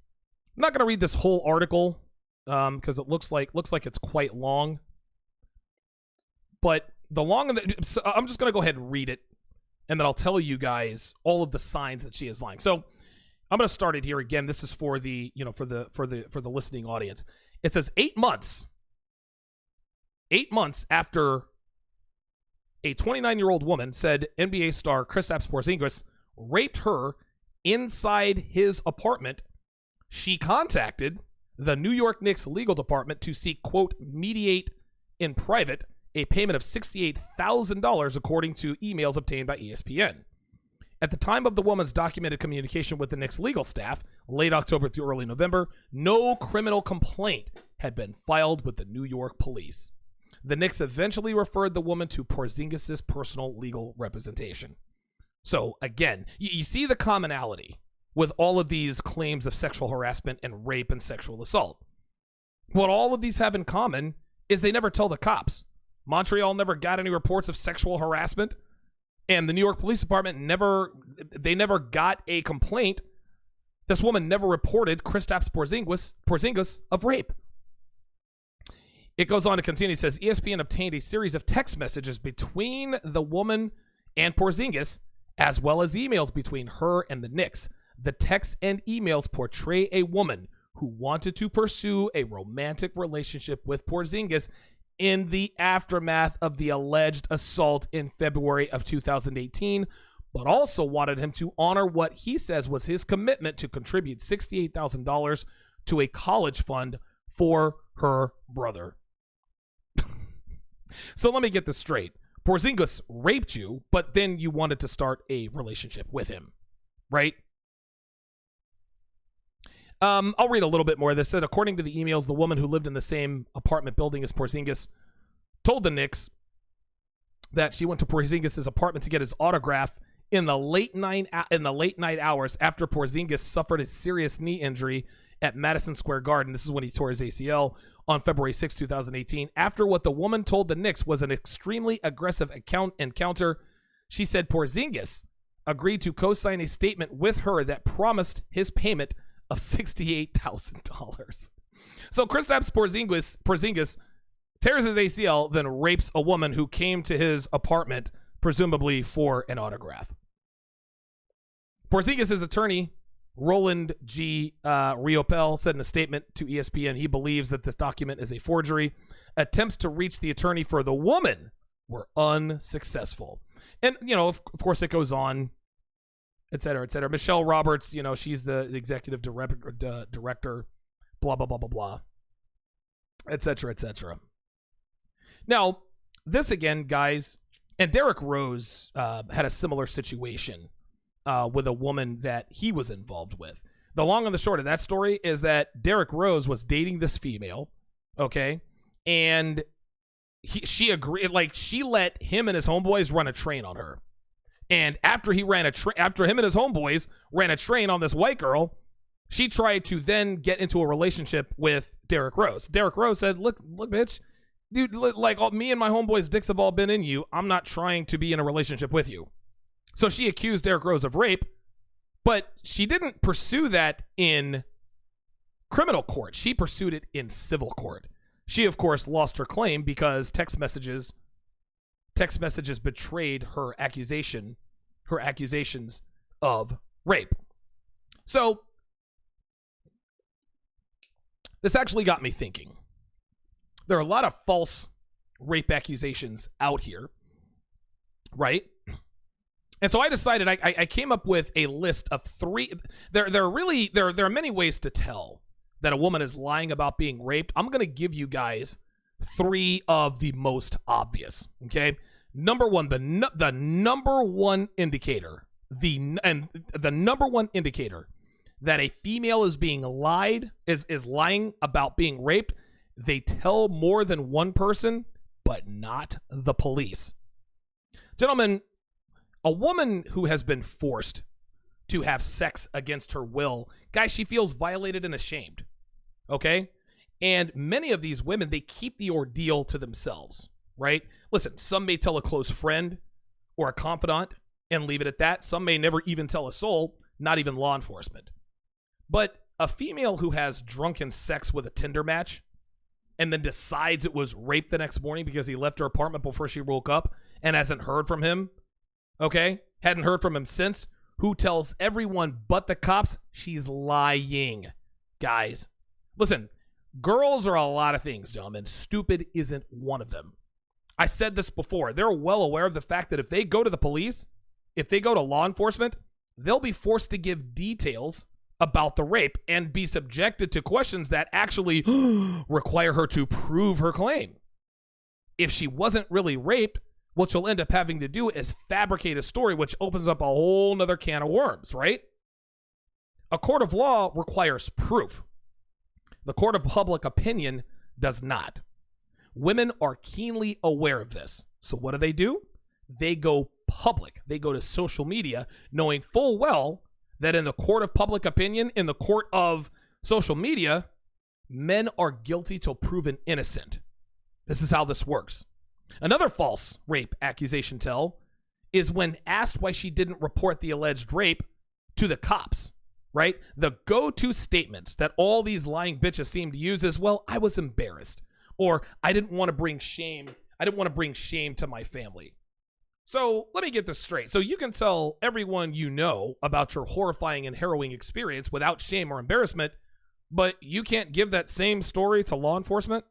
I'm not going to read this whole article because it looks like it's quite long. But so I'm just going to go ahead and read it, and then I'll tell you guys all of the signs that she is lying. So I'm going to start it here again. This is for the for the listening audience. It says 8 months after a 29-year-old woman said NBA star Kristaps Porzingis raped her inside his apartment, she contacted the New York Knicks legal department to seek, quote, mediate in private, a payment of $68,000 according to emails obtained by ESPN. At the time of the woman's documented communication with the Knicks legal staff, late October through early November, no criminal complaint had been filed with the New York police. The Knicks eventually referred the woman to Porzingis' personal legal representation. So, again, you see the commonality with all of these claims of sexual harassment and rape and sexual assault. What all of these have in common is they never tell the cops. Montreal never got any reports of sexual harassment, and the New York Police Department never got a complaint. This woman never reported Kristaps Porzingis of rape. It goes on to continue. It says ESPN obtained a series of text messages between the woman and Porzingis, as well as emails between her and the Knicks. The texts and emails portray a woman who wanted to pursue a romantic relationship with Porzingis in the aftermath of the alleged assault in February of 2018, but also wanted him to honor what he says was his commitment to contribute $68,000 to a college fund for her brother. So let me get this straight. Porzingis raped you, but then you wanted to start a relationship with him, right? I'll read a little bit more. This said, according to the emails, the woman who lived in the same apartment building as Porzingis told the Knicks that she went to Porzingis' apartment to get his autograph in the late night hours after Porzingis suffered a serious knee injury at Madison Square Garden. This is when he tore his ACL on February 6, 2018. After what the woman told the Knicks was an extremely aggressive encounter, she said Porzingis agreed to co-sign a statement with her that promised his payment of $68,000. So Kristaps Porzingis tears his ACL, then rapes a woman who came to his apartment, presumably for an autograph. Porzingis' attorney, Roland G. Riopel, said in a statement to ESPN he believes that this document is a forgery. Attempts to reach the attorney for the woman were unsuccessful. And, of course, it goes on, et cetera, et cetera. Michelle Roberts, she's the executive director, blah, blah, blah, blah, blah, et cetera, et cetera. Now, this again, guys, and Derrick Rose had a similar situation with a woman that he was involved with. The long and the short of that story is that Derrick Rose was dating this female, okay? And she agreed, she let him and his homeboys run a train on her. And after him and his homeboys ran a train on this white girl, she tried to then get into a relationship with Derrick Rose. Derrick Rose said, look, bitch, dude, me and my homeboys' dicks have all been in you. I'm not trying to be in a relationship with you. So she accused Derrick Rose of rape, but she didn't pursue that in criminal court. She pursued it in civil court. She, of course, lost her claim because text messages betrayed her accusations of rape. So this actually got me thinking. There are a lot of false rape accusations out here, right? And so I decided I came up with a list of 3. There are many ways to tell that a woman is lying about being raped. I'm going to give you guys 3 of the most obvious. Okay, number 1, the number one indicator, the number one indicator that a female is being is lying about being raped. They tell more than one person, but not the police. Gentlemen, a woman who has been forced to have sex against her will, guys, she feels violated and ashamed. Okay? And many of these women, they keep the ordeal to themselves, right? Listen, some may tell a close friend or a confidant and leave it at that. Some may never even tell a soul, not even law enforcement. But a female who has drunken sex with a Tinder match and then decides it was rape the next morning because he left her apartment before she woke up and hasn't heard from him, okay? Hadn't heard from him since, who tells everyone but the cops she's lying. Guys, listen, girls are a lot of things, gentlemen. Stupid isn't one of them. I said this before. They're well aware of the fact that if they go to the police, if they go to law enforcement, they'll be forced to give details about the rape and be subjected to questions that actually require her to prove her claim. If she wasn't really raped, what she'll end up having to do is fabricate a story, which opens up a whole nother can of worms, right? A court of law requires proof. The court of public opinion does not. Women are keenly aware of this. So what do? They go public. They go to social media, knowing full well that in the court of public opinion, in the court of social media, men are guilty till proven innocent. This is how this works. Another false rape accusation tell is when asked why she didn't report the alleged rape to the cops, right? The go-to statements that all these lying bitches seem to use is, well, I was embarrassed, or I didn't want to bring shame. I didn't want to bring shame to my family. So let me get this straight. So you can tell everyone you know about your horrifying and harrowing experience without shame or embarrassment, but you can't give that same story to law enforcement?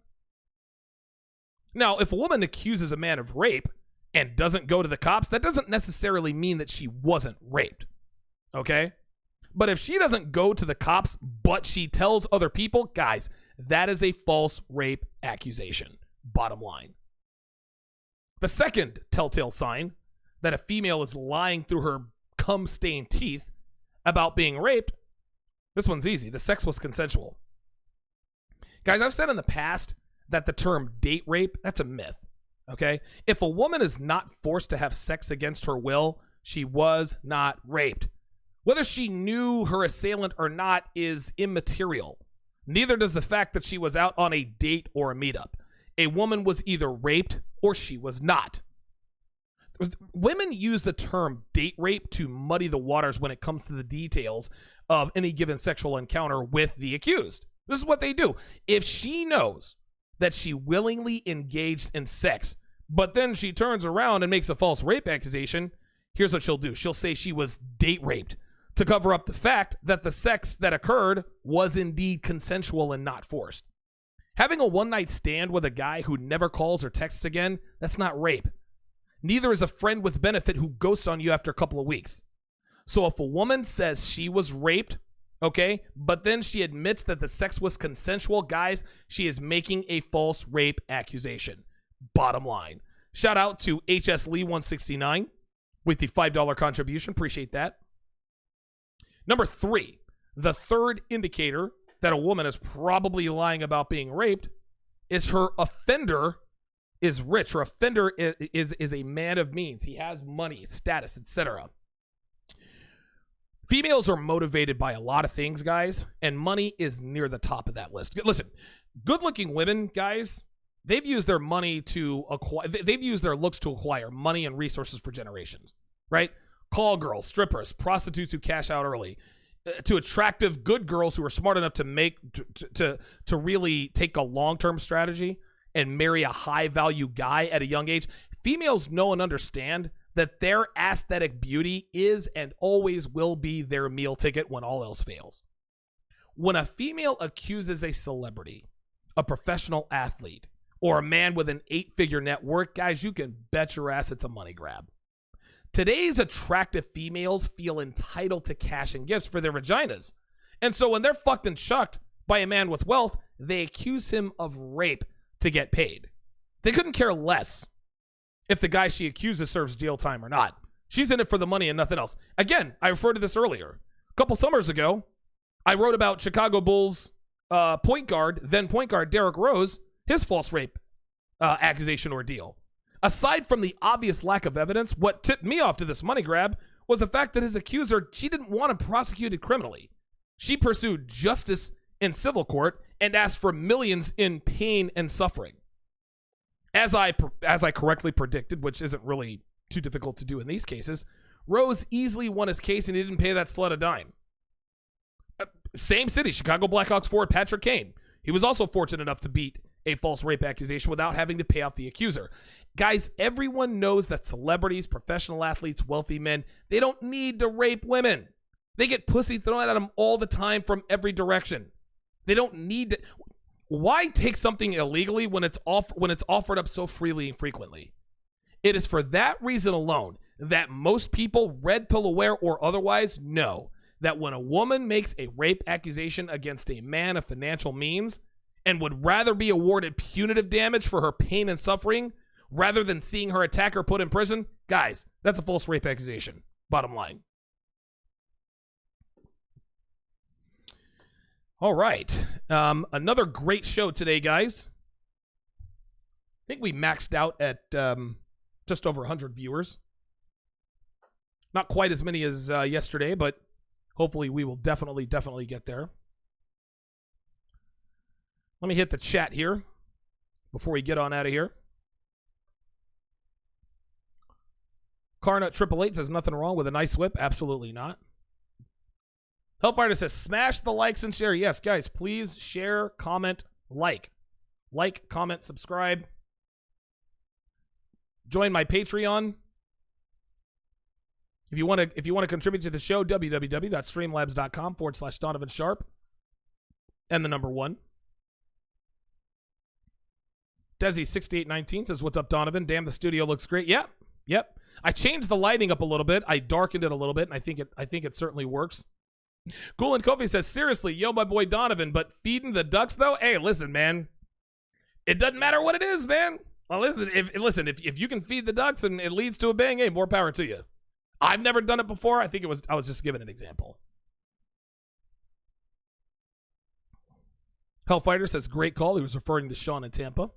Now, if a woman accuses a man of rape and doesn't go to the cops, that doesn't necessarily mean that she wasn't raped, okay? But if she doesn't go to the cops, but she tells other people, guys, that is a false rape accusation, bottom line. The second telltale sign that a female is lying through her cum-stained teeth about being raped, this one's easy. The sex was consensual. Guys, I've said in the past that the term date rape, that's a myth, okay? If a woman is not forced to have sex against her will, she was not raped. Whether she knew her assailant or not is immaterial. Neither does the fact that she was out on a date or a meetup. A woman was either raped or she was not. Women use the term date rape to muddy the waters when it comes to the details of any given sexual encounter with the accused. This is what they do. If she knows that she willingly engaged in sex, but then she turns around and makes a false rape accusation, here's what she'll do. She'll say she was date raped to cover up the fact that the sex that occurred was indeed consensual and not forced. Having a one-night stand with a guy who never calls or texts again, that's not rape. Neither is a friend with benefit who ghosts on you after a couple of weeks. So if a woman says she was raped, okay, but then she admits that the sex was consensual, guys, she is making a false rape accusation. Bottom line. Shout out to HS Lee 169 with the $5 contribution. Appreciate that. Number 3, the third indicator that a woman is probably lying about being raped is her offender is rich. Her offender is a man of means. He has money, status, etc. Females are motivated by a lot of things, guys, and money is near the top of that list. Listen, good-looking women, guys, they've used their money to acquire, they've used their looks to acquire money and resources for generations, right? Call girls, strippers, prostitutes who cash out early, to attractive, good girls who are smart enough to make to really take a long-term strategy and marry a high-value guy at a young age. Females know and understand that their aesthetic beauty is and always will be their meal ticket when all else fails. When a female accuses a celebrity, a professional athlete, or a man with an 8-figure net worth, guys, you can bet your ass it's a money grab. Today's attractive females feel entitled to cash and gifts for their vaginas. And so when they're fucked and shucked by a man with wealth, they accuse him of rape to get paid. They couldn't care less if the guy she accuses serves jail time or not. She's in it for the money and nothing else. Again, I referred to this earlier. A couple summers ago, I wrote about Chicago Bulls then point guard Derrick Rose, his false rape accusation ordeal. Aside from the obvious lack of evidence, what tipped me off to this money grab was the fact that his accuser, she didn't want him prosecuted criminally. She pursued justice in civil court and asked for millions in pain and suffering. As I correctly predicted, which isn't really too difficult to do in these cases, Rose easily won his case and he didn't pay that slut a dime. Same city, Chicago Blackhawks forward Patrick Kane. He was also fortunate enough to beat a false rape accusation without having to pay off the accuser. Guys, everyone knows that celebrities, professional athletes, wealthy men, they don't need to rape women. They get pussy thrown at them all the time from every direction. They don't need to. Why take something illegally when it's offered up so freely and frequently? It is for that reason alone that most people, red pill aware or otherwise, know that when a woman makes a rape accusation against a man of financial means and would rather be awarded punitive damage for her pain and suffering rather than seeing her attacker put in prison, guys, that's a false rape accusation. Bottom line. All right. Another great show today, guys. I think we maxed out at just over 100 viewers. Not quite as many as yesterday, but hopefully we will definitely get there. Let me hit the chat here before we get on out of here. Carnut 888 says nothing wrong with a nice whip. Absolutely not. Hellfighter says smash the likes and share. Yes, guys, please share, comment, like, comment, subscribe. Join my Patreon. If you want to contribute to the show, www.streamlabs.com/Donovan Sharpe and the number 1. Desi6819 says, what's up, Donovan? Damn, the studio looks great. Yep. I changed the lighting up a little bit. I darkened it a little bit, and I think it certainly works. Cool and Kofi says, seriously, yo, my boy Donovan, but feeding the ducks, though? Hey, listen, man. It doesn't matter what it is, man. Well, listen, if you can feed the ducks and it leads to a bang, hey, more power to you. I've never done it before. I was just giving an example. Hellfighter says, great call. He was referring to Sean in Tampa.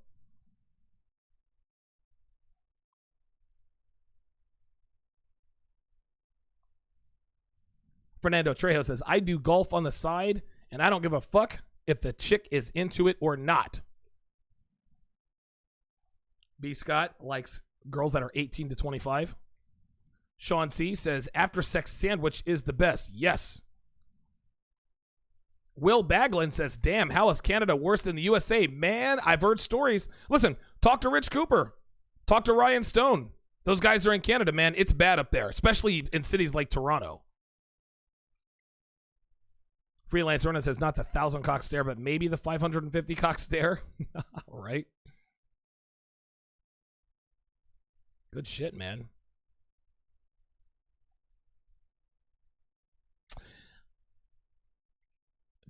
Fernando Trejo says, I do golf on the side, and I don't give a fuck if the chick is into it or not. B. Scott likes girls that are 18 to 25. Sean C. says, after sex sandwich is the best. Yes. Will Baglin says, damn, how is Canada worse than the USA? Man, I've heard stories. Listen, talk to Rich Cooper. Talk to Ryan Stone. Those guys are in Canada, man. It's bad up there, especially in cities like Toronto. Freelance Rona says, not the 1,000 cock stare, but maybe the 550 cock stare. All right. Good shit, man.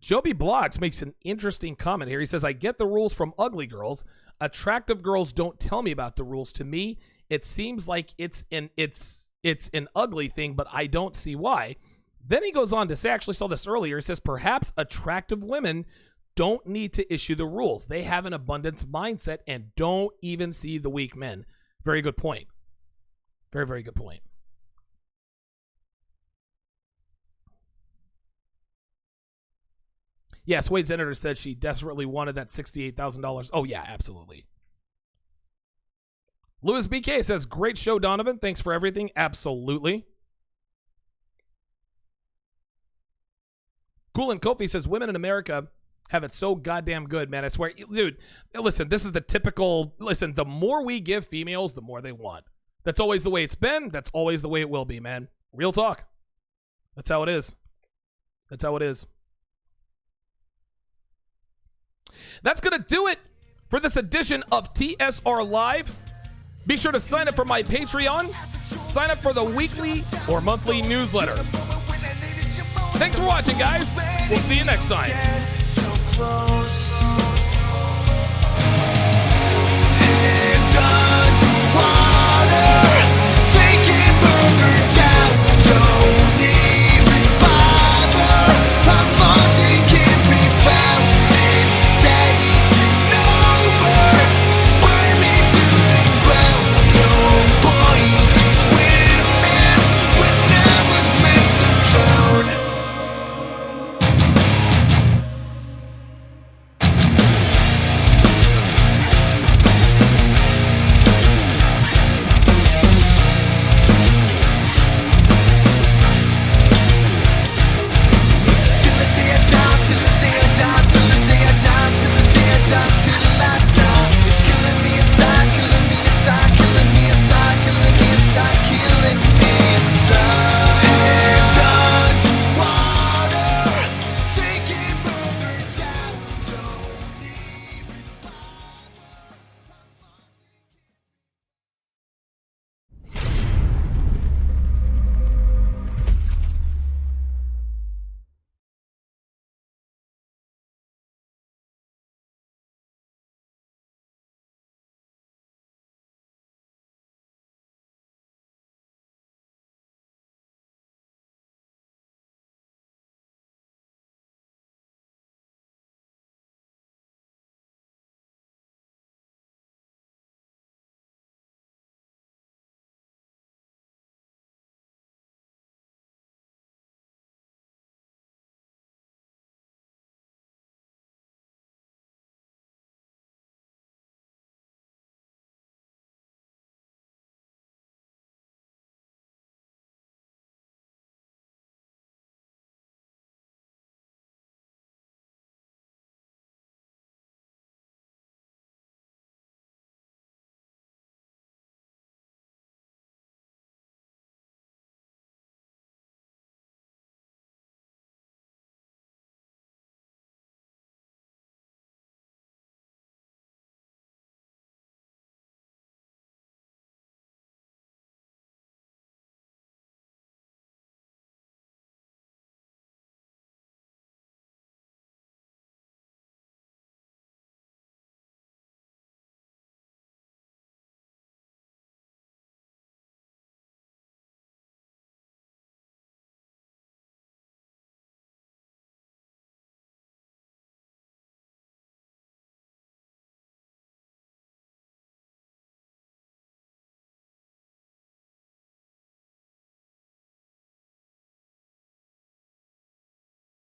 Joby Blocks makes an interesting comment here. He says, I get the rules from ugly girls. Attractive girls don't tell me about the rules. To me, it seems like it's an ugly thing, but I don't see why. Then he goes on to say, I actually saw this earlier. He says, perhaps attractive women don't need to issue the rules. They have an abundance mindset and don't even see the weak men. Very good point. Very, very good point. Yes, Wade's editor said she desperately wanted that $68,000. Oh, yeah, absolutely. Louis BK says, great show, Donovan. Thanks for everything. Absolutely. Cool and Kofi says, women in America have it so goddamn good, man. I swear. Dude, listen, this is the typical, the more we give females, the more they want. That's always the way it's been. That's always the way it will be, man. Real talk. That's how it is. That's how it is. That's going to do it for this edition of TSR Live. Be sure to sign up for my Patreon. Sign up for the weekly or monthly newsletter. Thanks for watching, guys. We'll see you next time. So close.